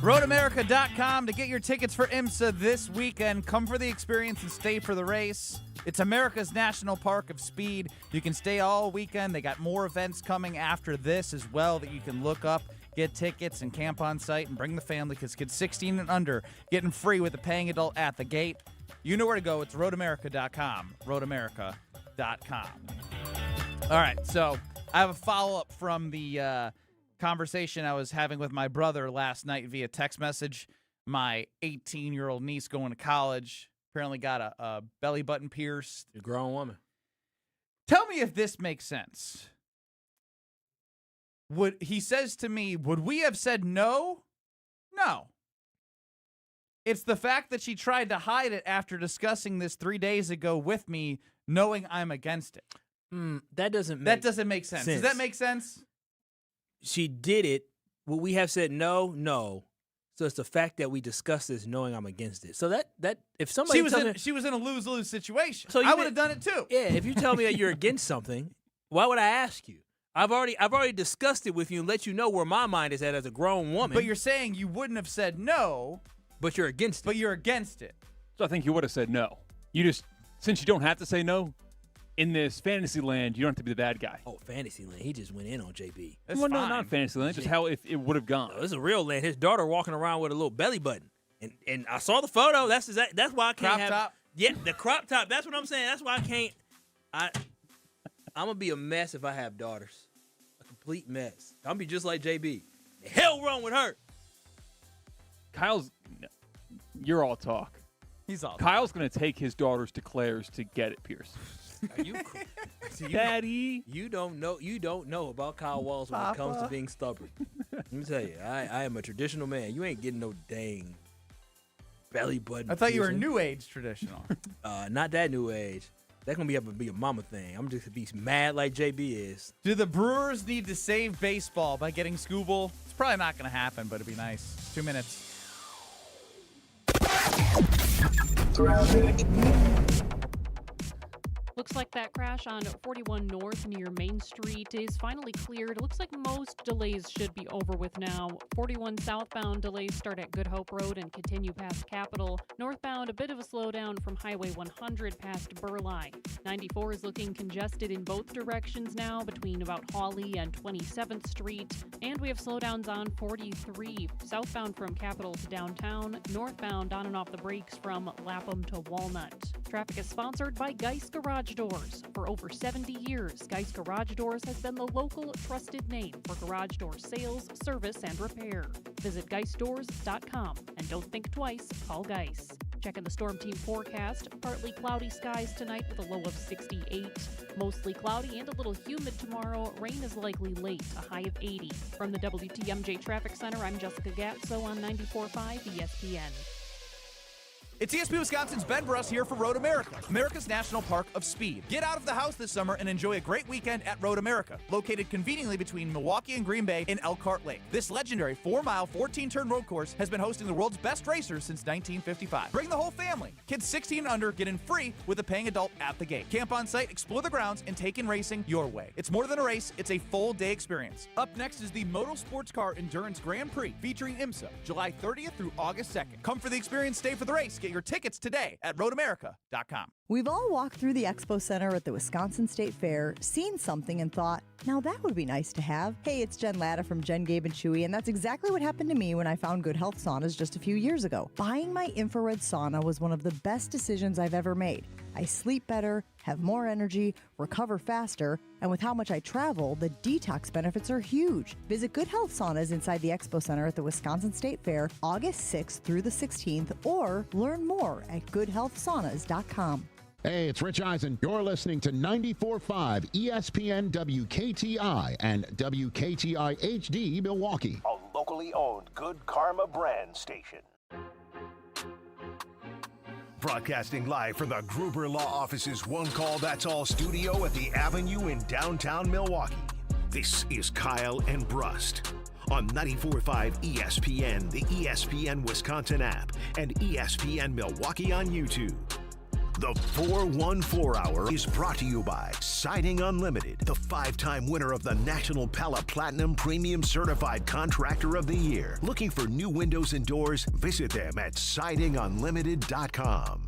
RoadAmerica.com to get your tickets for IMSA this weekend. Come for the experience and stay for the race. It's America's National Park of Speed. You can stay all weekend. They got more events coming after this as well that you can look up, get tickets, and camp on site and bring the family because kids 16 and under getting free with a paying adult at the gate. You know where to go. It's RoadAmerica.com. RoadAmerica.com. All right, so I have a follow-up from the conversation I was having with my brother last night via text message. My 18-year-old niece going to college apparently got a belly button pierced. A grown woman. Tell me if this makes sense. He says to me, would we have said no? No. It's the fact that she tried to hide it after discussing this 3 days ago with me, knowing I'm against it. That doesn't make sense. Does that make sense? She did it. Would we have said no? No. So it's the fact that we discussed this knowing I'm against it. So that if somebody she was in a lose-lose situation. So I would have done it too. Yeah, if you tell me that you're against something, why would I ask you? I've already discussed it with you and let you know where my mind is at as a grown woman. But you're saying you wouldn't have said no. But you're against it. But you're against it. So I think you would have said no. Since you don't have to say no, in this fantasy land, you don't have to be the bad guy. Oh, fantasy land. He just went in on JB. That's well, fine. No, not fantasy land. Just how if it would have gone. No, this is a real land. His daughter walking around with a little belly button. And I saw the photo. That's why I can't crop have. Top? Yeah, the crop top. That's what I'm saying. That's why I can't. I'm going to be a mess if I have daughters. A complete mess. I'm going to be just like JB. The hell wrong with her? You're all talk. He's all Kyle's going to take his daughters to Claire's to get it pierced. Are you Daddy? You don't know about Kyle Walls when it comes to being stubborn. Let me tell you, I am a traditional man. You ain't getting no dang belly button. I thought you were piercing. new age traditional. Not that new age. That's gonna be a mama thing. I'm just gonna be mad like JB is. Do the Brewers need to save baseball by getting Skubal? It's probably not gonna happen, but it'd be nice. 2 minutes. Looks like that crash on 41 North near Main Street is finally cleared. It looks like most delays should be over with now. 41 southbound delays start at Good Hope Road and continue past Capitol. Northbound, a bit of a slowdown from Highway 100 past Burleigh. 94 is looking congested in both directions now between about Hawley and 27th Street. And we have slowdowns on 43, southbound from Capitol to downtown, northbound on and off the brakes from Lapham to Walnut. Traffic is sponsored by Geist Garage Doors. For over 70 years, Geist Garage Doors has been the local trusted name for garage door sales, service, and repair. Visit GeistDoors.com and don't think twice, call Geist. Checking the Storm Team forecast. Partly cloudy skies tonight with a low of 68. Mostly cloudy and a little humid tomorrow. Rain is likely late, a high of 80. From the WTMJ Traffic Center, I'm Jessica Gatso on 94.5 ESPN. It's ESPN Wisconsin's Ben Brust here for Road America, America's National Park of Speed. Get out of the house this summer and enjoy a great weekend at Road America, located conveniently between Milwaukee and Green Bay in Elkhart Lake. This legendary 4-mile, 14-turn road course has been hosting the world's best racers since 1955. Bring the whole family. Kids 16 and under get in free with a paying adult at the gate. Camp on site, explore the grounds, and take in racing your way. It's more than a race, it's a full-day experience. Up next is the Moto Sports Car Endurance Grand Prix featuring IMSA, July 30th through August 2nd. Come for the experience, stay for the race. Get your tickets today at roadamerica.com. We've all walked through the Expo Center at the Wisconsin State Fair, seen something and thought, now that would be nice to have. Hey, it's Jen Latta from Jen, Gabe, and Chewy, and that's exactly what happened to me when I found Good Health Saunas just a few years ago. Buying my infrared sauna was one of the best decisions I've ever made. I sleep better, have more energy, recover faster, and with how much I travel, the detox benefits are huge. Visit Good Health Saunas inside the Expo Center at the Wisconsin State Fair August 6th through the 16th, or learn more at goodhealthsaunas.com. Hey, it's Rich Eisen. You're listening to 94.5 ESPN WKTI and WKTI HD Milwaukee. A locally owned Good Karma brand station. Broadcasting live from the Gruber Law Office's One Call That's All studio at the Avenue in downtown Milwaukee. This is Kyle and Brust on 94.5 ESPN, the ESPN Wisconsin app, and ESPN Milwaukee on YouTube. The 414 Hour is brought to you by Siding Unlimited, the 5-time winner of the National Pella Platinum Premium Certified Contractor of the Year. Looking for new windows and doors? Visit them at sidingunlimited.com.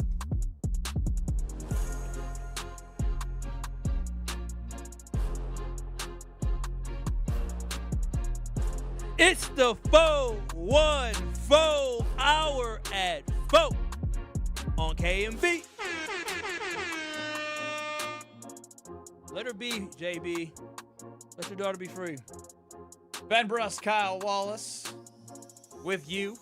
It's the 414 Hour at 4 on KMV. Let her be, JB. Let your daughter be free. Ben Brust, Kyle Wallace, with you.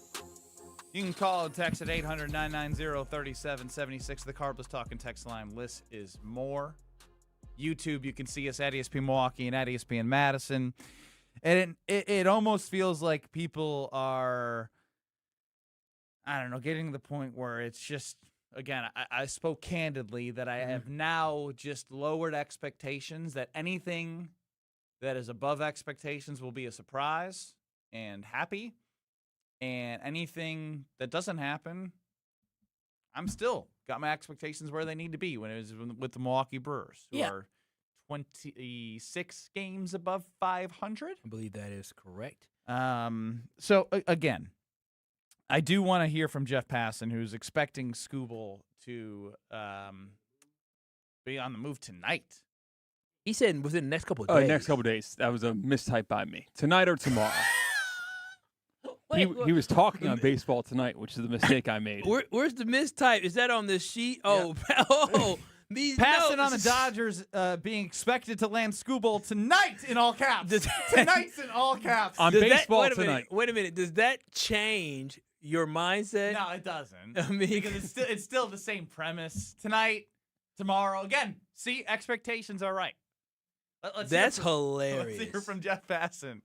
You can call and text at 800-990-3776. The Carbless Talking text line. List is more. YouTube, you can see us at ESPN Milwaukee and at ESPN Madison. And it almost feels like people are, I don't know, getting to the point where it's just, again, I spoke candidly that I have now just lowered expectations, that anything that is above expectations will be a surprise and happy. And anything that doesn't happen, I'm still got my expectations where they need to be when it was with the Milwaukee Brewers, who are 26 games above 500. I believe that is correct. So, again, I do want to hear from Jeff Passan, who's expecting Skubal to be on the move tonight. He said within the next couple of days. Next couple of days. That was a mistype by me. Tonight or tomorrow. He was talking on baseball tonight, which is the mistake I made. Where's the mistype? Is that on the sheet? Oh, oh. These Passing notes. on the Dodgers being expected to land Skubal tonight in all caps. Tonight's in all caps. On baseball tonight. Wait a minute. Does that change your mindset? No, it doesn't. I mean, because it's still the same premise. Tonight, tomorrow. Again, see, expectations are right. That's hilarious. Let's hear from Jeff Passan.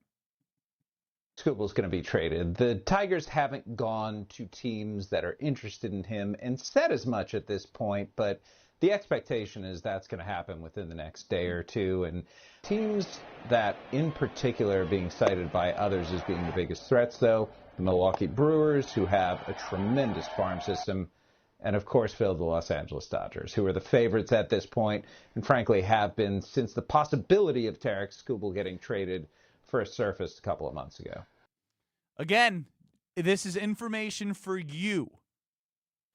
Skubal's going to be traded. The Tigers haven't gone to teams that are interested in him and said as much at this point, but the expectation is that's going to happen within the next day or two. And teams that in particular are being cited by others as being the biggest threats, though, the Milwaukee Brewers, who have a tremendous farm system, and of course Phil, the Los Angeles Dodgers, who are the favorites at this point, and frankly have been since the possibility of Tarik Skubal getting traded first surfaced a couple of months ago. Again, this is information for you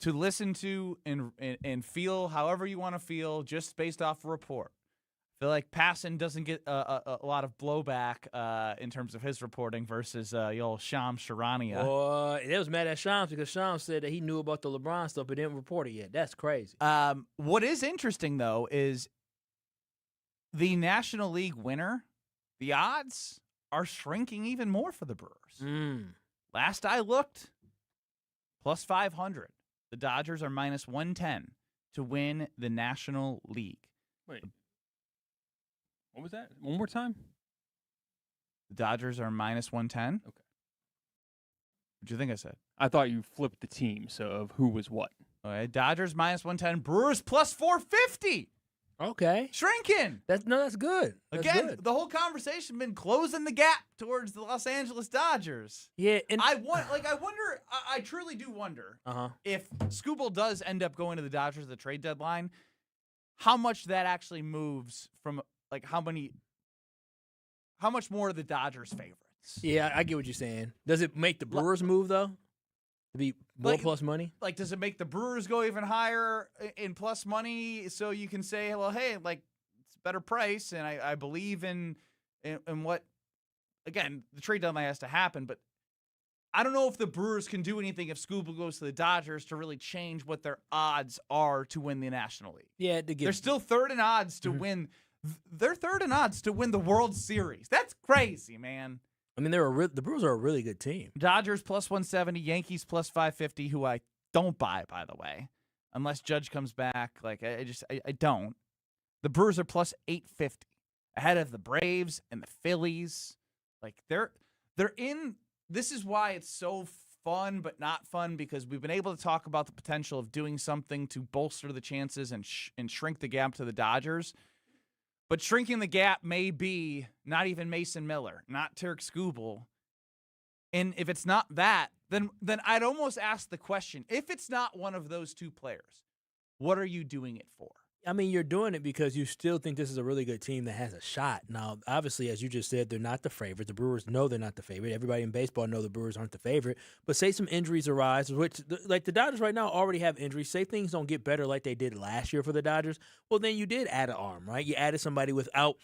to listen to and feel however you want to feel, just based off a report. I feel like Passan doesn't get a lot of blowback in terms of his reporting versus the old Shams Charania. It was mad at Shams because Shams said that he knew about the LeBron stuff but didn't report it yet. That's crazy. What is interesting, though, is the National League winner, the odds are shrinking even more for the Brewers. Last I looked, plus 500. The Dodgers are minus 110 to win the National League. Wait. What was that? One more time? The Dodgers are minus 110. Okay. What do you think I said? I thought you flipped the teams of who was what. Okay, Dodgers minus 110, Brewers plus 450. Okay. Shrinking. That's good. That's Again, good. the whole conversation been closing the gap towards the Los Angeles Dodgers. Yeah, and I truly do wonder if Skubal does end up going to the Dodgers at the trade deadline, how much that actually moves from how much more are the Dodgers favorites? Yeah, I get what you're saying. Does it make the Brewers move though? To be more plus money? Like, does it make the Brewers go even higher in plus money so you can say, well, hey, it's a better price, and I believe in what, again, the trade deadline has to happen, but I don't know if the Brewers can do anything if Skubal goes to the Dodgers to really change what their odds are to win the National League. Yeah, they're still third in odds to win. They're third in odds to win the World Series. That's crazy, man. I mean, the Brewers are a really good team. Dodgers plus 170, Yankees plus 550, who I don't buy, by the way, unless Judge comes back. I don't. The Brewers are plus 850, ahead of the Braves and the Phillies. They're in. This is why it's so fun, but not fun, because we've been able to talk about the potential of doing something to bolster the chances and shrink the gap to the Dodgers. But shrinking the gap may be not even Mason Miller, not Tarik Skubal. And if it's not that, then I'd almost ask the question, if it's not one of those two players, what are you doing it for? I mean, you're doing it because you still think this is a really good team that has a shot. Now, obviously, as you just said, they're not the favorite. The Brewers know they're not the favorite. Everybody in baseball know the Brewers aren't the favorite. But say some injuries arise, which, the Dodgers right now already have injuries. Say things don't get better like they did last year for the Dodgers. Well, then you did add an arm, right? You added somebody without,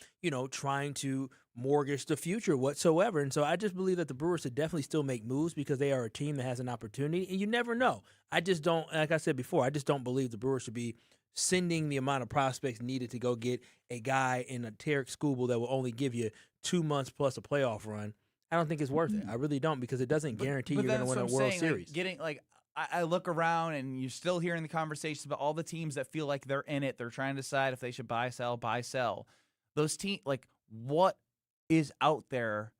trying to mortgage the future whatsoever. And so I just believe that the Brewers should definitely still make moves because they are a team that has an opportunity. And you never know. I just don't, like I said before, I just don't believe the Brewers should be sending the amount of prospects needed to go get a guy in a Tarik Skubal that will only give you 2 months plus a playoff run. I don't think it's worth it. I really don't, because it doesn't guarantee you're going to win a World Series. I look around and you're still hearing the conversations about all the teams that feel like they're in it. They're trying to decide if they should buy, sell. Those teams, what is out there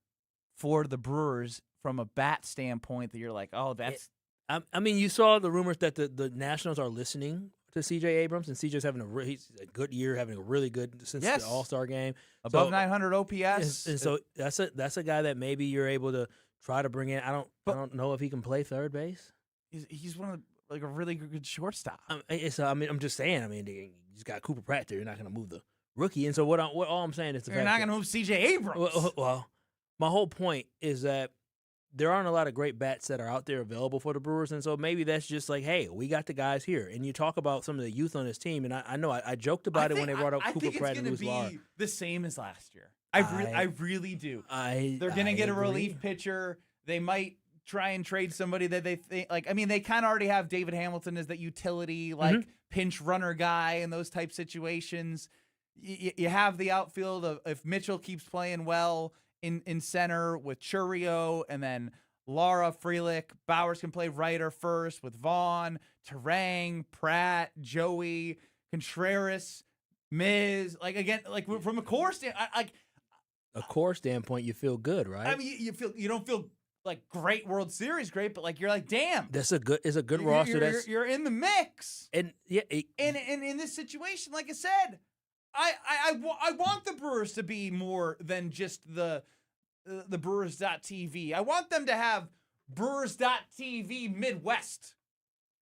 for the Brewers from a bat standpoint that you're like, oh, that's. I mean, you saw the rumors that the Nationals are listening to C.J. Abrams, and C.J.'s having he's a good year, having a really good since the All-Star game. Above 900 OPS. And so that's a guy that maybe you're able to try to bring in. I don't know if he can play third base. He's one of a really good shortstop. I'm just saying. I mean, he's got Cooper Pratt there. You're not going to move the rookie. And so all I'm saying is you're not going to move C.J. Abrams. Well, my whole point is that there aren't a lot of great bats that are out there available for the Brewers, and so maybe that's just like, hey, we got the guys here. And you talk about some of the youth on this team, and I know I joked about it when they brought up Cooper Pratt and Luis Lara. I think it's going to be the same as last year. I really do. They're going to get a relief pitcher. They might try and trade somebody that they think, they kind of already have David Hamilton as that utility, pinch runner guy in those type situations. You have the outfield of if Mitchell keeps playing well in center with Churio, and then Lara, Frelick. Bowers can play right or first with Vaughn, Terang, Pratt, Joey, Contreras, Miz. From a core standpoint, a core standpoint, you feel good, right? I mean, you don't feel like great World Series great, but you're like, damn, that's a good roster. You're in the mix, and and in this situation, like I said, I want the Brewers to be more than just the Brewers.TV. I want them to have Brewers.TV Midwest.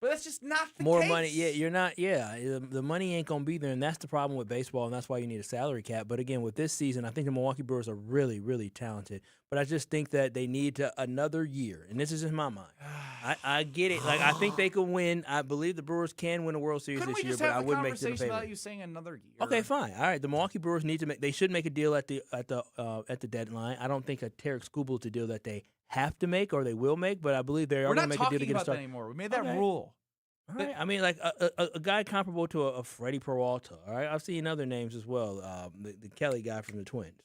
But that's just not the More case. money. Yeah, you're not. Yeah, the money ain't going to be there, and that's the problem with baseball, and that's why you need a salary cap. But again, with this season, I think the Milwaukee Brewers are really, really talented. But I just think that they need another year, and this is in my mind. I get it. Like, I think they could win. I believe the Brewers can win a World Series this year, but I wouldn't make them a favorite. Without you saying another year. Okay, fine. All right, the Milwaukee Brewers need to make. They should make a deal at the deadline. I don't think a Tarik Skubal is a deal that they have to make or they will make, but I believe they are going to make a deal to get We're not talking about started that anymore. We made that rule. All right. I mean, like a guy comparable to a Freddie Peralta. All right, I've seen other names as well. The Kelly guy from the Twins.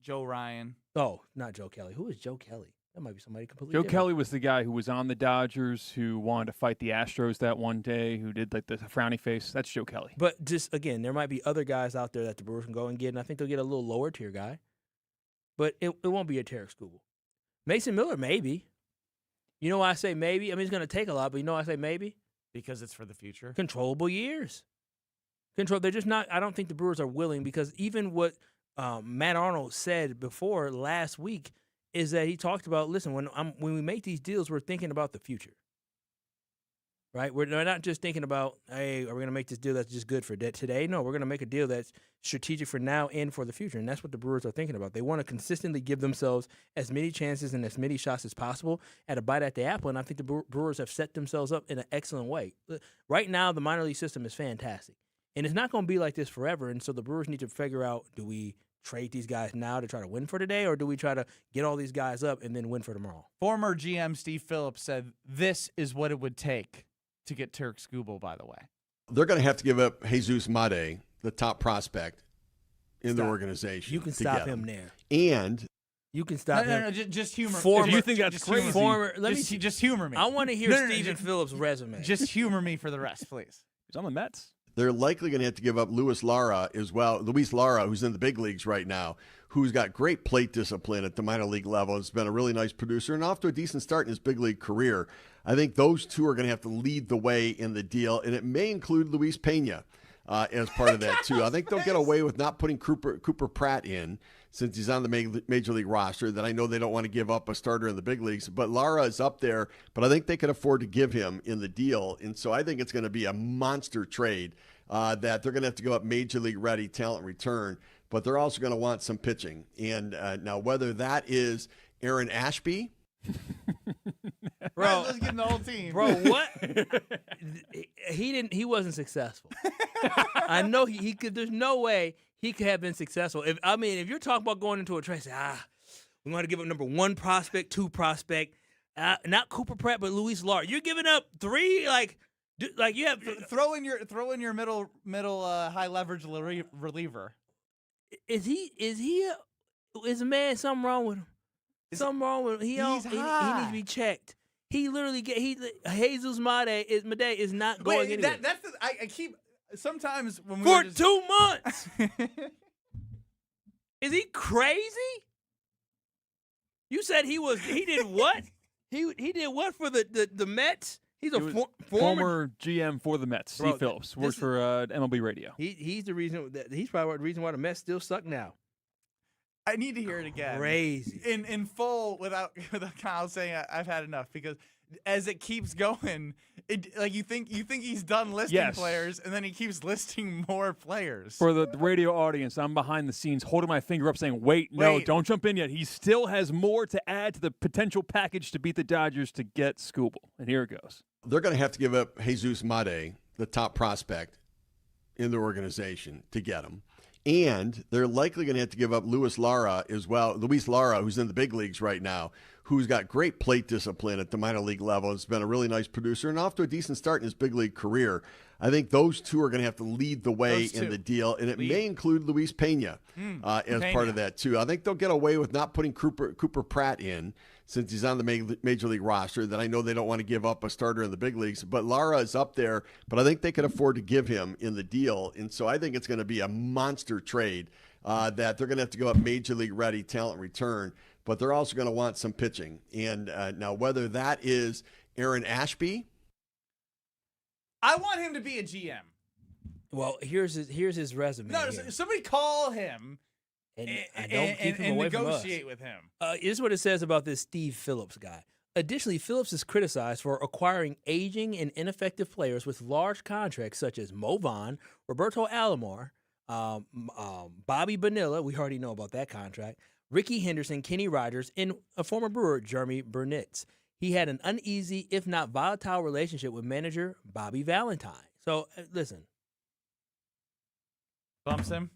Joe Ryan. Oh, not Joe Kelly. Who is Joe Kelly? That might be somebody completely Joe different. Kelly was the guy who was on the Dodgers, who wanted to fight the Astros that one day, who did like the frowny face. That's Joe Kelly. But just, again, there might be other guys out there that the Brewers can go and get, and I think they'll get a little lower tier guy. But it won't be a Tarik Skubal. Mason Miller, maybe. You know why I say maybe? I mean, it's going to take a lot, but you know why I say maybe? Because it's for the future. Controllable years. They're just not. I don't think the Brewers are willing, because even what Matt Arnold said before last week is that he talked about, listen, when we make these deals, we're thinking about the future. Right? We're not just thinking about, hey, are we going to make this deal that's just good for today? No, we're going to make a deal that's strategic for now and for the future, and that's what the Brewers are thinking about. They want to consistently give themselves as many chances and as many shots as possible at a bite at the apple, and I think the Brewers have set themselves up in an excellent way. Right now, the minor league system is fantastic, and it's not going to be like this forever, and so the Brewers need to figure out, do we trade these guys now to try to win for today, or do we try to get all these guys up and then win for tomorrow? Former GM Steve Phillips said this is what it would take to get Tarik Skubal, by the way. They're going to have to give up Jesus Mate, the top prospect in the organization. You can stop him there. And you can stop him. No, just humor. Former, you think that's crazy? Just humor me. I want to hear Stephen Phillips' resume. Just humor me for the rest, please. He's on the Mets. They're likely going to have to give up Luis Lara as well. Luis Lara, who's in the big leagues right now, who's got great plate discipline at the minor league level, has been a really nice producer and off to a decent start in his big league career. I think those two are going to have to lead the way in the deal, and it may include Luis Pena as part of that too. I think they'll get away with not putting Cooper Pratt in, since he's on the major league roster, that I know they don't want to give up a starter in the big leagues. But Lara is up there, but I think they could afford to give him in the deal. And so I think it's going to be a monster trade that they're going to have to go up major league ready talent return, but they're also going to want some pitching. And now whether that is Aaron Ashby. Bro, let's get the whole team. Bro, what? He wasn't successful. I know he could. There's no way he could have been successful. If you're talking about going into a trade, say, we want to give up number 1 prospect, 2 prospect, not Cooper Pratt, but Luis Lara. You're giving up 3, like you have throw in your middle high leverage reliever. Is a man something wrong with him? Something wrong with him. He needs to be checked. He literally Jesus Mate is not going anywhere. I keep sometimes when we for 2 months. Is he crazy? You said he did what? He did what for the Mets? He's a former GM for the Mets. Bro, Steve Phillips works for MLB Radio. He's the reason he's probably the reason why the Mets still suck now. I need to hear it again. Crazy. In full without Kyle saying I've had enough, because as it keeps going, you think he's done listing players, and then he keeps listing more players. For the radio audience, I'm behind the scenes holding my finger up saying, wait, no, don't jump in yet. He still has more to add to the potential package to beat the Dodgers to get Skubal. And here it goes. They're going to have to give up Jesus Mate, the top prospect in the organization, to get him. And they're likely going to have to give up Luis Lara as well. Luis Lara, who's in the big leagues right now, who's got great plate discipline at the minor league level, has been a really nice producer and off to a decent start in his big league career. I think those two are going to have to lead the way in the deal, and it may include Luis Pena as part of that too. I think they'll get away with not putting Cooper Pratt in, since he's on the major league roster, that I know they don't want to give up a starter in the big leagues. But Lara is up there, but I think they could afford to give him in the deal. And so I think it's going to be a monster trade that they're going to have to go up major league ready talent return, but they're also going to want some pitching. And now whether that is Aaron Ashby. I want him to be a GM. Well, here's his resume. No, somebody call him. And don't keep him away from us. Negotiate with him. Here's what it says about this Steve Phillips guy. Additionally, Phillips is criticized for acquiring aging and ineffective players with large contracts such as Mo Vaughn, Roberto Alomar, Bobby Bonilla, we already know about that contract, Ricky Henderson, Kenny Rogers, and a former Brewer, Jeremy Burnitz. He had an uneasy, if not volatile, relationship with manager Bobby Valentine. So, listen. Bumps him?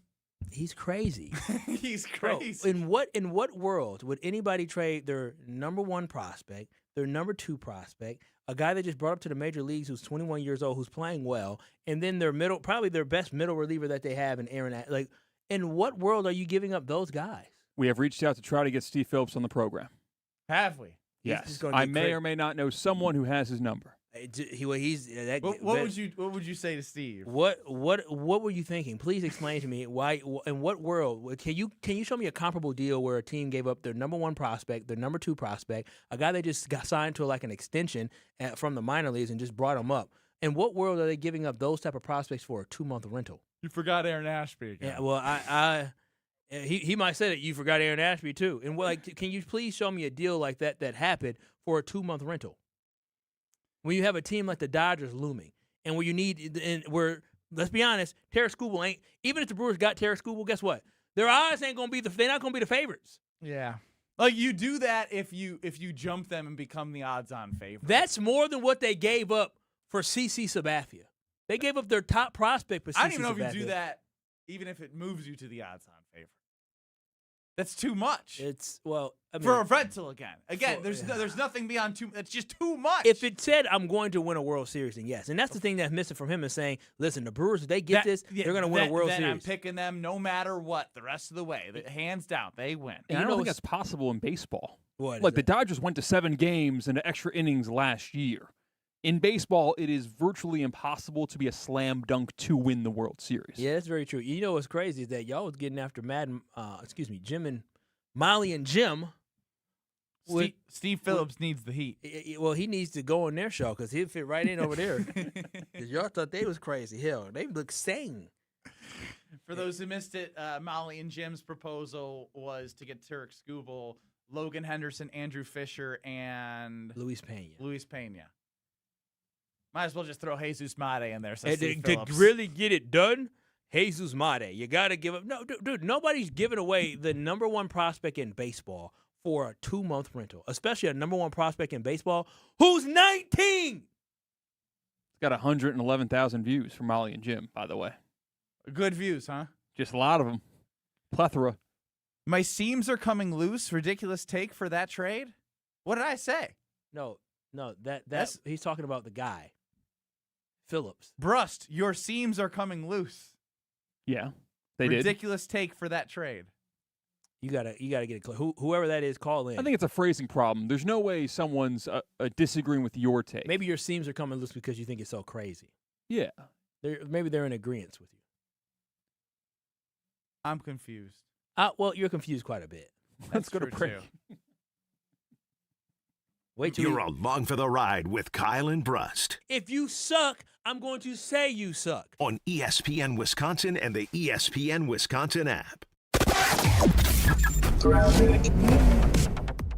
He's crazy. He's crazy. Bro, in what world would anybody trade their number one prospect, their number two prospect, a guy they just brought up to the major leagues who's 21 years old, who's playing well, and then probably their best middle reliever that they have in Aaron? Like, in what world are you giving up those guys? We have reached out to try to get Steve Phillips on the program. Have we? Yes. I may or may not know someone who has his number. What would you say to Steve? What were you thinking? Please explain to me why. In what world can you show me a comparable deal where a team gave up their number one prospect, their number two prospect, a guy they just got signed to like an extension from the minor leagues and just brought him up? In what world are they giving up those type of prospects for a 2-month rental? You forgot Aaron Ashby again. Yeah, well, he might say that you forgot Aaron Ashby too. And can you please show me a deal like that happened for a 2-month rental? When you have a team like the Dodgers looming, and where you need, and where, let's be honest, Tarik Skubal ain't, even if the Brewers got Tarik Skubal, guess what? Their odds ain't gonna be they're not gonna be the favorites. Yeah. Like, you do that if you jump them and become the odds-on favorite. That's more than what they gave up for CC Sabathia. They gave up their top prospect for CC Sabathia. I don't even know if you do that, even if it moves you to the odds-on favorite. That's too much. For a rental again. There's nothing beyond too. It's just too much. If it said I'm going to win a World Series, then yes. And that's the thing that's missing from him is saying, listen, the Brewers, if they get this, they're going to win a World Series. I'm picking them no matter what the rest of the way. Hands down, they win. And I don't think that's possible in baseball. What? Like the Dodgers went to 7 games and extra innings last year. In baseball, it is virtually impossible to be a slam dunk to win the World Series. Yeah, that's very true. You know what's crazy is that y'all was getting after Jim and Molly and Jim. Steve Phillips needs the heat. Well, he needs to go on their show because he'll fit right in over there. Because y'all thought they was crazy. Hell, they look sane. For those who missed it, Molly and Jim's proposal was to get Tarik Skubal, Logan Henderson, Andrew Fisher, and Luis Pena. Might as well just throw Jesus Mate in there. To really get it done, Jesus Mate. You got to give up. No, dude, nobody's giving away the number one prospect in baseball for a 2-month rental, especially a number one prospect in baseball who's 19. It's got 111,000 views from Molly and Jim, by the way. Good views, huh? Just a lot of them. Plethora. My seams are coming loose. Ridiculous take for that trade. What did I say? No, that's he's talking about the guy. Phillips. Brust, your seams are coming loose. Yeah, they did. Ridiculous take for that trade. You gotta get it clear. Whoever that is, call in. I think it's a phrasing problem. There's no way someone's disagreeing with your take. Maybe your seams are coming loose because you think it's so crazy. Yeah. Maybe they're in agreement with you. I'm confused. Well, you're confused quite a bit. Let's go to break. You're along for the ride with Kyle and Brust. If you suck, I'm going to say you suck. On ESPN Wisconsin and the ESPN Wisconsin app.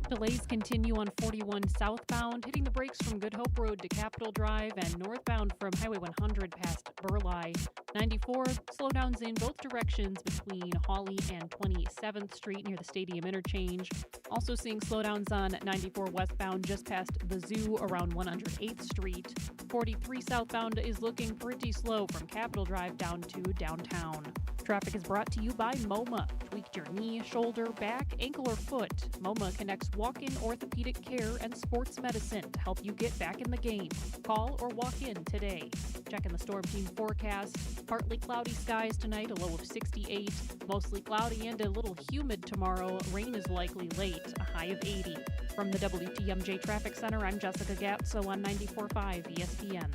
Delays continue on 41 southbound, hitting the brakes from Good Hope Road to Capitol Drive and northbound from Highway 100 past Burleigh. 94, slowdowns in both directions between Hawley and 27th Street near the Stadium Interchange. Also seeing slowdowns on 94 westbound just past the Zoo around 108th Street. 43 southbound is looking pretty slow from Capitol Drive down to downtown. Traffic is brought to you by MoMA. Tweaked your knee, shoulder, back, ankle, or foot. MoMA connects walk-in orthopedic care and sports medicine to help you get back in the game. Call or walk in today. Checking the Storm Team forecast. Partly cloudy skies tonight, a low of 68. Mostly cloudy and a little humid tomorrow. Rain is likely late, a high of 80. From the WTMJ Traffic Center, I'm Jessica Gatso on 94.5 ESPN.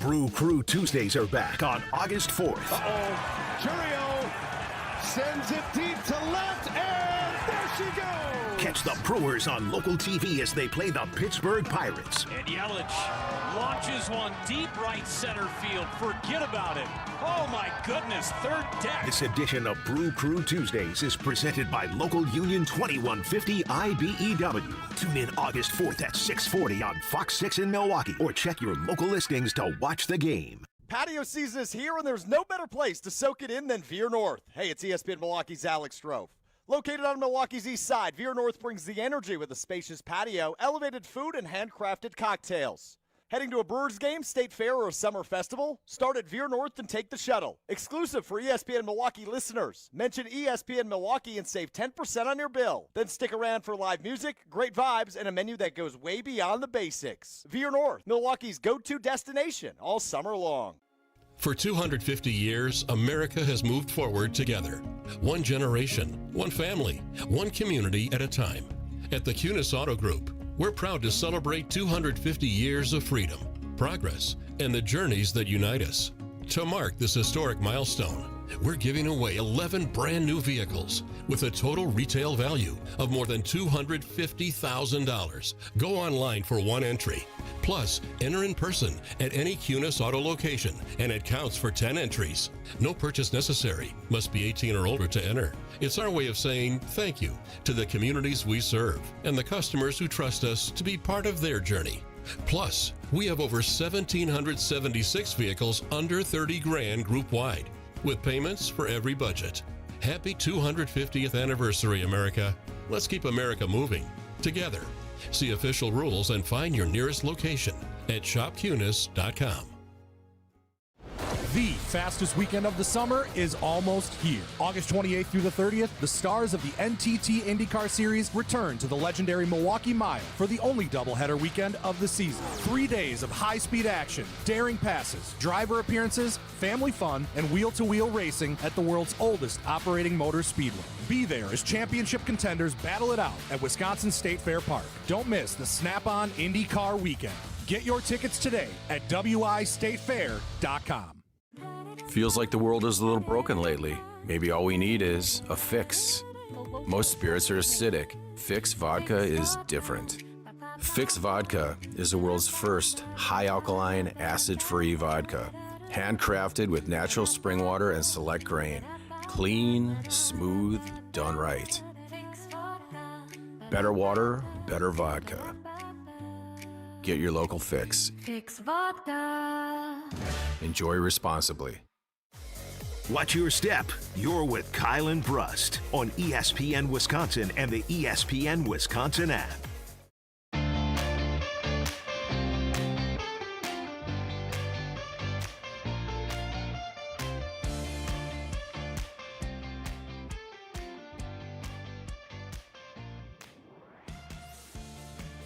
Brew Crew Tuesdays are back on August 4th. Churio sends it deep to left, and there she goes. Catch the Brewers on local TV as they play the Pittsburgh Pirates. And Yelich launches one deep right center field. Forget about it. Oh my goodness, third deck. This edition of Brew Crew Tuesdays is presented by Local Union 2150 IBEW. Tune in August 4th at 6:40 on Fox 6 in Milwaukee, or check your local listings to watch the game. Patio season is here, and there's no better place to soak it in than Veer North. Hey, it's ESPN Milwaukee's Alex Strofe. Located on Milwaukee's east side, Veer North brings the energy with a spacious patio, elevated food, and handcrafted cocktails. Heading to a Brewers game, state fair, or a summer festival? Start at Veer North and take the shuttle. Exclusive for ESPN Milwaukee listeners. Mention ESPN Milwaukee and save 10% on your bill. Then stick around for live music, great vibes, and a menu that goes way beyond the basics. Veer North, Milwaukee's go-to destination all summer long. For 250 years, America has moved forward together. One generation, one family, one community at a time. At the Cunis Auto Group, we're proud to celebrate 250 years of freedom, progress, and the journeys that unite us. To mark this historic milestone, we're giving away 11 brand new vehicles with a total retail value of more than $250,000. Go online for one entry. Plus, enter in person at any Cunis Auto location, and it counts for 10 entries. No purchase necessary. Must be 18 or older to enter. It's our way of saying thank you to the communities we serve and the customers who trust us to be part of their journey. Plus, we have over 1,776 vehicles under 30 grand group-wide, with payments for every budget. Happy 250th anniversary, America. Let's keep America moving together. See official rules and find your nearest location at shopcunis.com. The fastest weekend of the summer is almost here. August 28th through the 30th, the stars of the NTT IndyCar Series return to the legendary Milwaukee Mile for the only doubleheader weekend of the season. 3 days of high-speed action, daring passes, driver appearances, family fun, and wheel-to-wheel racing at the world's oldest operating motor speedway. Be there as championship contenders battle it out at Wisconsin State Fair Park. Don't miss the Snap-on IndyCar weekend. Get your tickets today at wistatefair.com. Feels like the world is a little broken lately. Maybe all we need is a fix. Most spirits are acidic. Fix Vodka is different. Fix Vodka is the world's first high-alkaline, acid-free vodka. Handcrafted with natural spring water and select grain. Clean, smooth, done right. Better water, better vodka. Get your local Fix. Fix Vodka. Enjoy responsibly. Watch your step. You're with Kyle and Brust on ESPN Wisconsin and the ESPN Wisconsin app.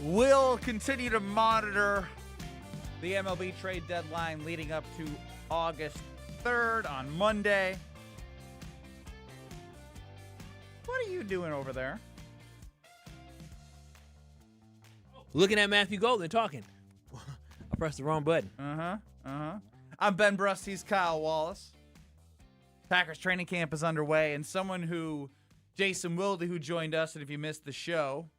We'll continue to monitor the MLB trade deadline leading up to August 3rd on Monday. What are you doing over there? Looking at Matthew Golden talking. I pressed the wrong button. I'm Ben Brust. He's Kyle Wallace. Packers training camp is underway, and someone who, Jason Wilde, who joined us, and if you missed the show,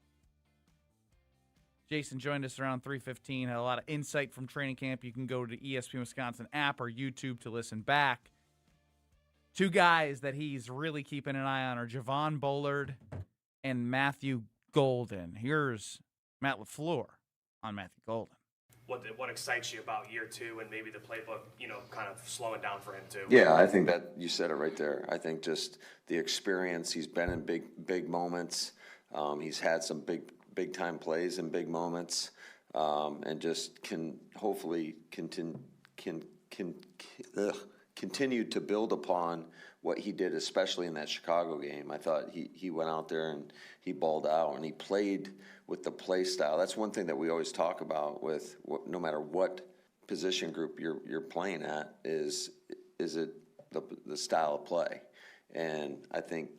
Jason joined us around 3:15, had a lot of insight from training camp. You can go to the ESPN Wisconsin app or YouTube to listen back. Two guys that he's really keeping an eye on are Javon Bullard and Matthew Golden. Here's Matt LaFleur on Matthew Golden. What excites you about year two and maybe the playbook, kind of slowing down for him too? Yeah, I think that you said it right there. I think just the experience. He's been in big moments. He's had some big time plays in big moments, and just can hopefully continue to build upon what he did, especially in that Chicago game. I thought he went out there and he balled out and he played with the play style. That's one thing that we always talk about with no matter what position group you're playing at is it the style of play. And I think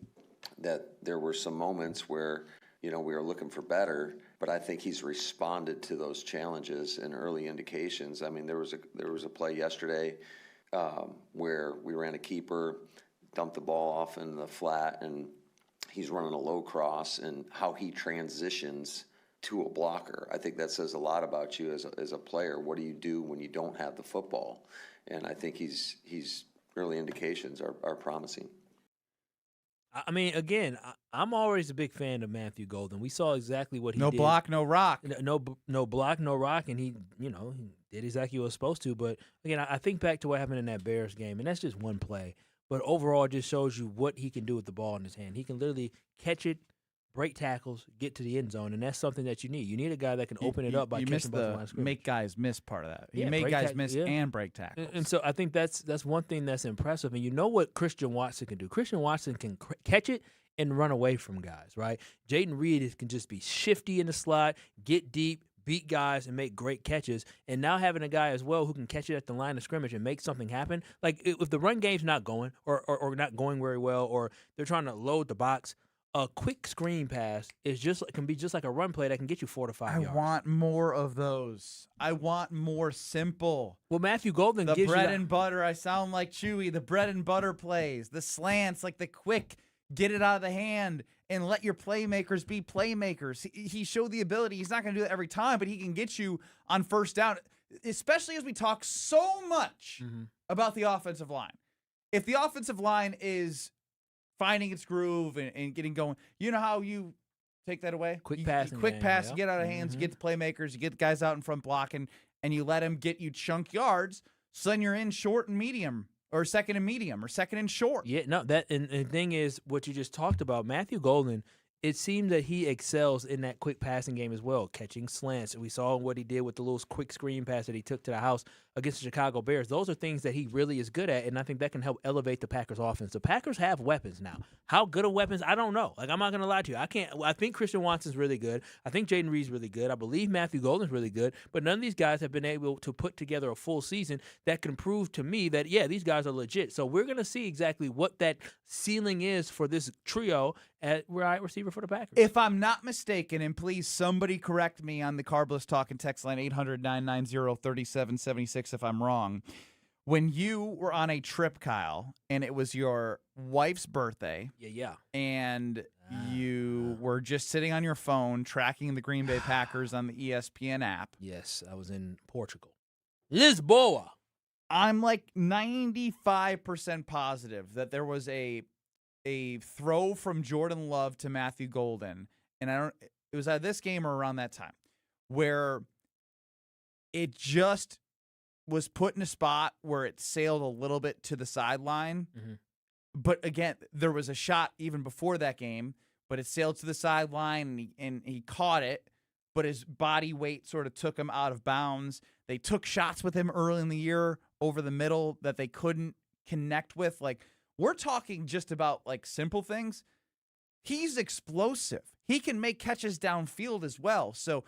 that there were some moments where we were looking for better, but I think he's responded to those challenges and early indications. I mean, there was a play yesterday where we ran a keeper, dumped the ball off in the flat, and he's running a low cross and how he transitions to a blocker. I think that says a lot about you as a player. What do you do when you don't have the football? And I think he's early indications are promising. I mean, again, I'm always a big fan of Matthew Golden. We saw exactly what he did. No block, no rock. No block, no rock, and he did exactly what he was supposed to. But, again, I think back to what happened in that Bears game, and that's just one play. But overall, it just shows you what he can do with the ball in his hand. He can literally catch it, break tackles, get to the end zone, and that's something that you need. You need a guy that can open it up by catching both lines of scrimmage. Make guys miss part of that. You Yeah, make break guys miss yeah. and break tackles. And so I think that's one thing that's impressive. And you know what Christian Watson can do? Christian Watson can catch it and run away from guys, right? Jaden Reed can just be shifty in the slot, get deep, beat guys, and make great catches. And now having a guy as well who can catch it at the line of scrimmage and make something happen. Like if the run game's not going or not going very well, or they're trying to load the box, a quick screen pass can be just like a run play that can get you 4 to 5 yards. I want more of those. I want more simple. Well, Matthew Golden gives you bread and butter. I sound like Chewy. The bread and butter plays, the slants, like the quick, get it out of the hand and let your playmakers be playmakers. He showed the ability. He's not going to do that every time, but he can get you on first down, especially as we talk so much about the offensive line. If the offensive line is finding its groove and getting going, you know how you take that away? Quick pass, you get out of hands, you get the playmakers, you get the guys out in front blocking, and you let them get you chunk yards, so then you're in short and medium, or second and medium, or second and short. Yeah, no, and the thing is, what you just talked about, Matthew Golden, it seems that he excels in that quick passing game as well, catching slants. We saw what he did with the little quick screen pass that he took to the house against the Chicago Bears. Those are things that he really is good at, and I think that can help elevate the Packers' offense. The Packers have weapons now. How good of weapons? I don't know. Like, I'm not going to lie to you. I think Christian Watson's really good. I think Jaden Reed's really good. I believe Matthew Golden's really good, but none of these guys have been able to put together a full season that can prove to me that, yeah, these guys are legit. So we're going to see exactly what that ceiling is for this trio at wide receiver for the Packers. If I'm not mistaken, and please somebody correct me on the Carbless Talk and text line 800-990-3776 if I'm wrong. When you were on a trip, Kyle, and it was your wife's birthday, and you were just sitting on your phone tracking the Green Bay Packers on the ESPN app. Yes, I was in Portugal. Lisboa. I'm like 95% positive that there was a throw from Jordan Love to Matthew Golden, and it was at this game or around that time, where it just was put in a spot where it sailed a little bit to the sideline. But again, there was a shot even before that game, but it sailed to the sideline and he caught it, but his body weight sort of took him out of bounds. They took shots with him early in the year over the middle that they couldn't connect with. Like, we're talking just about like simple things. He's explosive. He can make catches downfield as well. So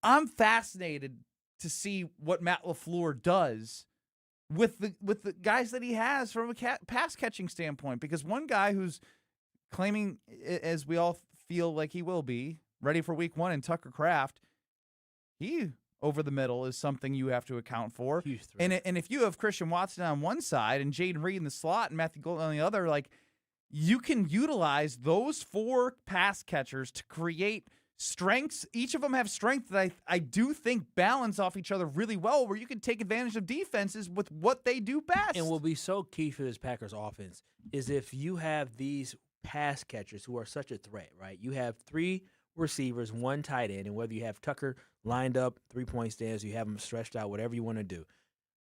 I'm fascinated to see what Matt LaFleur does with the guys that he has from a pass catching standpoint. Because one guy who's claiming, as we all feel like he will be, ready for week 1 in Tucker Kraft, he over the middle is something you have to account for. And if you have Christian Watson on one side and Jaden Reed in the slot and Matthew Golden on the other, like, you can utilize those 4 pass catchers to create strengths. Each of them have strengths that I do think balance off each other really well, where you can take advantage of defenses with what they do best. And will be so key for this Packers offense is if you have these pass catchers who are such a threat, right? You have 3 receivers, 1 tight end, and whether you have Tucker lined up, 3-point stands, you have them stretched out, whatever you want to do.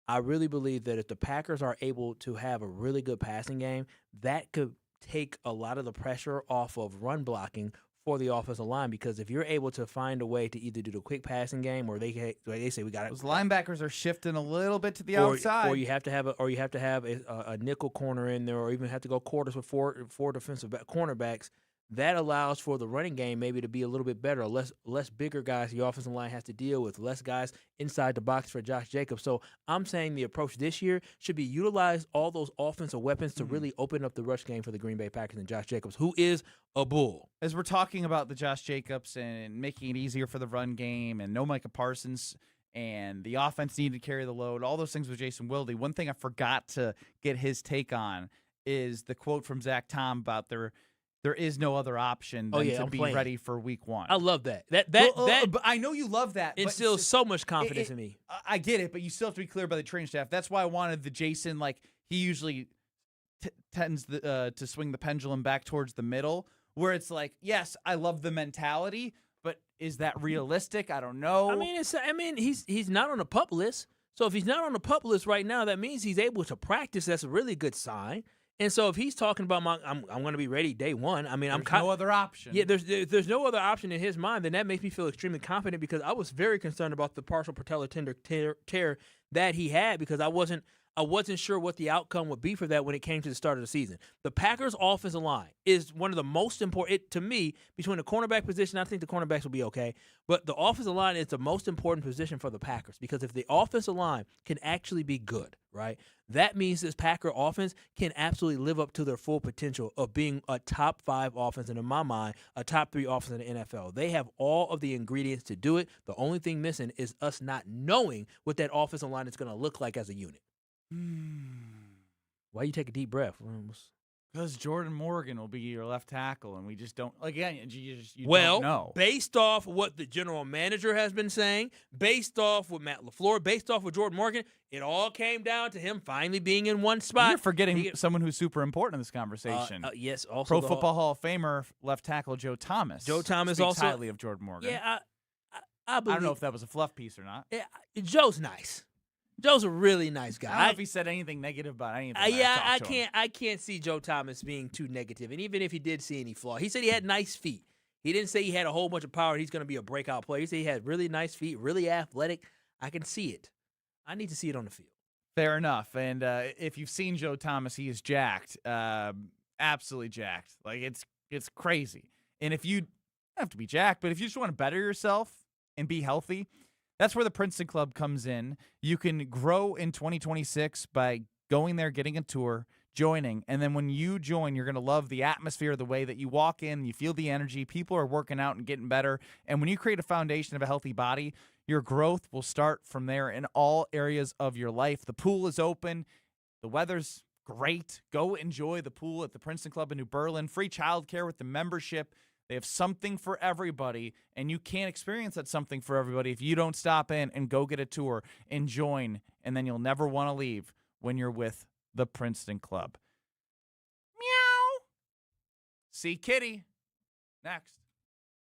I really believe that if the Packers are able to have a really good passing game, that could take a lot of the pressure off of run blocking for the offensive line, because if you're able to find a way to either do the quick passing game, or they say we got those linebackers are shifting a little bit to the outside, or you have to have a nickel corner in there, or even have to go quarters with four defensive cornerbacks. That allows for the running game maybe to be a little bit better, less bigger guys the offensive line has to deal with, less guys inside the box for Josh Jacobs. So I'm saying the approach this year should be utilize all those offensive weapons to really open up the rush game for the Green Bay Packers and Josh Jacobs, who is a bull. As we're talking about the Josh Jacobs and making it easier for the run game and no Micah Parsons and the offense needed to carry the load, all those things with Jason Wilde, one thing I forgot to get his take on is the quote from Zach Tom about there is no other option than to be ready for week 1. I love that. But I know you love that. Instills so much confidence in me. I get it, but you still have to be clear by the training staff. That's why I wanted the Jason, like, he usually tends to swing the pendulum back towards the middle, where it's like, yes, I love the mentality, but is that realistic? I don't know. I mean, he's not on the PUP list. So if he's not on the PUP list right now, that means he's able to practice. That's a really good sign. And so if he's talking about I'm going to be ready day 1, I mean, there's no other option. Yeah, there's no other option in his mind. Then that makes me feel extremely confident, because I was very concerned about the partial patellar tendon tear that he had, because I wasn't sure what the outcome would be for that when it came to the start of the season. The Packers' offensive line is one of the most important, to me, between the cornerback position. I think the cornerbacks will be okay, but the offensive line is the most important position for the Packers, because if the offensive line can actually be good, right, that means this Packer offense can absolutely live up to their full potential of being a top 5 offense, and in my mind, a top 3 offense in the NFL. They have all of the ingredients to do it. The only thing missing is us not knowing what that offensive line is going to look like as a unit. Why you take a deep breath? Because Jordan Morgan will be your left tackle, and we just don't. Again, you don't know. Based off what the general manager has been saying, based off what Matt LaFleur, based off what Jordan Morgan, it all came down to him finally being in one spot. You're forgetting someone who's super important in this conversation. Yes, also Pro Football Hall of Famer left tackle Joe Thomas. Joe Thomas speaks also highly of Jordan Morgan. Yeah, I don't know if that was a fluff piece or not. Yeah, Joe's nice. Joe's a really nice guy. I don't know if he said anything negative about anything. I can't see Joe Thomas being too negative. And even if he did see any flaw, he said he had nice feet. He didn't say he had a whole bunch of power. He's going to be a breakout player. He said he had really nice feet, really athletic. I can see it. I need to see it on the field. Fair enough. And if you've seen Joe Thomas, he is jacked, absolutely jacked. Like it's crazy. And if you don't have to be jacked, but if you just want to better yourself and be healthy, that's where the Princeton Club comes in. You can grow in 2026 by going there, getting a tour, joining, and then when you join, you're going to love the atmosphere, the way that you walk in, you feel the energy, people are working out and getting better, and when you create a foundation of a healthy body, your growth will start from there in all areas of your life. The pool is open. The weather's great. Go enjoy the pool at the Princeton Club in New Berlin. Free childcare with the membership. They have something for everybody, and you can't experience that something for everybody if you don't stop in and go get a tour and join, and then you'll never want to leave when you're with the Princeton Club. Meow. See Kitty. Next.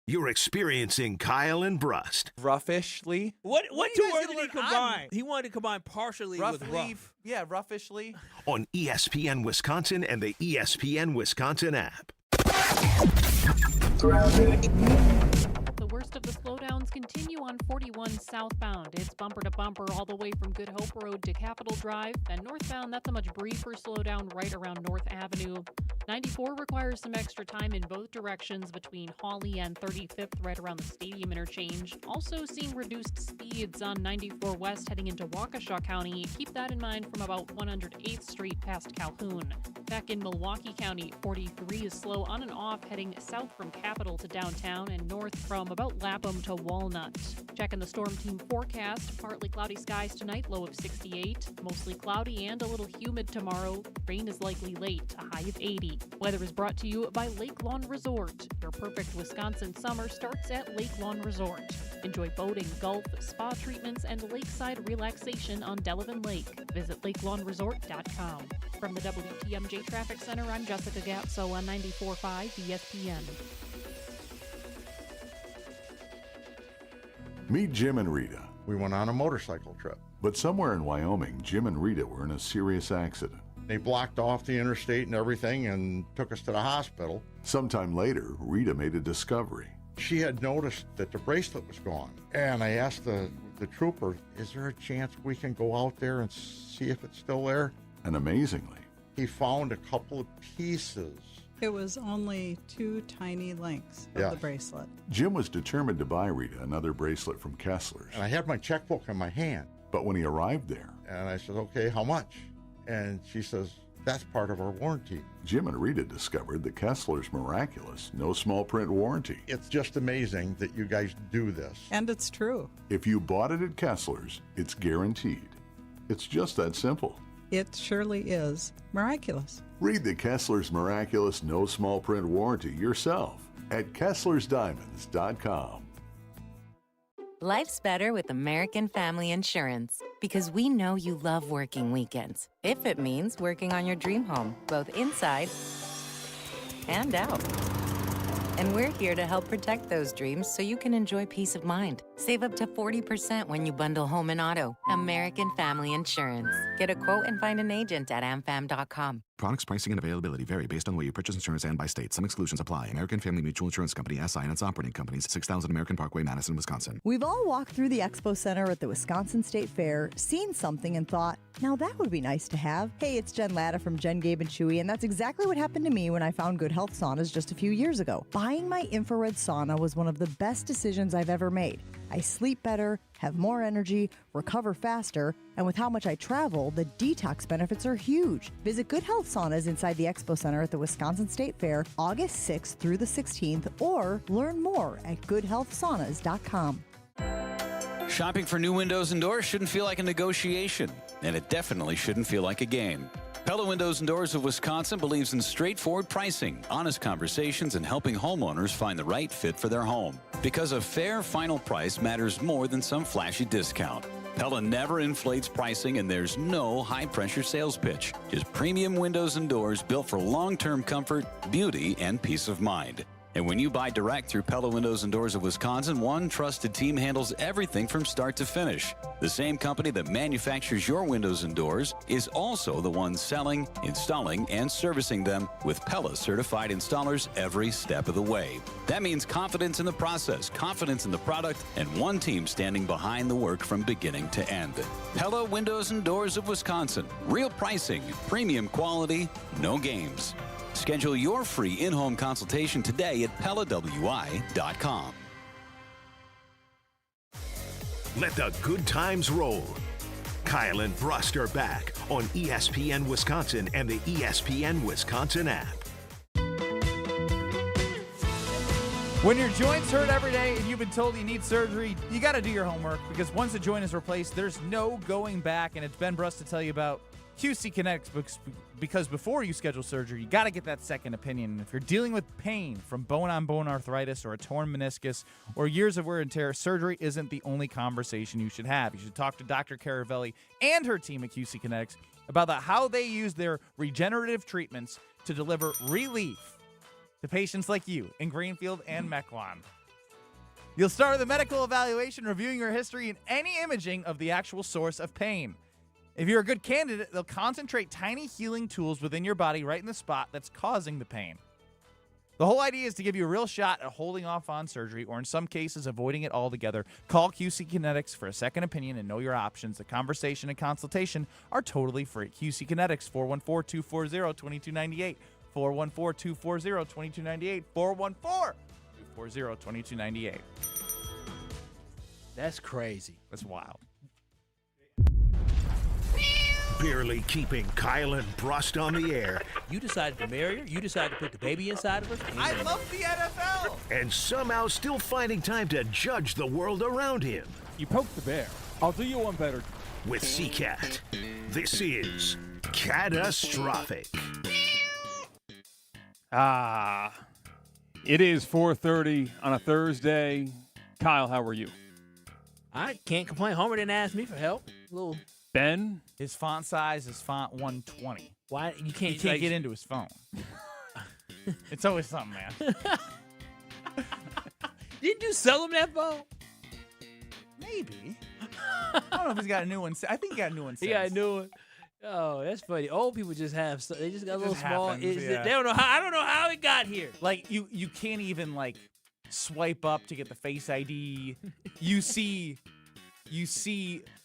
You're experiencing Kyle and Brust. Roughish-ly. What two words did he combine? He wanted to combine partially with rough. Yeah, roughish-ly. On ESPN Wisconsin and the ESPN Wisconsin app. The worst of the slowdowns continue on 41 southbound. It's bumper to bumper all the way from Good Hope Road to Capitol Drive. And northbound, that's a much briefer slowdown right around North Avenue. 94 requires some extra time in both directions between Hawley and 35th right around the stadium interchange. Also seeing reduced speeds on 94 West heading into Waukesha County. Keep that in mind from about 108th Street past Calhoun. Back in Milwaukee County, 43 is slow on and off heading south from Capitol to downtown and north from about Lapham to Walnut. Checking the Storm Team forecast, partly cloudy skies tonight, low of 68. Mostly cloudy and a little humid tomorrow. Rain is likely late, a high of 80. Weather is brought to you by Lake Lawn Resort. Your perfect Wisconsin summer starts at Lake Lawn Resort. Enjoy boating, golf, spa treatments, and lakeside relaxation on Delavan Lake. Visit lakelawnresort.com. From the WTMJ Traffic Center, I'm Jessica Gatso on 94.5 ESPN. Meet Jim and Rita. We went on a motorcycle trip. But somewhere in Wyoming, Jim and Rita were in a serious accident. They blocked off the interstate and everything and took us to the hospital. Sometime later, Rita made a discovery. She had noticed that the bracelet was gone. And I asked the trooper, is there a chance we can go out there and see if it's still there? And amazingly, he found a couple of pieces. It was only 2 tiny links of the bracelet. Jim was determined to buy Rita another bracelet from Kessler's. And I had my checkbook in my hand. But when he arrived there, and I said, okay, how much? And she says, that's part of our warranty. Jim and Rita discovered the Kessler's miraculous, no small print warranty. It's just amazing that you guys do this. And it's true. If you bought it at Kessler's, it's guaranteed. It's just that simple. It surely is miraculous. Read the Kessler's Miraculous No Small Print Warranty yourself at KesslersDiamonds.com. Life's better with American Family Insurance because we know you love working weekends. If it means working on your dream home, both inside and out. And we're here to help protect those dreams so you can enjoy peace of mind. Save up to 40% when you bundle home and auto. American Family Insurance. Get a quote and find an agent at amfam.com. Products, pricing, and availability vary based on the way you purchase insurance and by state. Some exclusions apply. American Family Mutual Insurance Company, SI, and its operating companies, 6000 American Parkway, Madison, Wisconsin. We've all walked through the Expo Center at the Wisconsin State Fair, seen something and thought, now that would be nice to have. Hey, it's Jen Latta from Jen, Gabe, and Chewy, and that's exactly what happened to me when I found Good Health Saunas just a few years ago. Buying my infrared sauna was one of the best decisions I've ever made. I sleep better, have more energy, recover faster, and with how much I travel, the detox benefits are huge. Visit Good Health Saunas inside the Expo Center at the Wisconsin State Fair August 6th through the 16th, or learn more at goodhealthsaunas.com. Shopping for new windows and doors shouldn't feel like a negotiation, and it definitely shouldn't feel like a game. Pella Windows and Doors of Wisconsin believes in straightforward pricing, honest conversations, and helping homeowners find the right fit for their home. Because a fair final price matters more than some flashy discount. Pella never inflates pricing, and there's no high-pressure sales pitch. Just premium windows and doors built for long-term comfort, beauty, and peace of mind. And when you buy direct through Pella Windows and Doors of Wisconsin, one trusted team handles everything from start to finish. The same company that manufactures your windows and doors is also the one selling, installing, and servicing them with Pella certified installers every step of the way. That means confidence in the process, confidence in the product, and one team standing behind the work from beginning to end. Pella Windows and Doors of Wisconsin. Real pricing, premium quality, no games. Schedule your free in-home consultation today at PellaWI.com. Let the good times roll. Kyle and Brust are back on ESPN Wisconsin and the ESPN Wisconsin app. When your joints hurt every day and you've been told you need surgery, you got to do your homework, because once a joint is replaced, there's no going back. And it's Ben Brust to tell you about QC Kinetics, because before you schedule surgery, you got to get that second opinion. And if you're dealing with pain from bone-on-bone arthritis or a torn meniscus or years of wear and tear, surgery isn't the only conversation you should have. You should talk to Dr. Caravelli and her team at QC Kinetics about how they use their regenerative treatments to deliver relief to patients like you in Greenfield and Mequon. You'll start with a medical evaluation, reviewing your history and any imaging of the actual source of pain. If you're a good candidate, they'll concentrate tiny healing tools within your body right in the spot that's causing the pain. The whole idea is to give you a real shot at holding off on surgery, or in some cases, avoiding it altogether. Call QC Kinetics for a second opinion and know your options. The conversation and consultation are totally free. QC Kinetics, 414-240-2298. 414-240-2298. 414-240-2298. That's crazy. That's wild. Barely keeping Kyle and Brust on the air. You decided to marry her. You decided to put the baby inside of her. I love the NFL. And somehow still finding time to judge the world around him. You poked the bear. I'll do you one better. With CCAT, this is Catastrophic. It is 4:30 on a Thursday. Kyle, how are you? I can't complain. Homer didn't ask me for help. Little Ben? His font size is font 120. Why you can't? He can't get into his phone. It's always something, man. Didn't you sell him that phone? Maybe. I don't know if he's got a new one. I think he got a new one. He got a new one. Oh, that's funny. Old people just have. They just got a little small. Happens, yeah. They don't know how. I don't know how it got here. Like you can't even like swipe up to get the Face ID. You see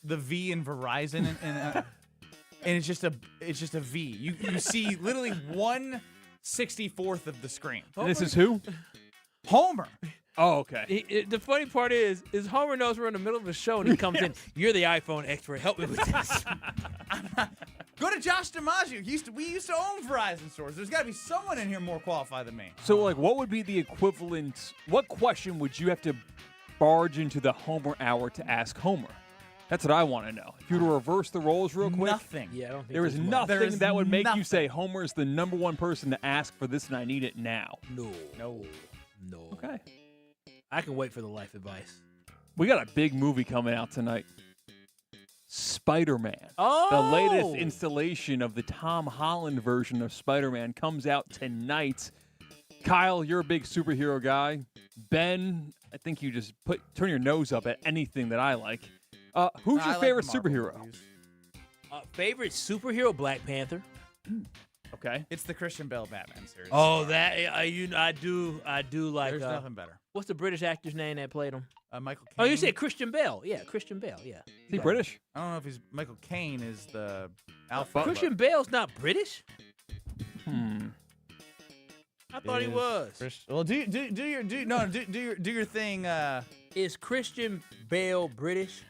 the V in Verizon, and it's just a V. You see literally 1/64th of the screen. This is who? Homer. Oh, okay. The funny part is Homer knows we're in the middle of a show, and he comes in. You're the iPhone expert. Help me with this. Go to Josh DiMaggio. We used to own Verizon stores. There's got to be someone in here more qualified than me. So, like, what would be the equivalent? What question would you have to barge into the Homer Hour to ask Homer? That's what I want to know. If you were to reverse the roles real quick. Nothing. Yeah, I don't think There is there's much. nothing There's that would make you nothing. say Homer is the number one person to ask for this and I need it now. No. Okay. I can wait for the life advice. We got a big movie coming out tonight. Spider-Man. Oh! The latest installation of the Tom Holland version of Spider-Man comes out tonight. Kyle, you're a big superhero guy. Ben, I think you just turn your nose up at anything that I like. Who's your favorite superhero? Favorite superhero? Black Panther. Okay. It's the Christian Bale Batman series. Oh, that I do like. There's nothing better. What's the British actor's name that played him? Michael Caine. Oh, you said Christian Bale. Yeah, Christian Bale. Yeah. Is he British? I don't know if he's Michael Caine is the Alpha. Christian Bale's not British. I thought he was. Well, do your thing. Is Christian Bale British?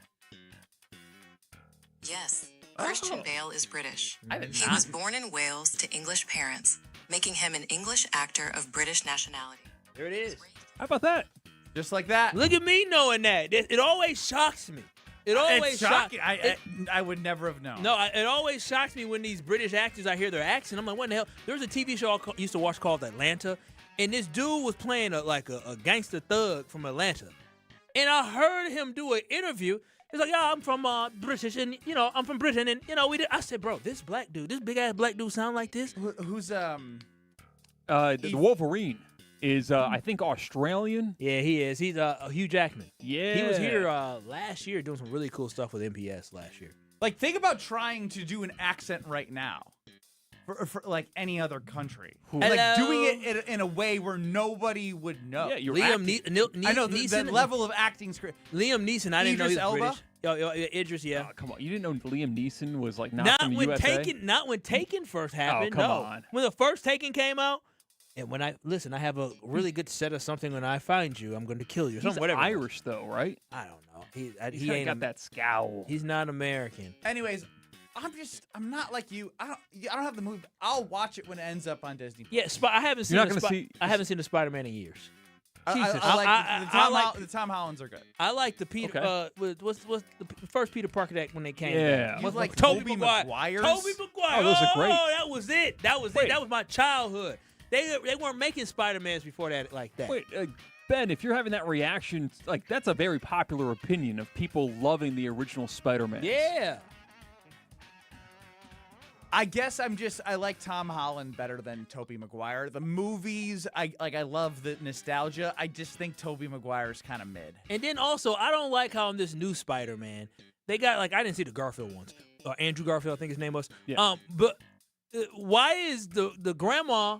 Yes, Christian Bale is British. He not. was born in Wales to English parents, making him an English actor of British nationality. There it is. How about that? Just like that. Look at me knowing that. It always shocks me. It always It's shocking. I would never have known. No, it always shocks me when these British actors, I hear their accent. I'm like, what in the hell? There was a TV show I used to watch called Atlanta, and this dude was playing a gangster thug from Atlanta. And I heard him do an interview. He's like, yeah, I'm from British, and, I'm from Britain, and, I said, bro, this big-ass black dude sound like this? Who's, the Wolverine is, I think, Australian. Yeah, he is. He's Hugh Jackman. Yeah. He was here last year doing some really cool stuff with MPS last year. Like, think about trying to do an accent right now for like any other country. Like doing it in a way where nobody would know. Yeah, you're Liam acting. I know Neeson, the level of acting's great. Liam Neeson, I didn't know he was Idris Elba? British. Idris, yeah. Oh, come on, you didn't know Liam Neeson was like not from the USA? Not when Taken first happened. come no. on. When the first Taken came out, and when I have a really good set of something. When I find you, I'm going to kill you. He's whatever. Irish though, right? I don't know. He ain't got that scowl. He's not American. Anyways, I'm not like you. I don't have the movie. I'll watch it when it ends up on Disney. Yeah, I haven't seen. I haven't seen the Spider-Man in years. I like the Tom Hollands are good. I like the Peter. Okay. What's the first Peter Parker that when they came? Yeah. You like Tobey Maguire. Tobey Maguire. Oh, those are great. Oh, that was it. That was it. That was my childhood. They weren't making Spider-Mans before that like that. Wait, Ben, if you're having that reaction, like that's a very popular opinion of people loving the original Spider-Man. Yeah. I guess I like Tom Holland better than Tobey Maguire. The movies, I love the nostalgia. I just think Tobey Maguire's kind of mid. And then also, I don't like how in this new Spider-Man, they got I didn't see the Garfield ones. Andrew Garfield, I think his name was. Yeah. But why is the grandma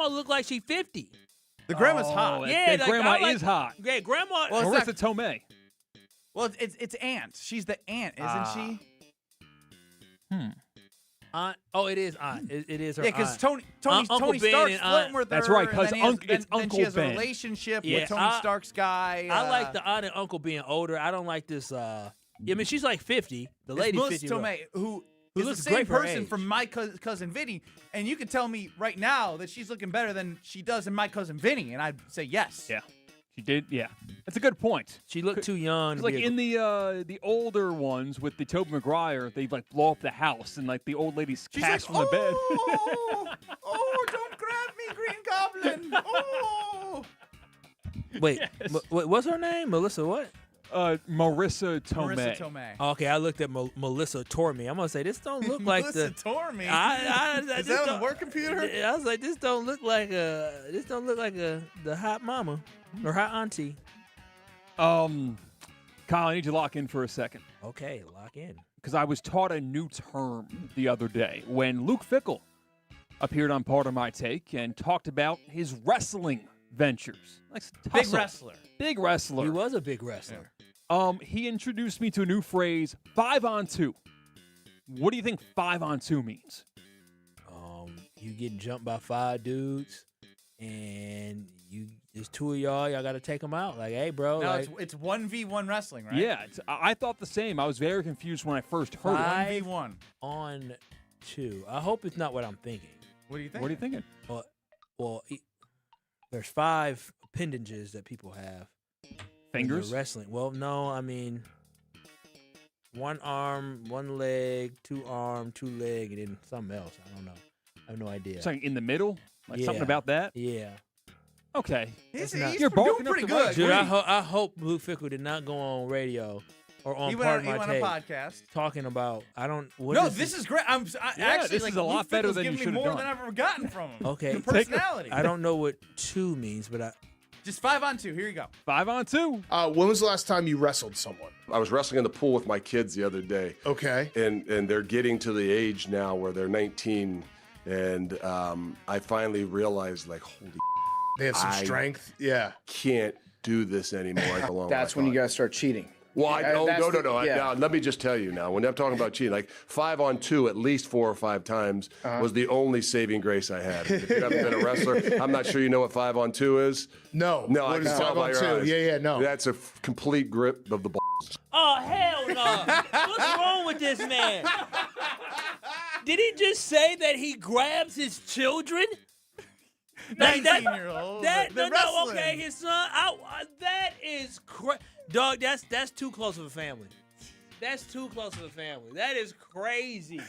look like she's 50? The grandma's hot. Yeah, that grandma is hot. Yeah, grandma. Well, Marissa Tomei. Well, it's Aunt. She's the aunt, isn't she? Aunt. Oh, it is Aunt. It is her Yeah, because aunt. Tony Ben Stark's and flirting with her. That's right, and 'cause then it's then Uncle she has Ben. a relationship Yeah, with Tony Stark's guy. I like the aunt and uncle being older. I don't like this. I mean, she's like 50. The lady Melissa 50. Tomei, who is looks the same great for her person age. from My Cousin Vinny, and you could tell me right now that she's looking better than she does in My Cousin Vinny, and I'd say yes. Yeah, she did. Yeah, that's a good point. She looked too young. to Like be a- in the older ones with the Tobey Maguire, they like blow up the house and like the old lady's cast from the bed. Oh, don't grab me, Green Goblin! Oh. Wait, Yes. what's her name? Melissa what? Marissa Tomei. Marissa Tomei. Okay, I looked at Melissa Torme. I'm gonna say this don't look like Melissa the. Torme. Is that on the work computer? I was like, this don't look like the hot mama or hot auntie. Kyle, I need you to lock in for a second Okay, lock in. because I was taught a new term the other day when Luke Fickell appeared on Part of My Take and talked about his wrestling ventures. Like Big wrestler. Big wrestler. He was a big wrestler. He introduced me to a new phrase, 5-on-2. What do you think 5-on-2 means? You getting jumped by 5 dudes, and there's 2 of y'all got to take them out. Like, hey, bro. No, like, it's 1v1 wrestling, right? Yeah, I thought the same. I was very confused when I first heard it. 1v1 on 2. I hope it's not what I'm thinking. What do you think? What are you thinking? Well, there's 5 appendages that people have. when they're Fingers? wrestling. Well, no, I mean, 1 arm, 1 leg, 2 arm, 2 leg, and then something else. I don't know. I have no idea. Something in the middle? Like something Yeah. about that? Yeah. Okay. He's You're doing barking up pretty the good. right Dude, tree. I hope Blue Fickle did not go on radio or on He part went of on my a tape podcast. talking about This is great. Actually, this like, is a lot Blue better Fickle's than you giving should me have more done. than I've ever gotten from him. Okay. Your personality. I don't know what 2 means, but Just 5 on 2. Here you go. 5 on 2. When was the last time you wrestled someone? I was wrestling in the pool with my kids the other day. Okay. And they're getting to the age now where they're 19, and I finally realized, like, holy They have some I strength. Yeah. can't do this anymore. That's when you guys start cheating. Well, Yeah, no. yeah. Now, let me just tell you now, when I'm talking about cheating, like 5 on 2 at least 4 or 5 times was the only saving grace I had. If you haven't been a wrestler, I'm not sure you know what 5 on 2 is. No. No, What I is can tell 5 by on your 2? eyes. Yeah, no. That's a complete grip of the balls. Oh, hell no. What's wrong with this man? Did he just say that he grabs his children? 19-year-old. No, okay, his son. That is crazy. Dog, that's too close of a family. That's too close of a family. That is crazy.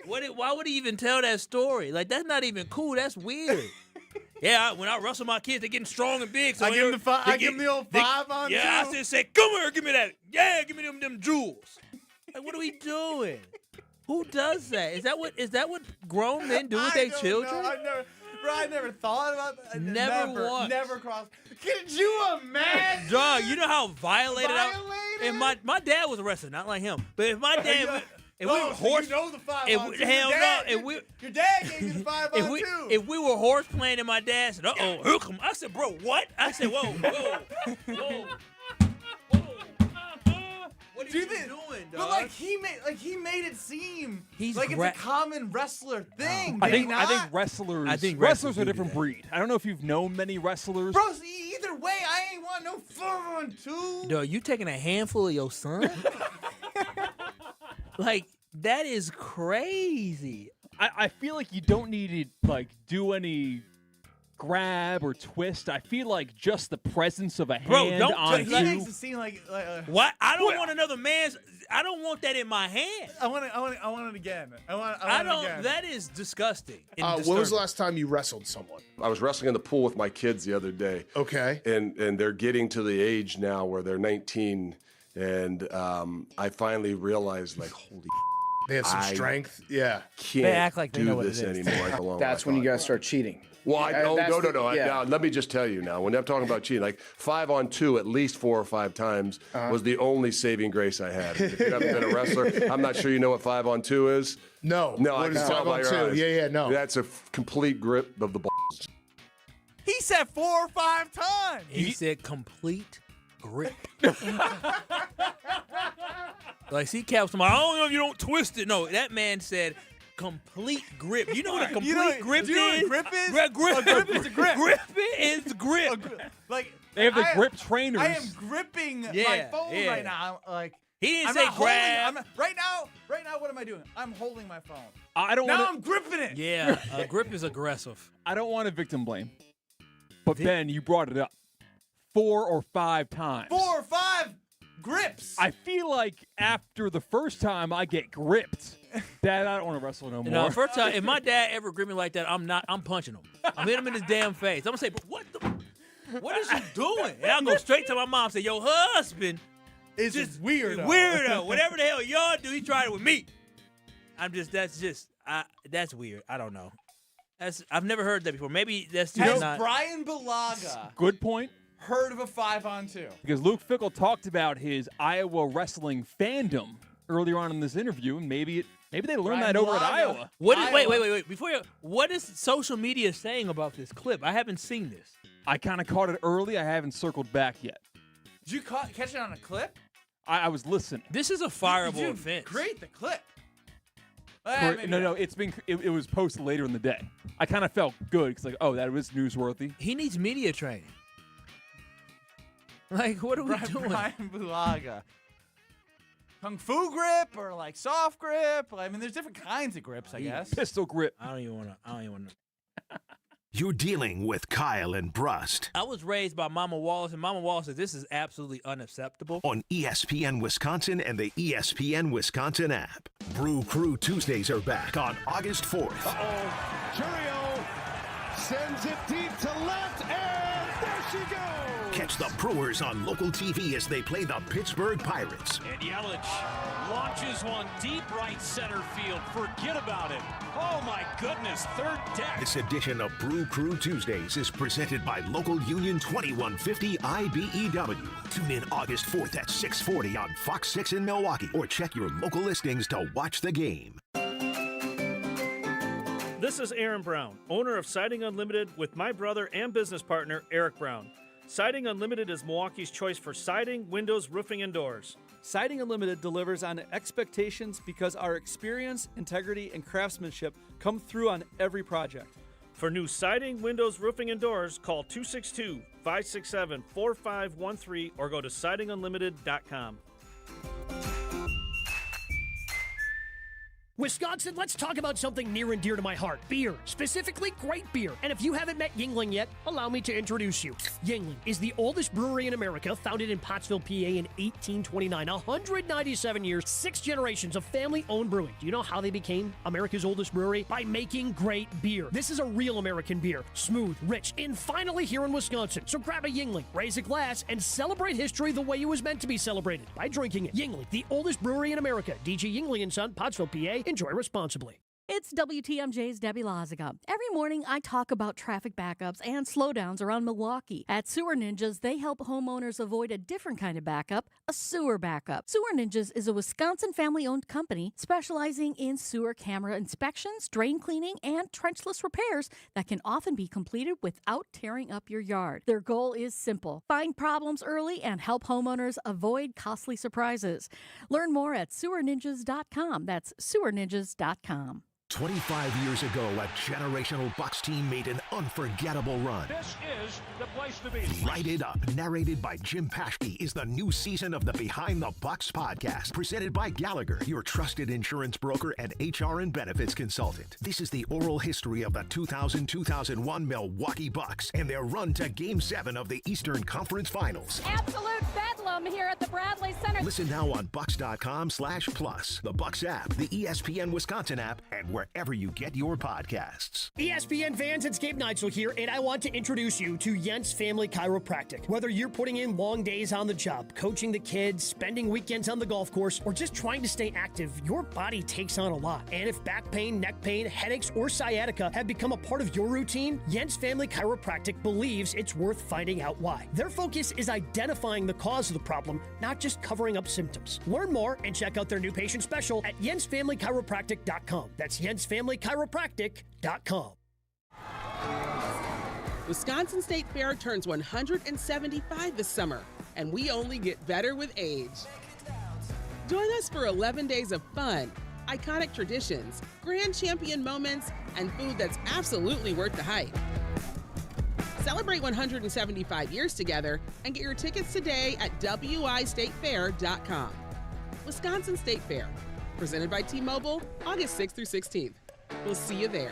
Why would he even tell that story? Like, that's not even cool. That's weird. Yeah, when I wrestle my kids, they're getting strong and big. So I give him the old 5 on 2. Yeah, I just say, come here, give me that. Yeah, give me them jewels. Like, what are we doing? Who does that? Is that what grown men do with their children? I never thought about that. Never once. Never crossed. Could you imagine? Dog, you know how violated if my dad was a wrestler, not like him. But if my dad, if we were horse, you know the 5 on 2. hell no, Your dad gave you the 5 on 2. If we were horse playing and my dad said, here come, I said, bro, what? I said, whoa. What are you doing, dog? But like he made it seem He's like it's a common wrestler thing. I did he think not? wrestlers. Wrestlers are a different breed. I don't know if you've known many wrestlers. Bro, either way, I ain't want no 5 on 2. Dog, you taking a handful of your son? Like, that is crazy. I feel like you don't need to like do any grab or twist. I feel like just the presence of a hand on He you. makes it seem like What? I don't want another man's. I don't want that in my hand. I want it again. I want don't. it again. That is disgusting. and When was disturbing. the last time you wrestled someone? I was wrestling in the pool with my kids the other day. Okay. And they're getting to the age now where they're 19, and I finally realized, like, holy They have some I strength. Yeah. can't They act like they do know what this it is. anymore. Like, along That's my when you thought. guys start cheating. Well, no. Yeah. Now, let me just tell you now, when I'm talking about cheating, like 5 on 2 at least 4 or 5 times was the only saving grace I had. If you haven't been a wrestler, I'm not sure you know what 5 on 2 is. No. No, What I is can tell 5 by on your 2? eyes. Yeah, no. That's a complete grip of the balls. He said 4 or 5 times. He said complete grip. Like, see, Cap, somebody, I don't know if you don't twist it. No, that man said complete grip. You know what a complete grip do you know is? what grip is? Grip. A grip is a grip. Grip is grip. Like They have the I am- grip trainers. I am gripping my Yeah, phone yeah. right now. Like He didn't I'm say not holding- grab. right now, what am I doing? I'm holding my phone. I don't Now want I'm gripping it. Yeah, a grip is aggressive. I don't want to victim blame. But Ben, you brought it up 4 or 5 times. 4 or 5 grips. I feel like after the first time I get gripped, Dad, I don't want to wrestle no more. No, first time, if my dad ever gripped me like that, I'm punching him. I'm hitting him in his damn face. I'm gonna say, what is you doing? And I'll go straight to my mom and say, your husband is just weirdo. Weirdo. Whatever the hell y'all do, he tried it with me. That's weird. I don't know. I've never heard that before. Maybe that's just Has not. Bryan Bulaga Good point. heard of a 5 on 2? Because Luke Fickle talked about his Iowa wrestling fandom earlier on in this interview, and maybe they learned that over at Iowa. Wait. What is social media saying about this clip? I haven't seen this. I kind of caught it early. I haven't circled back yet. Did you catch it on a clip? I was listening. This is a fireable Did you offense. create the clip? No, it was posted later in the day. I kind of felt good because that was newsworthy. He needs media training. Like, what are we doing? Bryan Bulaga. Kung Fu grip or like soft grip? I mean, there's different kinds of grips, I guess. Pistol grip. I don't even want to. You're dealing with Kyle and Brust I was raised by Mama Wallace, and Mama Wallace said this is absolutely unacceptable. on ESPN Wisconsin and the ESPN Wisconsin app. Brew Crew Tuesdays are back on August 4th. Churio sends it deep to left, and there she goes. Catch the Brewers on local TV as they play the Pittsburgh Pirates. And Yelich launches one deep right center field. Forget about it. Oh, my goodness. Third deck. This edition of Brew Crew Tuesdays is presented by Local Union 2150 IBEW. Tune in August 4th at 6:40 on Fox 6 in Milwaukee, or check your local listings to watch the game. This is Aaron Brown, owner of Siding Unlimited, with my brother and business partner, Eric Brown. Siding Unlimited is Milwaukee's choice for siding, windows, roofing, and doors. Siding Unlimited delivers on expectations because our experience, integrity, and craftsmanship come through on every project. For new siding, windows, roofing, and doors, call 262-567-4513 or go to sidingunlimited.com. Wisconsin, let's talk about something near and dear to my heart. Beer. Specifically, great beer. And if you haven't met Yuengling yet, allow me to introduce you. Yuengling is the oldest brewery in America, founded in Pottsville, PA in 1829. 197 years, 6 generations of family-owned brewing. Do you know how they became America's oldest brewery? By making great beer. This is a real American beer. Smooth, rich, and finally here in Wisconsin. So grab a Yuengling, raise a glass, and celebrate history the way it was meant to be celebrated, by drinking it. Yuengling, the oldest brewery in America. DG Yuengling & Son, Pottsville, PA. Enjoy responsibly. It's WTMJ's Debbie Loziga. Every morning, I talk about traffic backups and slowdowns around Milwaukee. At Sewer Ninjas, they help homeowners avoid a different kind of backup, a sewer backup. Sewer Ninjas is a Wisconsin family-owned company specializing in sewer camera inspections, drain cleaning, and trenchless repairs that can often be completed without tearing up your yard. Their goal is simple: find problems early and help homeowners avoid costly surprises. Learn more at sewerninjas.com. That's sewerninjas.com. 25 years ago, a generational Bucks team made an unforgettable run. This is the place to be. Light It Up, narrated by Jim Paschke, is the new season of the Behind the Bucks podcast, presented by Gallagher, your trusted insurance broker and HR and benefits consultant. This is the oral history of the 2000-2001 Milwaukee Bucks and their run to Game 7 of the Eastern Conference Finals. Absolute bedlam here at the Bradley Center. Listen now on Bucks.com/plus, the Bucks app, the ESPN Wisconsin app, and wherever you get your podcasts. ESPN fans, it's Gabe Neitzel here, and I want to introduce you to Jens Family Chiropractic. Whether you're putting in long days on the job, coaching the kids, spending weekends on the golf course, or just trying to stay active, your body takes on a lot. And if back pain, neck pain, headaches, or sciatica have become a part of your routine, Jens Family Chiropractic believes it's worth finding out why. Their focus is identifying the cause of the problem, not just covering up symptoms. Learn more and check out their new patient special at jensfamilychiropractic.com. That's jensfamilychiropractic.com. Wisconsin State Fair turns 175 this summer, and we only get better with age. Join us for 11 days of fun, iconic traditions, grand champion moments, and food that's absolutely worth the hype. Celebrate 175 years together and get your tickets today at wistatefair.com. Wisconsin State Fair, presented by T-Mobile, August 6th through 16th. We'll see you there.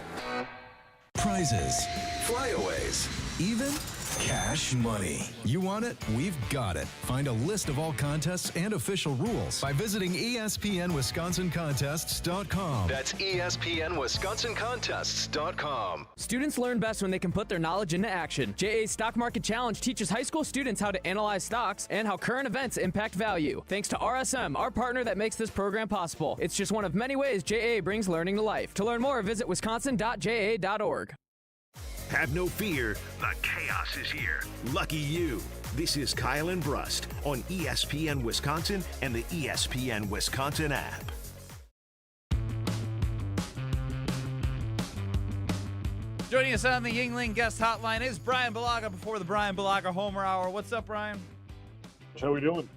Prizes, flyaways, even cash money. You want it? We've got it. Find a list of all contests and official rules by visiting ESPNWisconsinContests.com. That's ESPNWisconsinContests.com. Students learn best when they can put their knowledge into action. JA's Stock Market Challenge teaches high school students how to analyze stocks and how current events impact value. Thanks to RSM, our partner that makes this program possible. It's just one of many ways JA brings learning to life. To learn more, visit wisconsin.ja.org. Have no fear, the chaos is here. Lucky you. This is Kyle and Brust on ESPN Wisconsin and the ESPN Wisconsin app. Joining us on the Yuengling guest hotline is Bryan Bulaga before the Bryan Bulaga Homer Hour. What's up, Bryan? How we doing?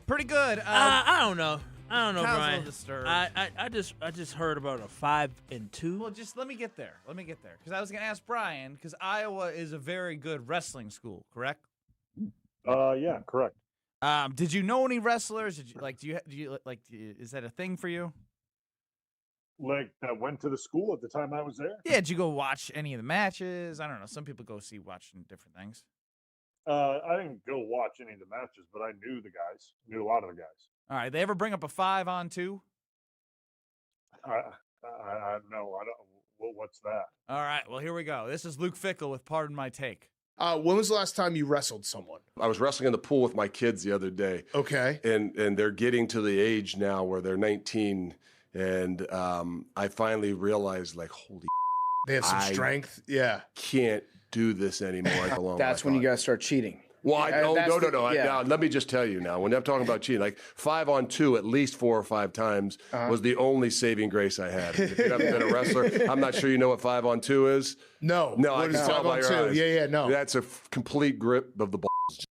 Pretty good. I don't know. Kyle's Brian. a little disturbed. I just heard about a 5-2. Well, just let me get there. Because I was going to ask Bryan, because Iowa is a very good wrestling school, correct? Yeah, correct. Did you know any wrestlers? Did you is that a thing for you? that went to the school at the time I was there. Yeah, did you go watch any of the matches? I don't know. Some people go watching different things. I didn't go watch any of the matches, but I knew the guys. Knew a lot of the guys. All right, they ever bring up a 5-on-2? I no, I don't. Well, what's that? All right, well, here we go. This is Luke Fickle with Pardon My Take. When was the last time you wrestled someone? I was wrestling in the pool with my kids the other day. Okay. And they're getting to the age now where they're 19. And I finally realized, like, holy They have some strength. Yeah. Can't do this anymore. That's when you guys start cheating. Well, no. Yeah. Now, let me just tell you now, when I'm talking about cheating, like 5-on-2 at least 4 or 5 times was the only saving grace I had. If you haven't been a wrestler, I'm not sure you know what 5-on-2 is. No. No, What I is can tell by your 5-on-2? eyes. Yeah, no. That's a complete grip of the balls.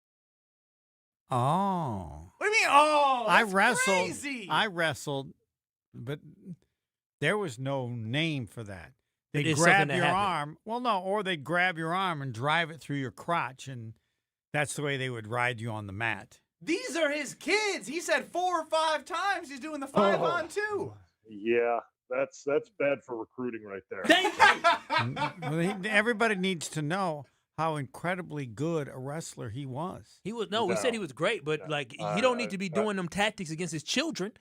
Oh. What do you mean, oh? I That's wrestled. crazy. I wrestled, but there was no name for that. It They'd is grab something that your happened. arm. Well, no, or they'd grab your arm and drive it through your crotch, and that's the way they would ride you on the mat. These are his kids. He said 4 or 5 times he's doing the 5-on-2. Yeah, that's bad for recruiting right there. Well, everybody needs to know how incredibly good a wrestler he was. He was we said he was great, but like he don't need to be doing them tactics against his children.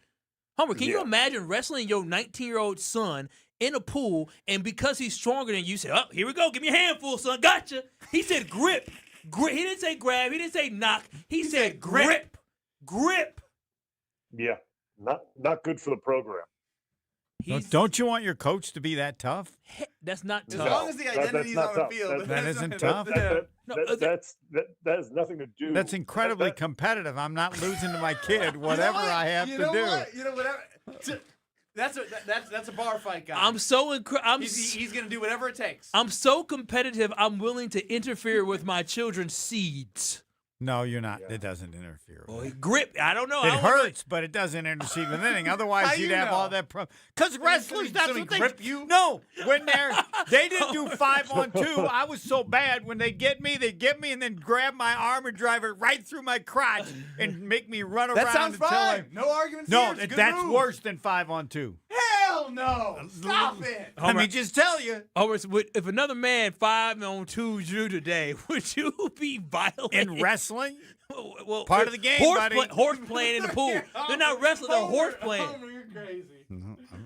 Homer, can you imagine wrestling your 19-year-old son in a pool, and because he's stronger than you, say, "Oh, here we go, give me a handful, son, gotcha." He said grip. Grip. He didn't say grab. He didn't say knock. He said grip. Grip. Yeah, not good for the program. Don't you want your coach to be that tough? That's not As tough. long as the identity's on the field. That isn't tough. That has nothing to do. That's incredibly competitive. I'm not losing to my kid, whatever I have to do. You know whatever. That's a bar fight guy. I'm so he's gonna do whatever it takes. I'm so competitive. I'm willing to interfere with my children's seeds. No, you're not. It doesn't interfere. Well, grip. I don't know. It hurts, but it doesn't intercede with anything. Otherwise, you'd have all that problem. Because wrestlers, that's what they grip you. No, when they didn't do 5-on-2. I was so bad when they get me, and then grab my arm and drive it right through my crotch and make me run around. That sounds until fine. No arguments. No, here. It's a good that's move. worse than 5-on-2. Hell no! Stop it. Let me just tell you. Homer, if another man 5-on-2 you today, would you be violent In wrestling? Well, part of the game, buddy. Horse playing in the pool. They're not wrestling, they're horse playing. Homer, you're crazy.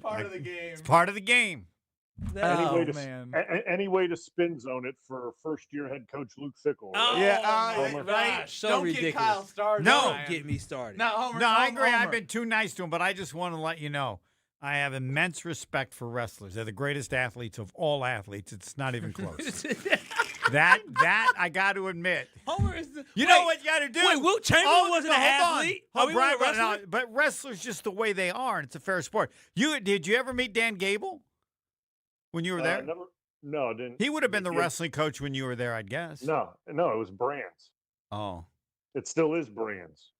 Part of the game. It's part of the game. Any way to spin zone it for first-year head coach Luke Fickle. Oh, Homer. Right? So Don't ridiculous. get Kyle started. No. Don't get me started. No, Homer. No, I agree. Homer. I've been too nice to him, but I just want to let you know I have immense respect for wrestlers. They're the greatest athletes of all athletes. It's not even close. that I got to admit. Homer is the, You know what you got to do? Wait, Wilt Chamberlain wasn't an athlete? Oh, Are we Brian, a wrestler? but wrestlers just the way they are, and it's a fair sport. Did you ever meet Dan Gable when you were there? No, I didn't. He would have been the wrestling coach when you were there, I'd guess. No, it was Brands. Oh. It still is Brands.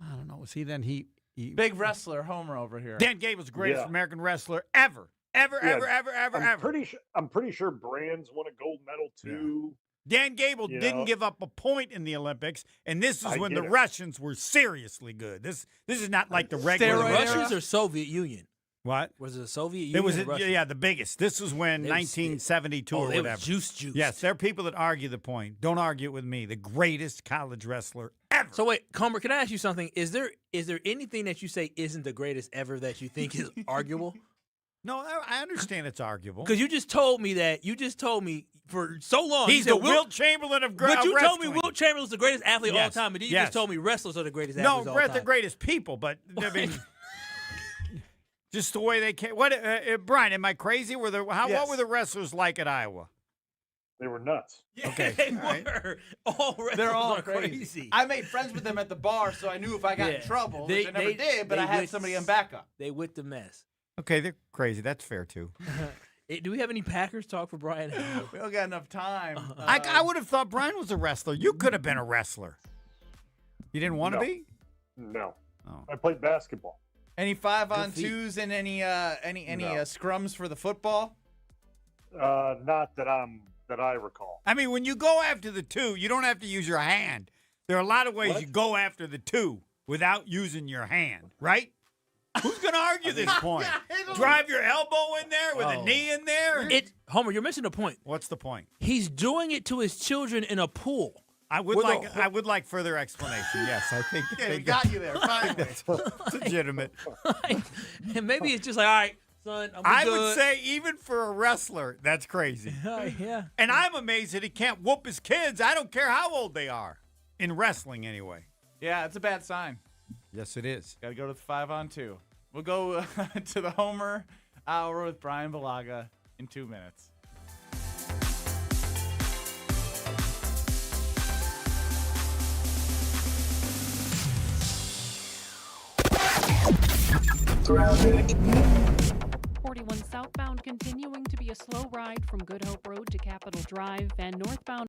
I don't know. Was he then? He Big wrestler Homer over here. Dan Gable's the greatest American wrestler ever. Ever. I'm pretty sure Brands won a gold medal too. Dan Gable didn't give up a point in the Olympics, and this is when the Russians were seriously good. This is not like the regular Russians or Soviet Union? What? Was it a Soviet Union? It was, or the biggest. This was when 1972 or whatever. Was juice. Yes, there are people that argue the point. Don't argue it with me. The greatest college wrestler ever. So wait, Homer, can I ask you something? Is there anything that you say isn't the greatest ever that you think is arguable? No, I understand it's arguable. Because you just told me for so long. He's the Wilt Chamberlain of wrestling. But you told me wrestling. Wilt Chamberlain's the greatest athlete of all time, but then you just told me wrestlers are the greatest athletes of all time. No, the greatest people, but I mean, just the way they came. What, Brian? Am I crazy? What were the wrestlers like at Iowa? They were nuts. Yeah, okay. they were. All wrestlers They're all are crazy. I made friends with them at the bar, so I knew if I got in trouble, which I never did, but I had somebody on backup. They whipped the mess. Okay, they're crazy. That's fair, too. Do we have any Packers talk for Brian? We don't got enough time. I would have thought Brian was a wrestler. You could have been a wrestler. You didn't want to be? No. Oh. I played basketball. Any 5-on-2s and any scrums for the football? Not that I recall. I mean, when you go after the two, you don't have to use your hand. There are a lot of ways you go after the two without using your hand, right? Who's going to argue this point? Drive your elbow in there with a knee in there? Homer, you're missing the point. What's the point? He's doing it to his children in a pool. I would like further explanation. Yes, I think they got you there. Finally. That's legitimate. And maybe it's just like, all right, son, I would say even for a wrestler, that's crazy. Yeah. And I'm amazed that he can't whoop his kids. I don't care how old they are. In wrestling, anyway. Yeah, it's a bad sign. Yes, it is. Got to go to the 5-on-2. We'll go to the Homer Hour with Bryan Bulaga in 2 minutes. Traffic. 41 southbound continuing to be a slow ride from Good Hope Road to Capitol Drive and northbound